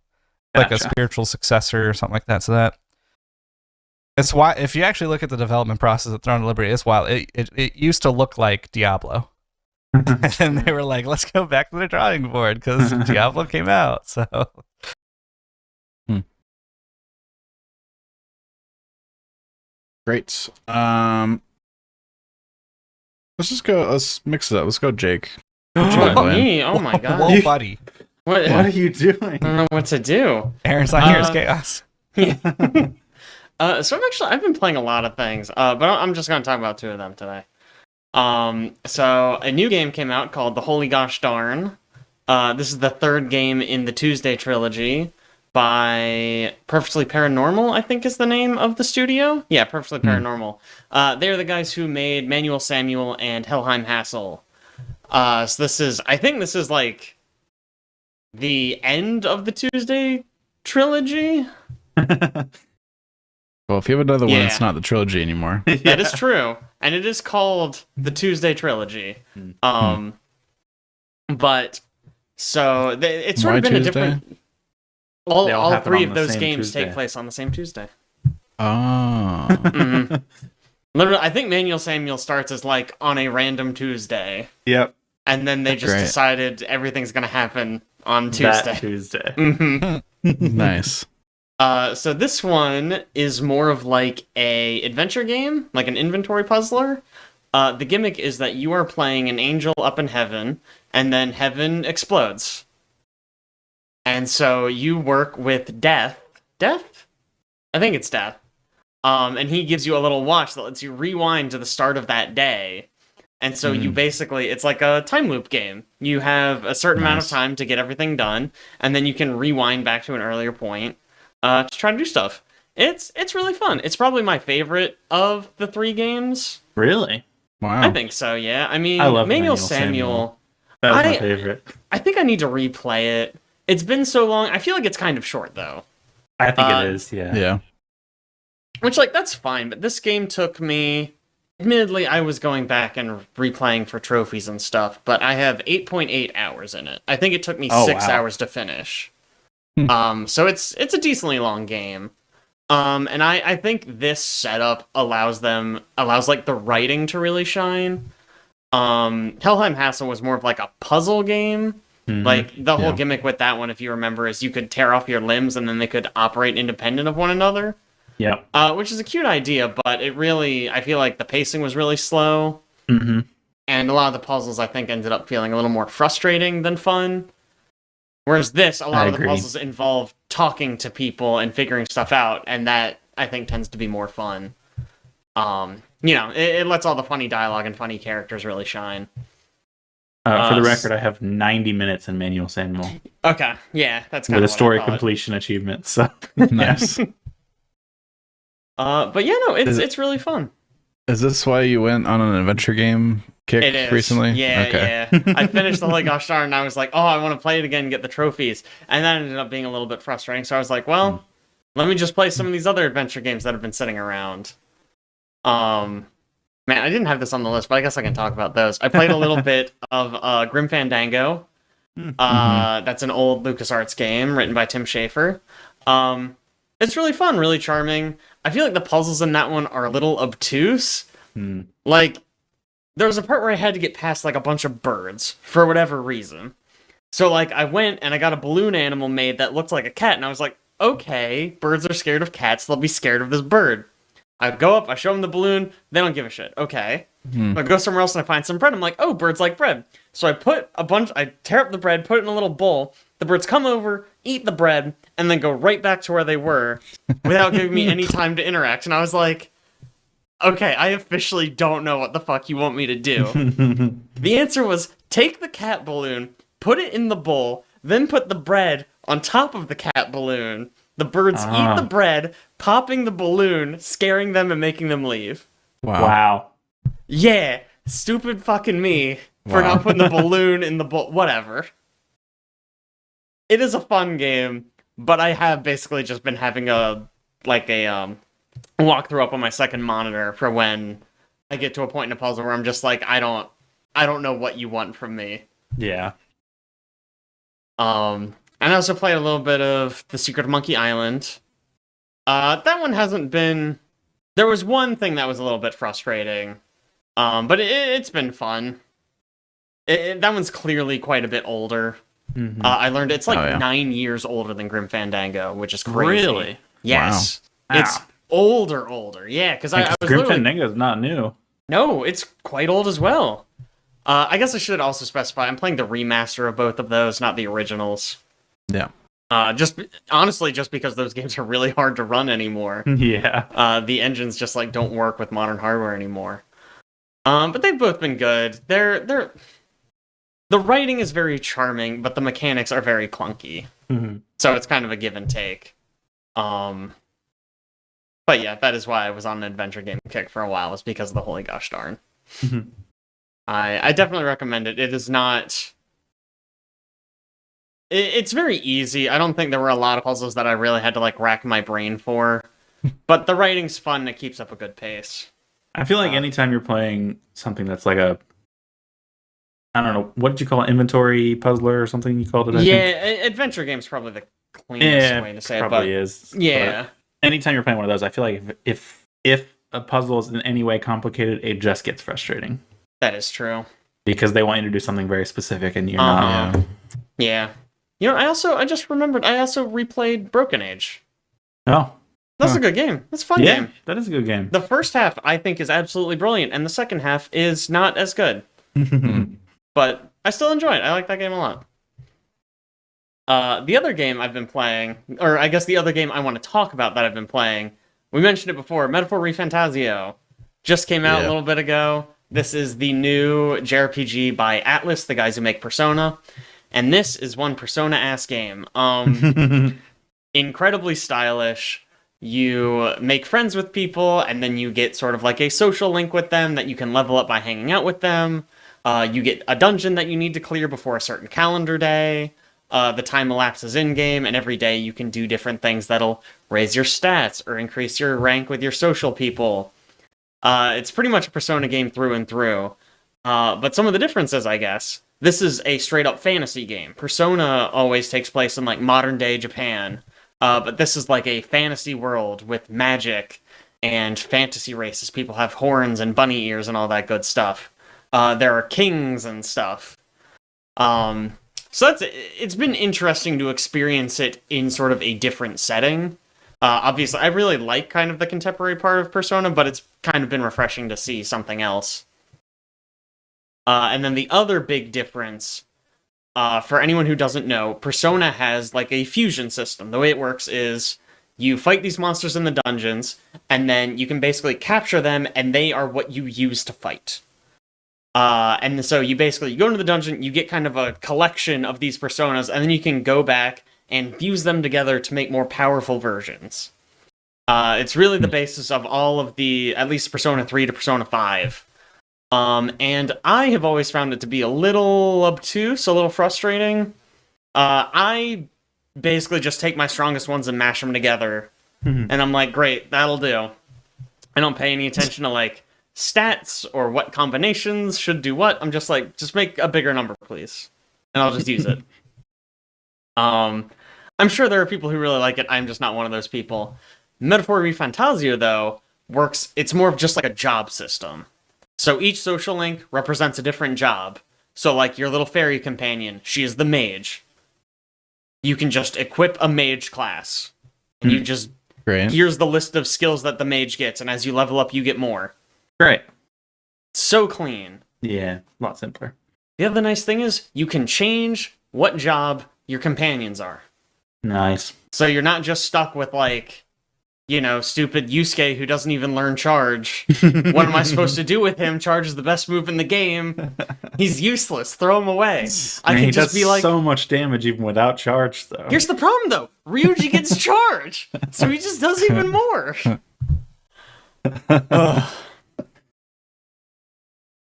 like a spiritual successor or something like that. So that it's why, if you actually look at the development process of Throne of Liberty, it's wild. It used to look like Diablo, and then they were like, let's go back to the drawing board because Diablo came out. So great. Let's mix it up. Let's go, Jake. Me? Oh my god. Whoa, buddy. What are you doing? I don't know what to do. Aaron's not here, it's chaos. Yeah. So I've been playing a lot of things, but I'm just going to talk about 2 of them today. So a new game came out called The Holy Gosh Darn. This is the 3rd game in the Tuesday trilogy by Perfectly Paranormal, I think is the name of the studio. Yeah, Perfectly Paranormal. They're the guys who made Manuel Samuel and Helheim Hassel. So I think this is like the end of the Tuesday trilogy. Well, if you have another one, it's not the trilogy anymore. That is true, and it is called the Tuesday trilogy. But so it's sort of been Tuesday? a different. All 3 of those games Tuesday. take place on the same Tuesday. Oh. Literally, I think Manuel Samuel starts as like on a random Tuesday. Yep. And then they just decided everything's gonna happen on Tuesday. That Tuesday. Nice. So this one is more of like a adventure game, like an inventory puzzler. The gimmick is that you are playing an angel up in heaven, and then heaven explodes. And so you work with Death? I think it's Death. And he gives you a little watch that lets you rewind to the start of that day. And so you basically, it's like a time loop game. You have a certain amount of time to get everything done, and then you can rewind back to an earlier point to try to do stuff. It's really fun. It's probably my favorite of the 3 games. Really? Wow. I think so, yeah. I mean, I love Manuel Samuel. That was my favorite. I think I need to replay it. It's been so long. I feel like it's kind of short, though. I think it is, yeah. Yeah. Which, like, that's fine, but this game took me... Admittedly, I was going back and replaying for trophies and stuff, but I have 8.8 hours in it. I think it took me 6 hours to finish. So it's a decently long game. And I think this setup allows like the writing to really shine. Helheim Hassel was more of like a puzzle game. Like the whole gimmick with that one, if you remember, is you could tear off your limbs and then they could operate independent of one another. Yeah. Which is a cute idea, but I feel like the pacing was really slow. And a lot of the puzzles I think ended up feeling a little more frustrating than fun. Whereas this, a lot of the puzzles involve talking to people and figuring stuff out, and that I think tends to be more fun. It lets all the funny dialogue and funny characters really shine. For the record, I have 90 minutes in Manuel Samuel. Okay, yeah, that's kind with of a story completion achievement. So Nice. But yeah, no, it's really fun. Is this why you went on an adventure game kick It is. recently? Yeah. I finished the Holy Gosh Darn, and I was like, oh, I want to play it again and get the trophies. And that ended up being a little bit frustrating. So I was like, well, let me just play some of these other adventure games that have been sitting around. Man, I didn't have this on the list, but I guess I can talk about those. I played a little bit of Grim Fandango. That's an old LucasArts game written by Tim Schafer. It's really fun, really charming. I feel like the puzzles in that one are a little obtuse. Like, there was a part where I had to get past like a bunch of birds for whatever reason. So like I went and I got a balloon animal made that looked like a cat, and I was like, okay, birds are scared of cats, they'll be scared of this bird. I go up, I show them the balloon, they don't give a shit. Okay. I go somewhere else and I find some bread. I'm like, oh, birds like bread. So I tear up the bread, put it in a little bowl. The birds come over, eat the bread, and then go right back to where they were without giving me any time to interact. And I was like, okay, I officially don't know what the fuck you want me to do. The answer was take the cat balloon, put it in the bowl, then put the bread on top of the cat balloon. The birds eat the bread, popping the balloon, scaring them, and making them leave. Wow. Yeah, stupid fucking me for not putting the balloon in the bowl. Whatever. It is a fun game, but I have basically just been having a walkthrough up on my second monitor for when I get to a point in a puzzle where I'm just like, I don't know what you want from me. Yeah. And I also played a little bit of The Secret of Monkey Island. That one hasn't been... There was one thing that was a little bit frustrating, but it's been fun. That one's clearly quite a bit older. I learned it's like 9 years older than Grim Fandango, which is crazy. Really? Yes. Wow. It's older. Yeah, because I was Grim literally... Fandango is not new. No, it's quite old as well. I guess I should also specify, I'm playing the remaster of both of those, not the originals. Yeah. Just because those games are really hard to run anymore. Yeah. The engines just like don't work with modern hardware anymore. But they've both been good. The writing is very charming, but the mechanics are very clunky. So it's kind of a give and take. But yeah, that is why I was on an adventure game kick for a while, was because of the holy gosh darn. I definitely recommend it. It is not... It's very easy. I don't think there were a lot of puzzles that I really had to like rack my brain for. But the writing's fun and it keeps up a good pace. I feel like anytime you're playing something that's like a... I don't know, what did you call it? Inventory puzzler or something you called it? I think? Adventure game's probably the cleanest way to say it. Probably is. Yeah. But anytime you're playing one of those, I feel like if a puzzle is in any way complicated, it just gets frustrating. That is true. Because they want you to do something very specific and you're not. Yeah. You know, I just remembered, I also replayed Broken Age. Oh. That's a good game. That's a fun game. That is a good game. The first half, I think, is absolutely brilliant, and the second half is not as good. But I still enjoy it. I like that game a lot. The other game I've been playing, or I guess the other game I want to talk about that I've been playing, we mentioned it before, Metaphor ReFantazio. Just came out a little bit ago. This is the new JRPG by Atlas, the guys who make Persona. And this is one Persona-ass game. Incredibly stylish. You make friends with people, and then you get sort of like a social link with them that you can level up by hanging out with them. You get a dungeon that you need to clear before a certain calendar day. The time elapses in-game, and every day you can do different things that'll raise your stats or increase your rank with your social people. It's pretty much a Persona game through and through. But some of the differences, I guess. This is a straight-up fantasy game. Persona always takes place in, like, modern-day Japan. But this is like a fantasy world with magic and fantasy races. People have horns and bunny ears and all that good stuff. There are kings and stuff. So it's been interesting to experience it in sort of a different setting. Obviously, I really like kind of the contemporary part of Persona, but it's kind of been refreshing to see something else. And then the other big difference, for anyone who doesn't know, Persona has like a fusion system. The way it works is you fight these monsters in the dungeons, and then you can basically capture them, and they are what you use to fight. And so you go into the dungeon, you get kind of a collection of these personas, and then you can go back and fuse them together to make more powerful versions. It's really the basis of all of the, at least Persona 3 to Persona 5. And I have always found it to be a little obtuse, a little frustrating. I basically just take my strongest ones and mash them together. And I'm like, great, that'll do. I don't pay any attention to, like, stats or what combinations should do what. I'm just like, just make a bigger number, please, and I'll just use it. I'm sure there are people who really like it. I'm just not one of those people. Metaphor ReFantazio, though, works. It's more of just like a job system. So each social link represents a different job. So like your little fairy companion, she is the mage. You can just equip a mage class. And you just, Great. here's the list of skills that the mage gets, and as you level up, you get more. Great. So clean. Yeah, a lot simpler. The other nice thing is, you can change what job your companions are. Nice. So you're not just stuck with, like, you know, stupid Yusuke who doesn't even learn charge. What am I supposed to do with him? Charge is the best move in the game. He's useless. Throw him away. I Man, can he just does be like, so much damage even without charge, though. here's the problem, though. Ryuji gets charge. So he just does even more. Ugh.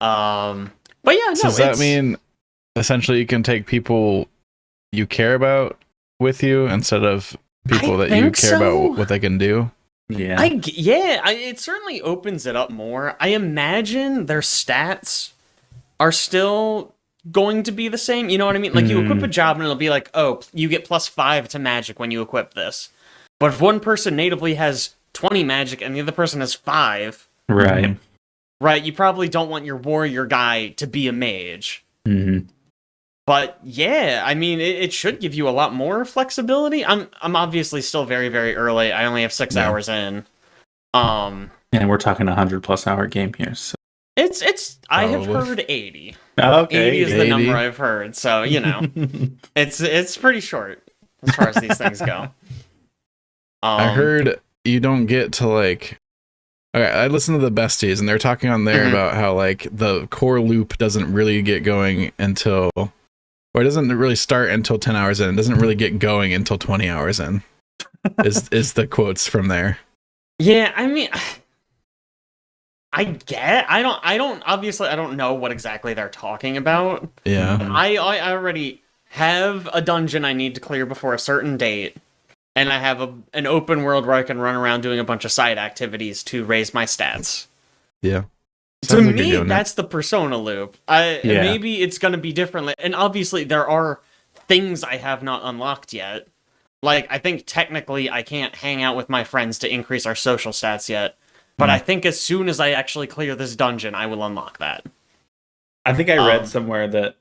But yeah, no, So does that mean essentially you can take people you care about with you instead of people I that you think care so. about what they can do? Yeah. it certainly opens it up more. I imagine their stats are still going to be the same. You know what I mean? Like, you equip a job and it'll be like, oh, you get +5 to magic when you equip this. But if one person natively has 20 magic and the other person has 5, Right. right, you probably don't want your warrior guy to be a mage. Mm-hmm. But yeah, I mean, it should give you a lot more flexibility. I'm obviously still very, very early. I only have 6 hours in. And we're talking 100+ hour game here. So. It's I have Probably. heard 80. Okay. 80 is the 80. number I've heard. So, you know, it's pretty short as far as these things go. I heard you don't get to like. Okay, I listened to the besties and they're talking on there Mhm. about how like the core loop doesn't really get going until, or it doesn't really start until 10 hours in. It doesn't really get going until 20 hours in. Is the quotes from there? Yeah, I mean, I don't know what exactly they're talking about. Yeah. I already have a dungeon I need to clear before a certain date, and I have an open world where I can run around doing a bunch of side activities to raise my stats. Yeah. To Sounds like you're me, doing it. that's the Persona loop. Yeah. Maybe it's going to be different, and obviously there are things I have not unlocked yet. Like, I think technically I can't hang out with my friends to increase our social stats yet, but I think as soon as I actually clear this dungeon, I will unlock that. I think I read Um, somewhere that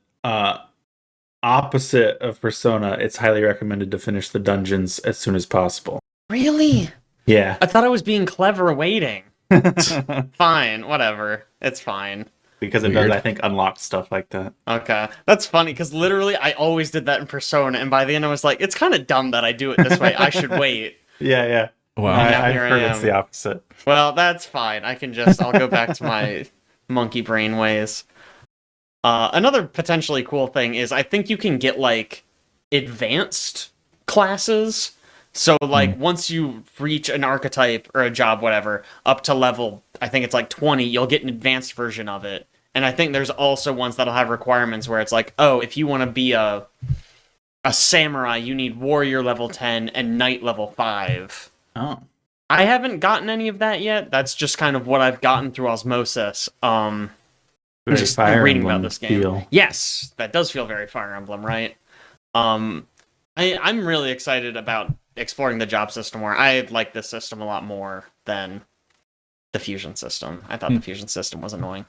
opposite of Persona, it's highly recommended to finish the dungeons as soon as possible. Really? Yeah. I thought I was being clever waiting. Fine, whatever. It's fine. Because it Weird. does, I think, unlock stuff like that. Okay. That's funny, because literally I always did that in Persona, and by the end I was like, it's kind of dumb that I do it this way. I should wait. Yeah, yeah. Wow. now I've here I heard it's am. the opposite. Well, that's fine. I'll go back to my monkey brain ways. Another potentially cool thing is I think you can get, like, advanced classes. So, like, once you reach an archetype or a job, whatever, up to level, I think it's like 20, you'll get an advanced version of it. And I think there's also ones that'll have requirements where it's like, oh, if you want to be a samurai, you need warrior level 10 and knight level 5. Oh. I haven't gotten any of that yet. That's just kind of what I've gotten through osmosis. Very Just Fire reading Emblem about this game. feel. Yes, that does feel very Fire Emblem, right? I'm really excited about exploring the job system more. I like this system a lot more than the fusion system. I thought the fusion system was annoying.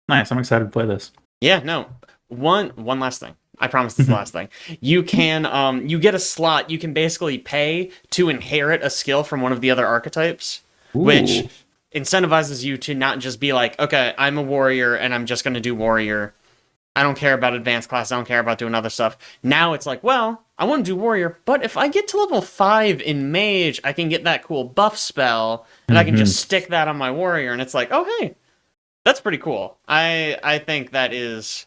Nice. I'm excited to play this. Yeah, no. One last thing. I promise this is the last thing. You can you get a slot you can basically pay to inherit a skill from one of the other archetypes, which incentivizes you to not just be like, okay, I'm a warrior and I'm just going to do warrior. I don't care about advanced class. I don't care about doing other stuff. Now it's like, well, I want to do warrior, but if I get to level 5 in mage, I can get that cool buff spell and I can just stick that on my warrior. And it's like, oh, hey, that's pretty cool. I think that is,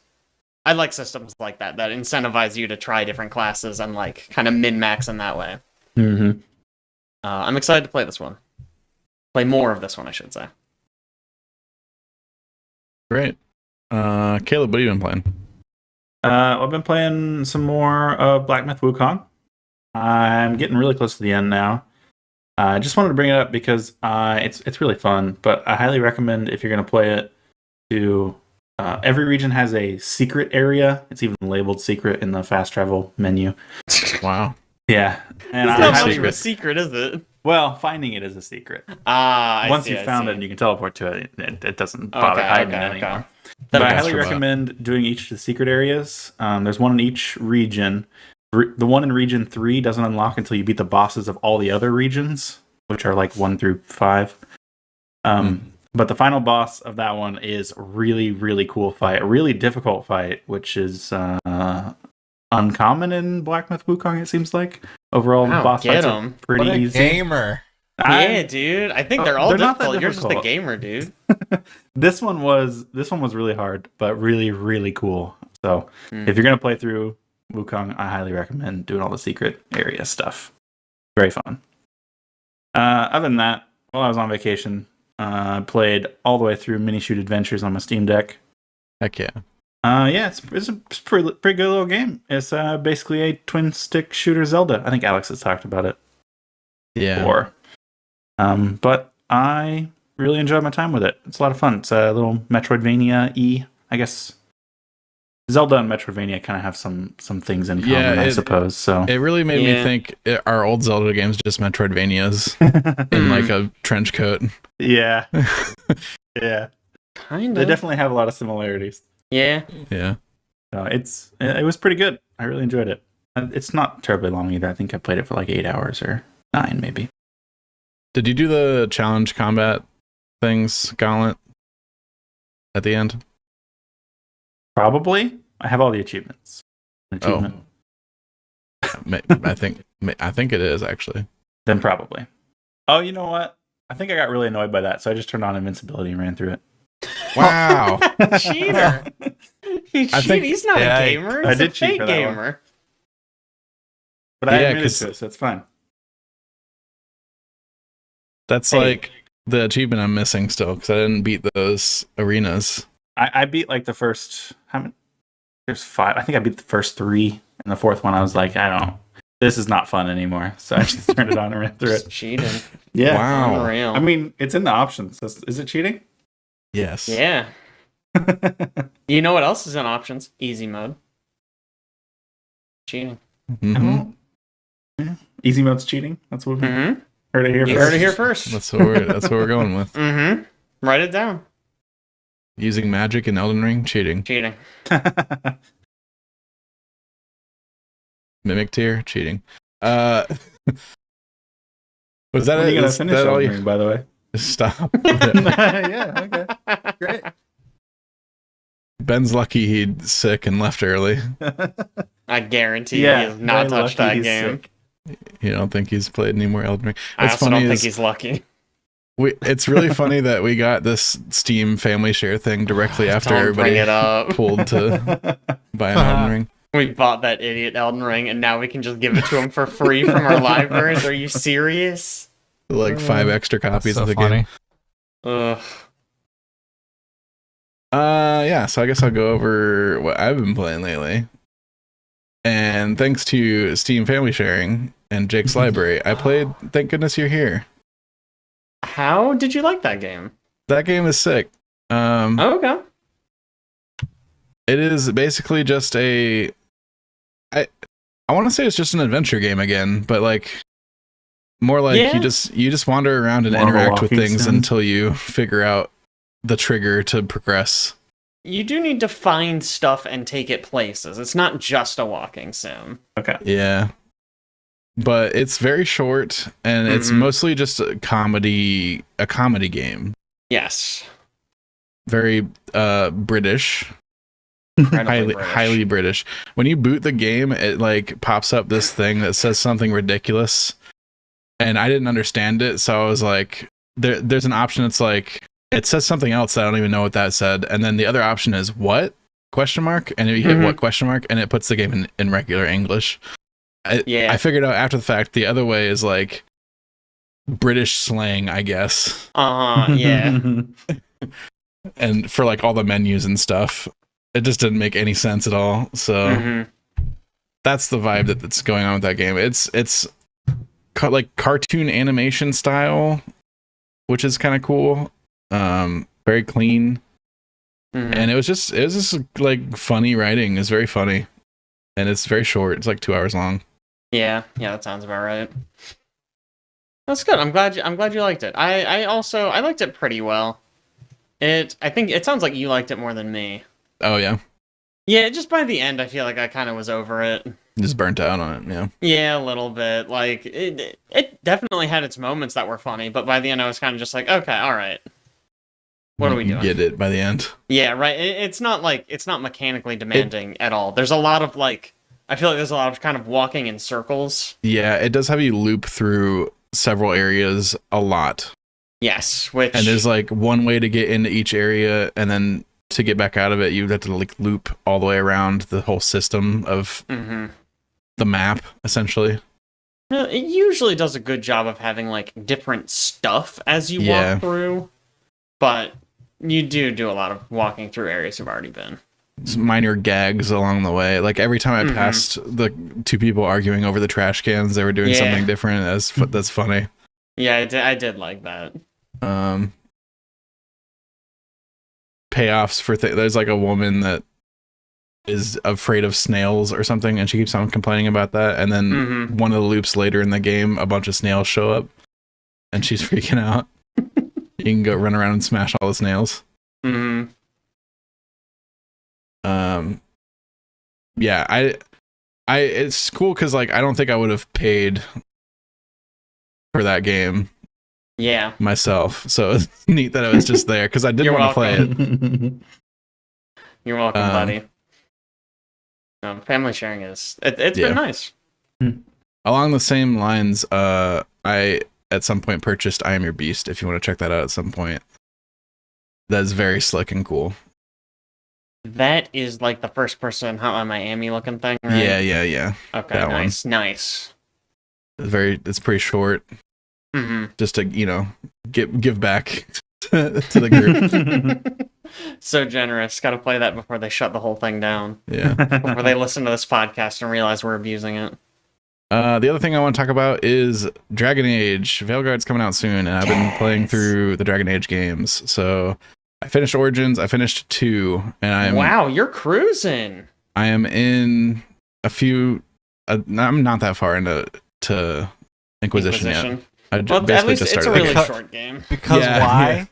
I like systems like that incentivize you to try different classes and like kind of min-max in that way. Mm-hmm. I'm excited to play this one. Play more of this one, I should say. Great. Caleb, what have you been playing? I've been playing some more of Black Myth Wukong. I'm getting really close to the end now. I just wanted to bring it up because it's really fun. But I highly recommend if you're going to play it to. Every region has a secret area. It's even labeled secret in the fast travel menu. Wow. Yeah, and It's I not highly much of a secret, is it? well, finding it is a secret. Once you found it and you can teleport to it, it doesn't bother hiding it anymore. But I highly recommend doing each of the secret areas. There's one in each region. The one in region 3 doesn't unlock until you beat the bosses of all the other regions, which are like 1 through 5. But the final boss of that one is a really, really cool fight. A really difficult fight, which is uncommon in Black Myth Wukong, it seems like. Overall, Wow, boss get fights are 'em. pretty What a easy. gamer. Yeah, dude. I think they're all they're not that difficult. You're just a difficult. gamer, dude. This one was really hard, but really, really cool. So if you're gonna play through Wukong, I highly recommend doing all the secret area stuff. Very fun. Other than that, while I was on vacation, I played all the way through Mini Shoot Adventures on my Steam Deck. Heck yeah. Yeah, it's a pretty good little game. It's basically a twin stick shooter Zelda. I think Alex has talked about it Yeah. before. But I really enjoyed my time with it. It's a lot of fun. It's a little Metroidvania-y, I guess. Zelda and Metroidvania kind of have some things in common, I suppose. So It really made me think our old Zelda games just Metroidvanias in like a trench coat. yeah, yeah. Kind They of. definitely have a lot of similarities. Yeah. Yeah. It was pretty good. I really enjoyed it. It's not terribly long either. I think I played it for like 8 hours or 9 maybe. Did you do the challenge combat things, Gauntlet, at the end? Probably. I have all the achievements. Oh. I think it is actually. Then probably. Oh, you know what? I think I got really annoyed by that, so I just turned on invincibility and ran through it. Wow. Cheater. He's not a gamer. He's I did a cheat fake for that one. gamer. But I Yeah, admitted 'cause- to it, so it's fine. That's like the achievement I'm missing still because I didn't beat those arenas. I beat like the first. How many? There's 5. I think I beat the first 3, and the fourth one I was like, I don't. This is not fun anymore. So I just turned it on and ran through Just it. cheating. Yeah. Wow. Unreal. I mean, it's in the options. Is it cheating? Yes. Yeah. You know what else is in options? Easy mode. Cheating. Mhm. Yeah. Easy mode's cheating. That's what we Mm-hmm. heard it here You first. heard it here first. That's what we're going with. Mm-hmm. Write it down. Using magic in Elden Ring, cheating. Cheating. Mimic tier, cheating. Was that When are you it? gonna Is finish that all Elden you? Ring, by the way? Stop. Yeah. Okay. Great. Ben's lucky he's sick and left early. I guarantee he Yeah. has not very touched lucky that he's game. sick. You don't think he's played any more Elden Ring? I What's also funny don't think is he's lucky. it's really funny that we got this Steam family share thing directly after Don't bring everybody it up. pulled to buy an Elden Ring. We bought that idiot Elden Ring, and now we can just give it to him for free from our libraries. Are you serious? Like 5 extra copies So of the funny. game. Ugh. Yeah, so I guess I'll go over what I've been playing lately. And thanks to Steam Family Sharing and Jake's Library, I played Thank Goodness You're Here. How did you like that game? That game is sick. Oh, okay. It is basically just I want to say it's just an adventure game again, but like more like Yeah. you just wander around and More of a interact with walking things sim. until you figure out the trigger to progress. You do need to find stuff and take it places. It's not just a walking sim. Okay. Yeah. But it's very short and it's Mhm. mostly just a comedy game. Yes. Very British. Incredibly British. Highly British. When you boot the game, it like pops up this thing that says something ridiculous. And I didn't understand it, so I was like there's an option that's like it says something else that I don't even know what that said. And then the other option is what? Question mark? And if you hit Mhm. what question mark and it puts the game in regular English. Yeah. I figured out after the fact the other way is like British slang, I guess. Yeah. And for like all the menus and stuff. It just didn't make any sense at all. So Mhm. that's the vibe that's going on with that game. It's like cartoon animation style, which is kind of cool. Very clean. Mhm. And it was just like funny writing. It's very funny. And it's very short. It's like 2 hours long. Yeah, that sounds about right. That's good. I'm glad you liked it. I liked it pretty well. I think it sounds like you liked it more than me. Oh yeah. Yeah, just by the end I feel like I kind of was over it. Just burnt out on it, yeah. Yeah, a little bit. Like it definitely had its moments that were funny, but by the end I was kind of just like, okay, all right. What are we You doing? get it by the end. Yeah, right. It's not mechanically demanding at all. There's a lot of like, I feel like there's a lot of kind of walking in circles. Yeah, it does have you loop through several areas a lot. Yes, which And there's like one way to get into each area, and then to get back out of it, you have to like loop all the way around the whole system of Mhm. the map, essentially. It usually does a good job of having like different stuff as you Yeah. walk through, but you do a lot of walking through areas you've already been. Some minor gags along the way. Like every time I Mhm. passed the two people arguing over the trash cans, they were doing Yeah. something different. That's funny. Yeah, I did like that. Payoffs for there's like a woman that is afraid of snails or something, and she keeps on complaining about that. And then Mhm. one of the loops later in the game, a bunch of snails show up, and she's freaking out. You can go run around and smash all the snails. Hmm. Yeah, I it's cool because like I don't think I would have paid for that game Yeah. myself, so it's neat that it was just there because I did You're want to play it. You're welcome, Um, buddy. Family sharing it's Yeah. been nice. Along the same lines, I at some point purchased I Am Your Beast. If you want to check that out at some point, that's very slick and cool. That is like the first person Hotline Miami looking thing, right? Yeah. Okay, that one. nice. It's pretty short, Hmm. just to give back to the group. So generous. Got to play that before they shut the whole thing down. Yeah. Before they listen to this podcast and realize we're abusing it. The other thing I want to talk about is Dragon Age. Veilguard's coming out soon, and I've been playing Yes. through the Dragon Age games. So I finished Origins. I finished 2, and Wow, you're cruising. I am in a few. I'm not that far into Inquisition yet. I Well, at basically least just it's a started. really Because- short game. Because Yeah, why? yeah.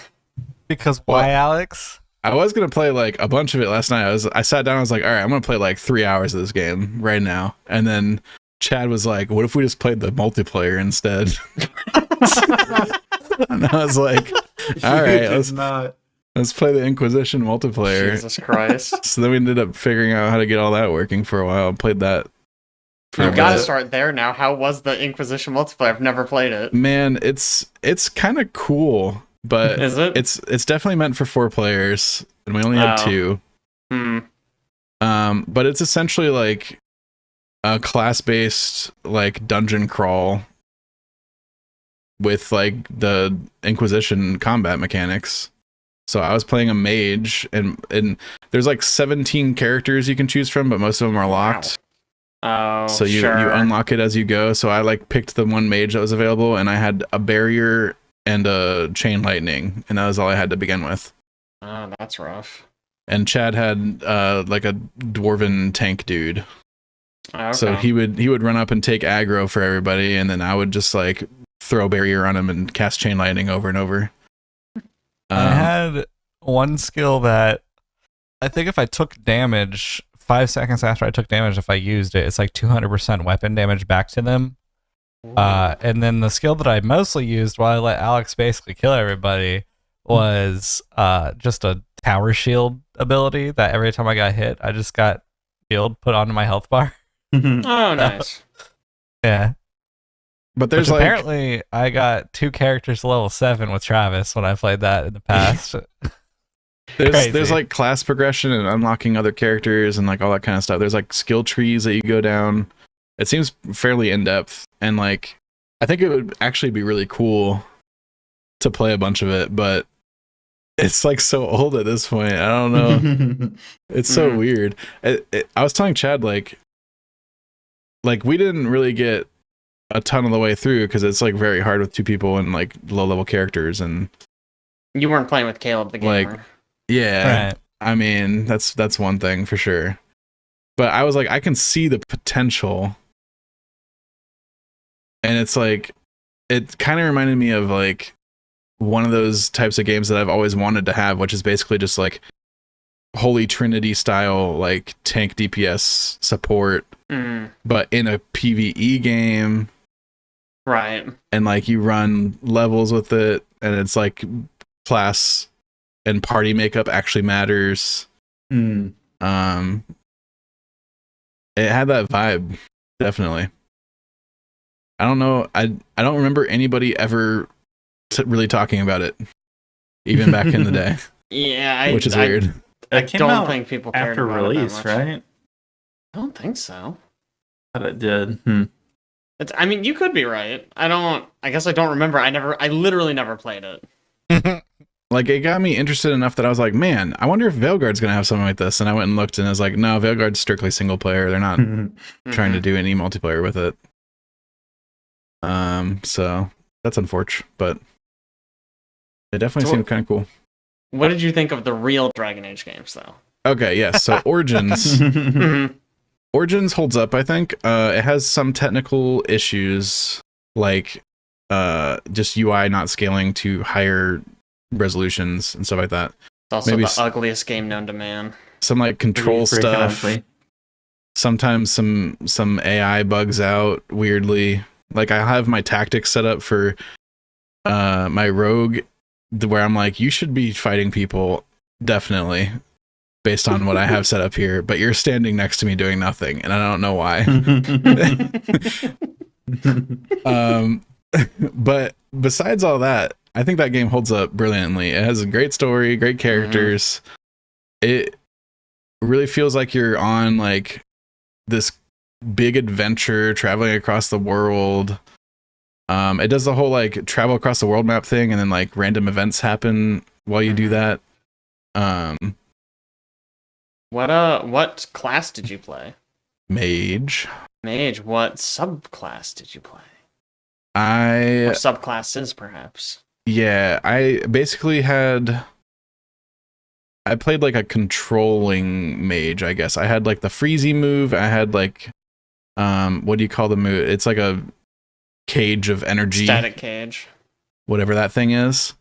Because Well, why, Alex? I was gonna play like a bunch of it last night. I sat down. I was like, all right, I'm gonna play like 3 hours of this game right now. And then Chad was like, what if we just played the multiplayer instead? And I was like, all right, let's play the Inquisition multiplayer. Jesus Christ. So then we ended up figuring out how to get all that working for a while. Played that. For You a gotta bit. start there now. How was the Inquisition multiplayer? I've never played it. Man, it's kind of cool, but Is it? it's definitely meant for 4 players, and we only have Oh. 2. Hmm. But it's essentially like a class-based like dungeon crawl with like the Inquisition combat mechanics. So I was playing a mage, and there's like 17 characters you can choose from, but most of them are locked. Oh, So you sure. unlock it as you go. So I like picked the one mage that was available, and I had a barrier and a chain lightning, and that was all I had to begin with. Oh, that's rough. And Chad had like a dwarven tank dude. Okay. So he would run up and take aggro for everybody, and then I would just like throw barrier on him and cast chain lightning over and over. I had one skill that I think if I took damage 5 seconds after I took damage, if I used it, it's like 200% weapon damage back to them. And then the skill that I mostly used while I let Alex basically kill everybody was just a tower shield ability that every time I got hit, I just got shield put onto my health bar. Oh, nice. Yeah. But there's Which like apparently I got 2 characters to level 7 with Travis when I played that in the past. there's crazy. like class progression and unlocking other characters and like all that kind of stuff. There's like skill trees that you go down. It seems fairly in depth, and like I think it would actually be really cool to play a bunch of it, but it's like so old at this point. I don't know. It's so Mhm. weird. I was telling Chad like we didn't really get a ton of the way through because it's like very hard with two people and like low level characters and You weren't playing with Caleb the gamer. Like, yeah. Right. I mean, that's one thing for sure. But I was like, I can see the potential. And it's like, it kind of reminded me of like one of those types of games that I've always wanted to have, which is basically just like Holy Trinity style, like tank DPS support, but in a PvE game. Right. And like you run levels with it, and it's like class and party makeup actually matters. It had that vibe, definitely. I don't know. I don't remember anybody ever really talking about it, even back in the day. Yeah, which is weird. I It came don't out think people cared after about it that release, much. right? I don't think so. But it did. I mean, you could be right. I guess I don't remember. I literally never played it. Like, it got me interested enough that I was like, man, I wonder if Veilguard's gonna have something like this. And I went and looked, and I was like, no, Veilguard's strictly single player. They're not trying to do any multiplayer with it. So that's unfortunate, but it definitely seemed kind of cool. What did you think of the real Dragon Age games, though? Okay, yes. So Origins. Origins holds up, I think. It has some technical issues, like just UI not scaling to higher resolutions and stuff like that. It's also Maybe the ugliest game known to man. Some like control Pretty freaking stuff. ugly. Sometimes some AI bugs out weirdly. Like, I have my tactics set up for my rogue, where I'm like, you should be fighting people, definitely, based on what I have set up here, but you're standing next to me doing nothing, and I don't know why. But besides all that, I think that game holds up brilliantly. It has a great story, great characters. It really feels like you're on like this big adventure traveling across the world. It does the whole like travel across the world map thing, and then like random events happen while you do that. What class did you play? Mage. Mage. What subclass did you play? I Or subclasses, perhaps. Yeah, I basically I played like a controlling mage, I guess. I had like the freezy move. I had like what do you call the move? It's like a cage of energy. Static cage. Whatever that thing is.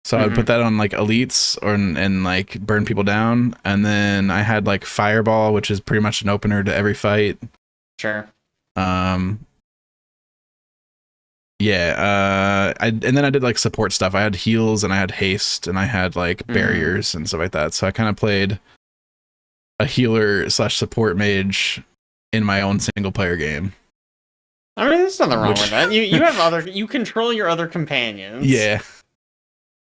So I'd put that on like elites and like burn people down. And then I had like fireball, which is pretty much an opener to every fight. Sure. Yeah, and then I did like support stuff. I had heals and I had haste and I had like barriers and stuff like that. So I kind of played a healer / support mage in my own single player game. I mean, there's nothing wrong with that. You have you control your other companions. Yeah.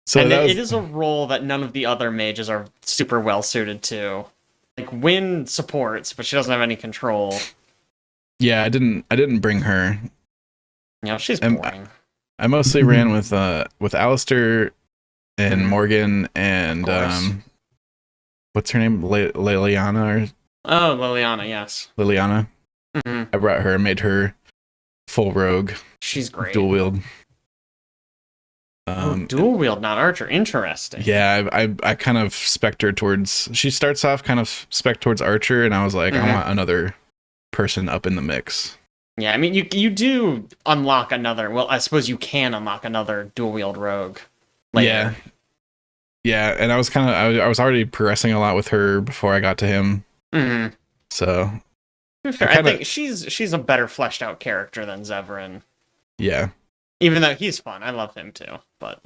So and it is a role that none of the other mages are super well suited to. Like, Wynn supports, but she doesn't have any control. Yeah, I didn't bring her. You know, she's boring. I mostly ran with Alistair and Morgan and what's her name? Liliana Oh, Liliana, yes. Liliana. I brought her and made her full rogue. She's great. Dual wield. Dual wield, not archer. Interesting. Yeah, I kind of spec'd her towards. She starts off kind of spec towards archer, and I was like, I want another person up in the mix. Yeah, I mean, you do unlock another. Well, I suppose you can unlock another dual wield rogue later. Yeah, and I was kind of I was already progressing a lot with her before I got to him. So I think she's a better fleshed out character than Zevran. Yeah. Even though he's fun, I love him too. But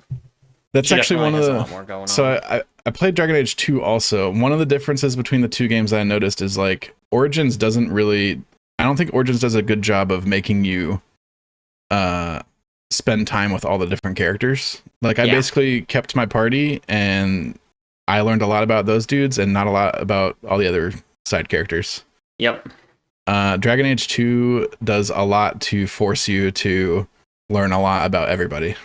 that's actually one of a lot more going on. So I played Dragon Age 2 also. One of the differences between the two games that I noticed is like Origins doesn't really. I don't think Origins does a good job of making you spend time with all the different characters. Like, I basically kept my party and I learned a lot about those dudes and not a lot about all the other side characters. Yep. Dragon Age 2 does a lot to force you to learn a lot about everybody,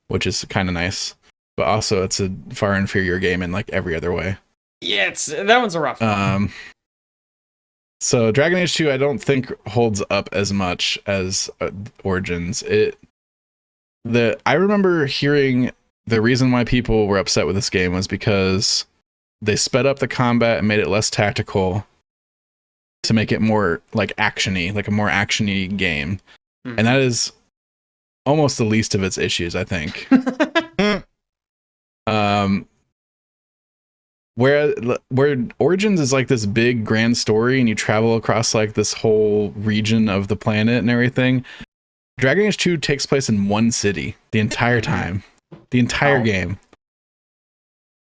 which is kind of nice. But also, it's a far inferior game in like every other way. Yeah, that one's a rough one. So Dragon Age 2, I don't think holds up as much as Origins. I remember hearing the reason why people were upset with this game was because they sped up the combat and made it less tactical to make it more like actiony, like a more actiony game. Mhm. And that is almost the least of its issues, I think. Where Origins is like this big grand story and you travel across like this whole region of the planet and everything, Dragon Age 2 takes place in one city the entire time, the entire game.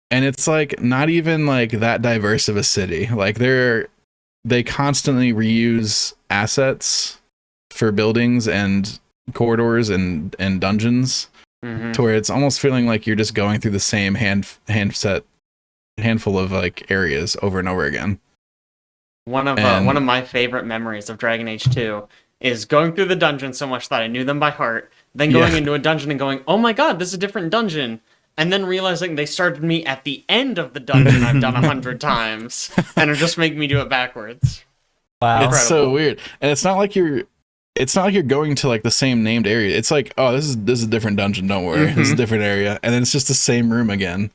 And it's like not even like that diverse of a city. Like they constantly reuse assets for buildings and corridors and dungeons to where it's almost feeling like you're just going through the same handful of like areas over and over again. One of my favorite memories of Dragon Age 2 is going through the dungeon so much that I knew them by heart, then going into a dungeon and going, oh my god, this is a different dungeon, and then realizing they started me at the end of the dungeon I've done 100 times, and are just making me do it backwards. Wow. It's so weird. And it's not like you're going to like the same named area. It's like, oh, this is a different dungeon, don't worry. This is a different area. And then it's just the same room again,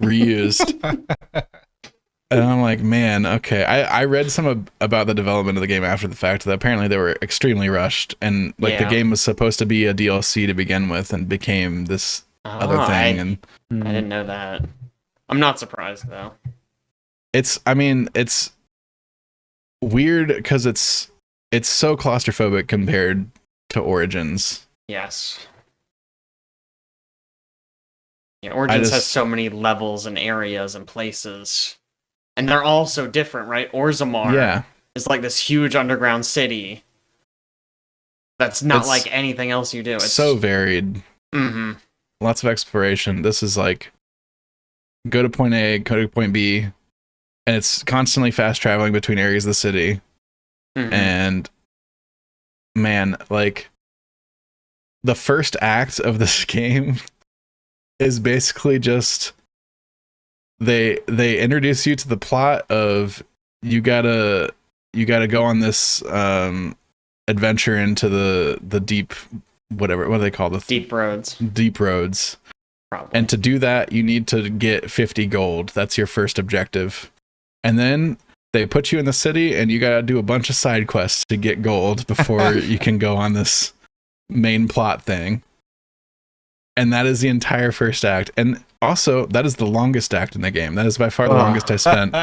reused. And I'm like, man, okay. I read some about the development of the game after the fact that apparently they were extremely rushed, and like the game was supposed to be a DLC to begin with and became this other thing. I didn't know that. I'm not surprised though. It's weird because it's so claustrophobic compared to Origins. Yes. Yeah, Origins has so many levels and areas and places. And they're all so different, right? Orzammar is like this huge underground city that's not like anything else you do. It's so varied. Mm-hmm. Lots of exploration. This is like go to point A, go to point B, and it's constantly fast traveling between areas of the city. Mm-hmm. And man, like the first act of this game is basically just they introduce you to the plot of you gotta go on this adventure into the deep, whatever, what do they call the deep roads. Probably. And to do that you need to get 50 gold. That's your first objective. And then they put you in the city and you gotta do a bunch of side quests to get gold before you can go on this main plot thing. And that is the entire first act. And also, that is the longest act in the game. That is by far the longest I spent.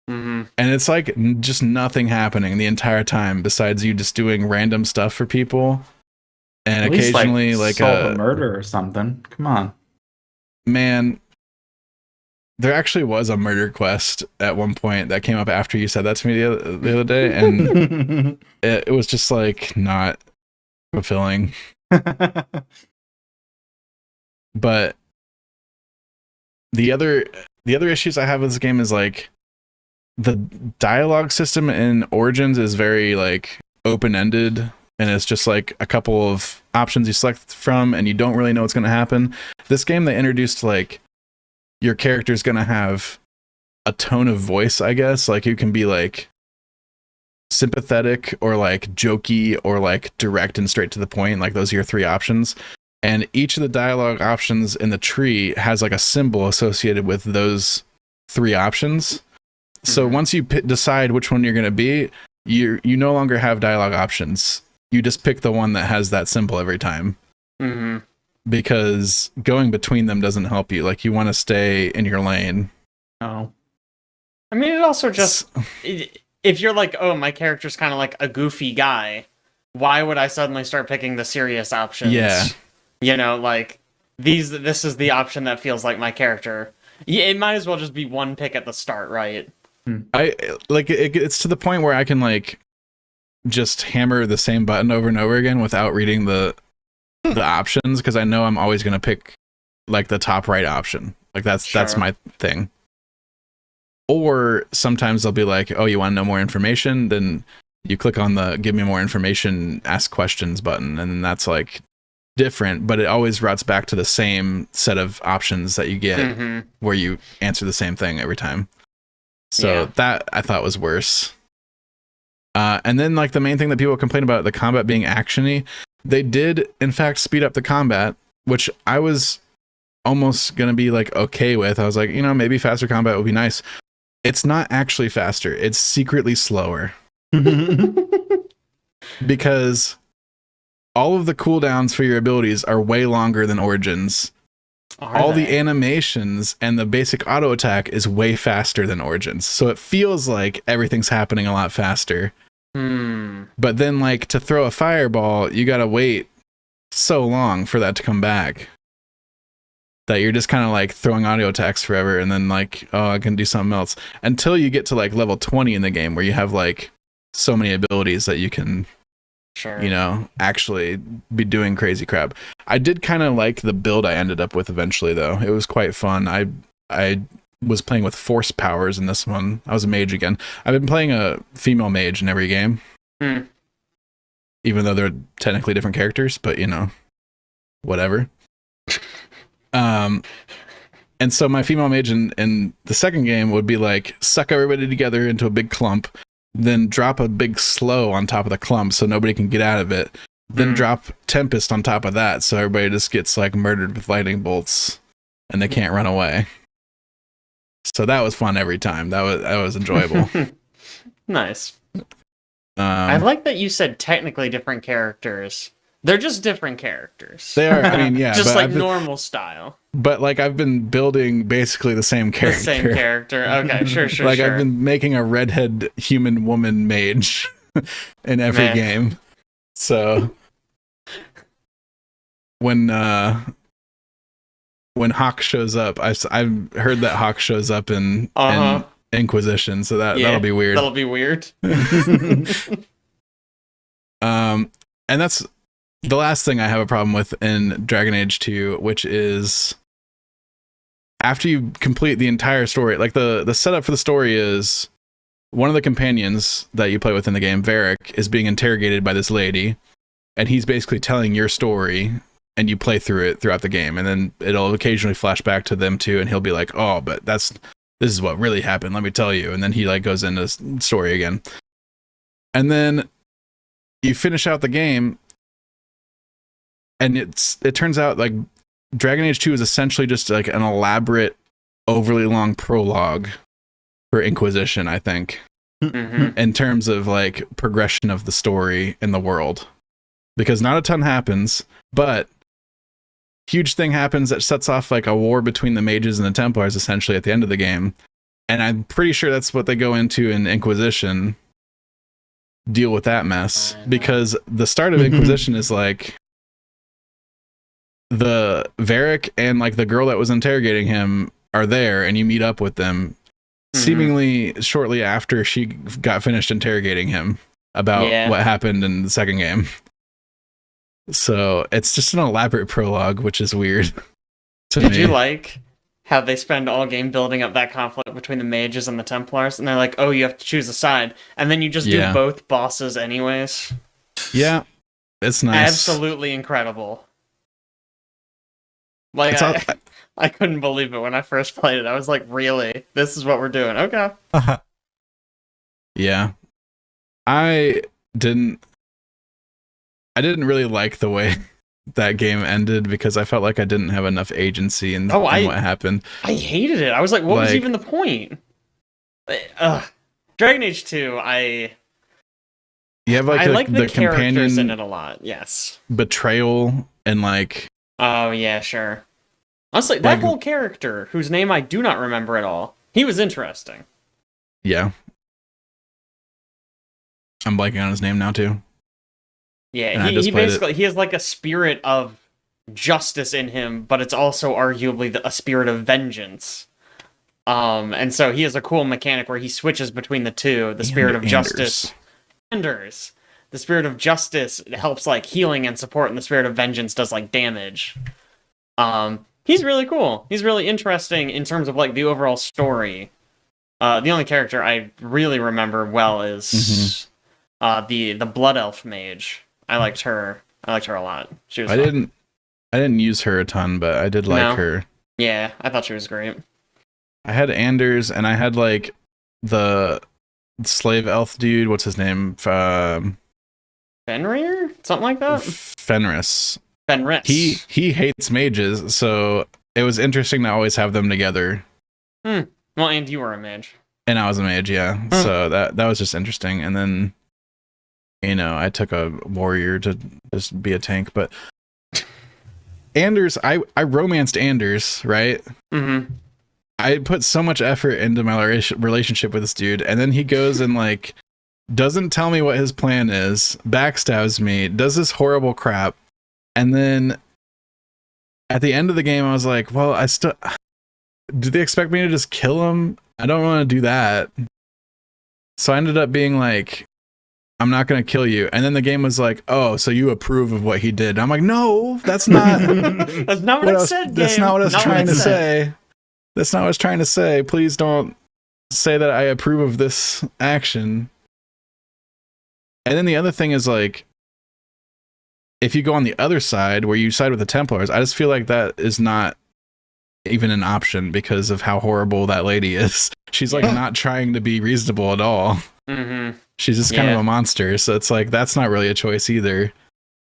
Mm-hmm. And it's like just nothing happening the entire time besides you just doing random stuff for people. And At least, occasionally like solve a murder or something. Come on. Man, there actually was a murder quest at one point that came up after you said that to me the other day. And it was just like not fulfilling. But the other issues I have with this game is like the dialogue system in Origins is very like open-ended, and it's just like a couple of options you select from and you don't really know what's going to happen. This game, they introduced like your character's going to have a tone of voice, I guess. Like you can be like sympathetic or like jokey or like direct and straight to the point. Like those are your three options. And each of the dialogue options in the tree has like a symbol associated with those three options. So once you decide which one you're going to be, you no longer have dialogue options. You just pick the one that has that symbol every time. Mm-hmm. Because going between them doesn't help you. Like you want to stay in your lane. Oh. I mean, it also just... if you're like, oh, my character's kind of like a goofy guy, why would I suddenly start picking the serious options? Yeah. You know, like, this is the option that feels like my character. Yeah, it might as well just be one pick at the start, right? I like it's to the point where I can like just hammer the same button over and over again without reading the options, because I know I'm always going to pick like the top right option. Like that's my thing. Or sometimes they'll be like, oh, you want to know more information? Then you click on the give me more information, ask questions button, and then that's like different, but it always routes back to the same set of options that you get where you answer the same thing every time. So that I thought was worse. And then like the main thing that people complain about, the combat being actiony, they did in fact speed up the combat, which I was almost gonna be like okay with. I was like, maybe faster combat would be nice. It's not actually faster. It's secretly slower. Because all of the cooldowns for your abilities are way longer than Origins. All the animations and the basic auto attack is way faster than Origins. So it feels like everything's happening a lot faster. But then like to throw a fireball, you gotta wait so long for that to come back that you're just kind of like throwing audio attacks forever, and then like, oh, I can do something else until you get to like level 20 in the game where you have like so many abilities that you can, actually be doing crazy crap. I did kind of like the build I ended up with eventually, though. It was quite fun. I was playing with force powers in this one. I was a mage again. I've been playing a female mage in every game, even though they're technically different characters, but whatever. And so my female mage in the second game would be like suck everybody together into a big clump, then drop a big slow on top of the clump so nobody can get out of it, then drop Tempest on top of that so everybody just gets like murdered with lightning bolts and they can't run away. So that was fun every time. That was enjoyable. Nice. I like that you said technically different characters. They're just different characters. They are. I mean, yeah. Just like normal style. But like I've been building basically the same character. The same character. Okay, sure. Like I've been making a redhead human woman mage in every game. So when Hawk shows up, I've heard that Hawk shows up in Inquisition, so that'll be weird. That'll be weird. And that's the last thing I have a problem with in Dragon Age 2, which is after you complete the entire story, like the setup for the story is one of the companions that you play with in the game, Varric, is being interrogated by this lady, and he's basically telling your story, and you play through it throughout the game, and then it'll occasionally flash back to them too, and he'll be like, oh, but this is what really happened, let me tell you, and then he like goes into the story again. And then you finish out the game, and it turns out like Dragon Age 2 is essentially just like an elaborate, overly long prologue for Inquisition, I think, in terms of like progression of the story in the world. Because not a ton happens, but huge thing happens that sets off like a war between the mages and the Templars essentially at the end of the game. And I'm pretty sure that's what they go into in Inquisition. Deal with that mess. Because the start of Inquisition is like the Varric and like the girl that was interrogating him are there, and you meet up with them seemingly shortly after she got finished interrogating him about what happened in the second game. So it's just an elaborate prologue, which is weird to me. Did you like how they spend all game building up that conflict between the mages and the Templars, and they're like, oh, you have to choose a side, and then you just do both bosses anyways? Yeah, it's nice. Absolutely incredible. Like, I couldn't believe it when I first played it. I was like, really? This is what we're doing? Okay. Yeah. I didn't really like the way that game ended because I felt like I didn't have enough agency in what happened. I hated it. I was like, what was even the point? Dragon Age 2, you have like I like the characters companion in it a lot, yes. Betrayal and like... Oh, yeah, sure. Honestly, that whole character, whose name I do not remember at all, he was interesting. Yeah. I'm blanking on his name now, too. Yeah, he basically, he has like a spirit of justice in him, but it's also arguably a spirit of vengeance. And so he has a cool mechanic where he switches between the two, the spirit of justice. Anders. The spirit of justice helps like healing and support, and the spirit of vengeance does like damage. He's really cool. He's really interesting in terms of like the overall story. The only character I really remember well is the Blood Elf mage. I liked her a lot. She was fun. I didn't use her a ton, but I did like her. Yeah, I thought she was great. I had Anders, and I had like the slave elf dude. What's his name? Fenrir? Something like that? Fenris. Fenris. He hates mages, so it was interesting to always have them together. Well, and you were a mage. And I was a mage, yeah. So that was just interesting. And then, I took a warrior to just be a tank. But Anders, I romanced Anders, right? Mm-hmm. I put so much effort into my relationship with this dude, and then he goes and like doesn't tell me what his plan is, backstabs me, does this horrible crap, and then at the end of the game, I was like, well, do they expect me to just kill him? I don't want to do that. So I ended up being like, I'm not going to kill you. And then the game was like, oh, so you approve of what he did. I'm like, no, that's not. That's not what it said, That's game. not what I was Not trying what to it said. say. That's not what I was trying to say. Please don't say that I approve of this action. And then the other thing is like, if you go on the other side where you side with the Templars, I just feel like that is not even an option because of how horrible that lady is. She's like not trying to be reasonable at all. Mm-hmm. She's just kind of a monster. So it's like, that's not really a choice either.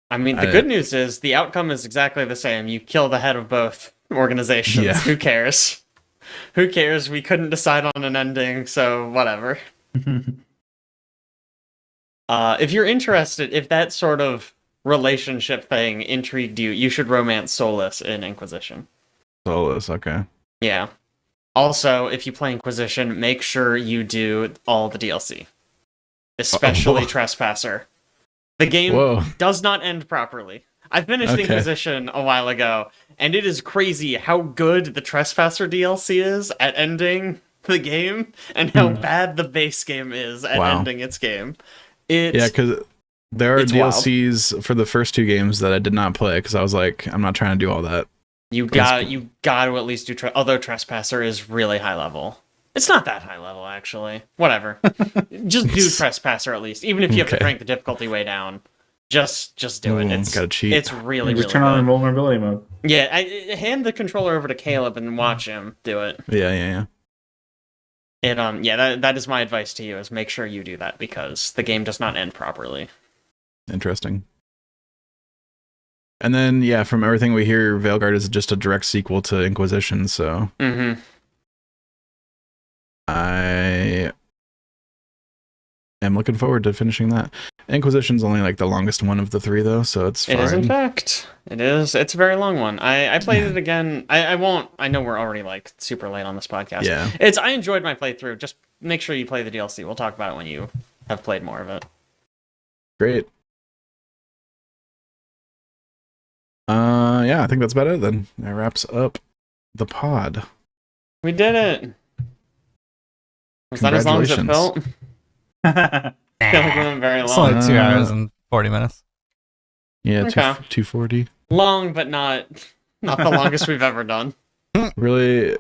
I mean, the good news is the outcome is exactly the same. You kill the head of both organizations. Yeah. Who cares? Who cares? We couldn't decide on an ending, so whatever. If you're interested, if that sort of relationship thing intrigued you, you should romance Solus in Inquisition. Solus, okay. Yeah. Also, if you play Inquisition, make sure you do all the DLC. Especially Trespasser. The game does not end properly. I finished Inquisition a while ago, and it is crazy how good the Trespasser DLC is at ending the game, and how bad the base game is at ending its game. Yeah, because there are DLCs for the first two games that I did not play, because I was like, I'm not trying to do all that. You got to at least do. Although Trespasser is really high level, it's not that high level actually. Whatever, just do Trespasser at least, even if you have to crank the difficulty way down. Just do it. It's gotta cheat. It's really just really turn on good. invulnerability mode. Yeah, hand the controller over to Caleb and watch him do it. Yeah. And that is my advice to you: is make sure you do that because the game does not end properly. Interesting. And then, yeah, from everything we hear, Veilguard is just a direct sequel to Inquisition, so I am looking forward to finishing that. Inquisition's only like the longest one of the three, though, so it's fine. It is, in fact. It is. It's a very long one. I played it again. I won't. I know we're already like super late on this podcast. Yeah. I enjoyed my playthrough. Just make sure you play the DLC. We'll talk about it when you have played more of it. Great. Yeah, I think that's about it then. That wraps up the pod. We did it. Was that as long as it felt? I feel like we went very It's long. only 2 hours and 40 minutes. Yeah, Okay. 240. Long, but not the longest we've ever done. Really,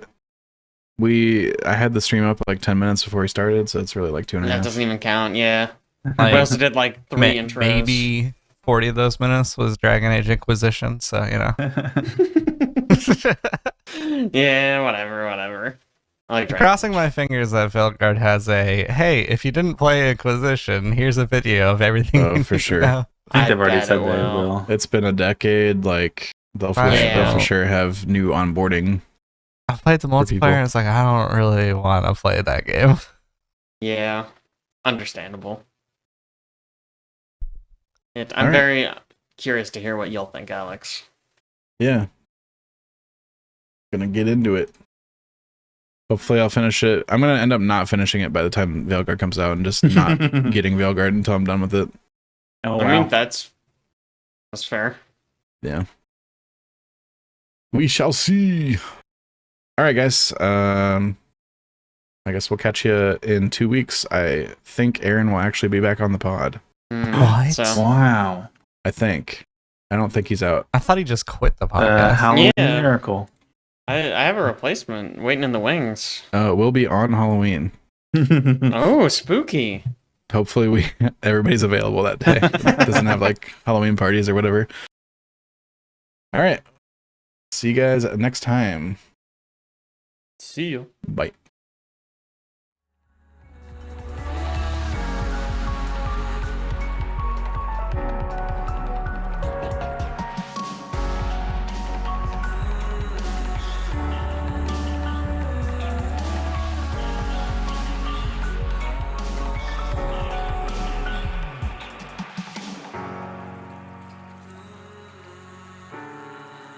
I had the stream up like 10 minutes before we started, so it's really like 2.5. That doesn't even count. Yeah. Like, We also did like 3 intros. Maybe 40 of those minutes was Dragon Age Inquisition, so Yeah, whatever. I like Dragon. Crossing my fingers that Veilguard has hey, if you didn't play Inquisition, here's a video of everything. Oh, you for need sure. to know. I think they've already bet said it they will. will. It's been a decade. Like they'll for Yeah. sure have new onboarding. I played the For people. multiplayer and it's like, I don't really want to play that game. Yeah, understandable. I'm Alright. very curious to hear what you'll think, Alex. Yeah, gonna get into it. Hopefully, I'll finish it. I'm gonna end up not finishing it by the time Veilguard comes out, and just not getting Veilguard until I'm done with it. Oh, I mean, wow. that's fair. Yeah. We shall see. All right, guys. I guess we'll catch you in 2 weeks. I think Aaron will actually be back on the pod. What? So, Wow. I think. I don't think he's out. I thought he just quit the podcast. Halloween Yeah. miracle. I have a replacement waiting in the wings. We'll be on Halloween. Oh, spooky. Hopefully, everybody's available that day. Doesn't have like Halloween parties or whatever. All right. See you guys next time. See you. Bye.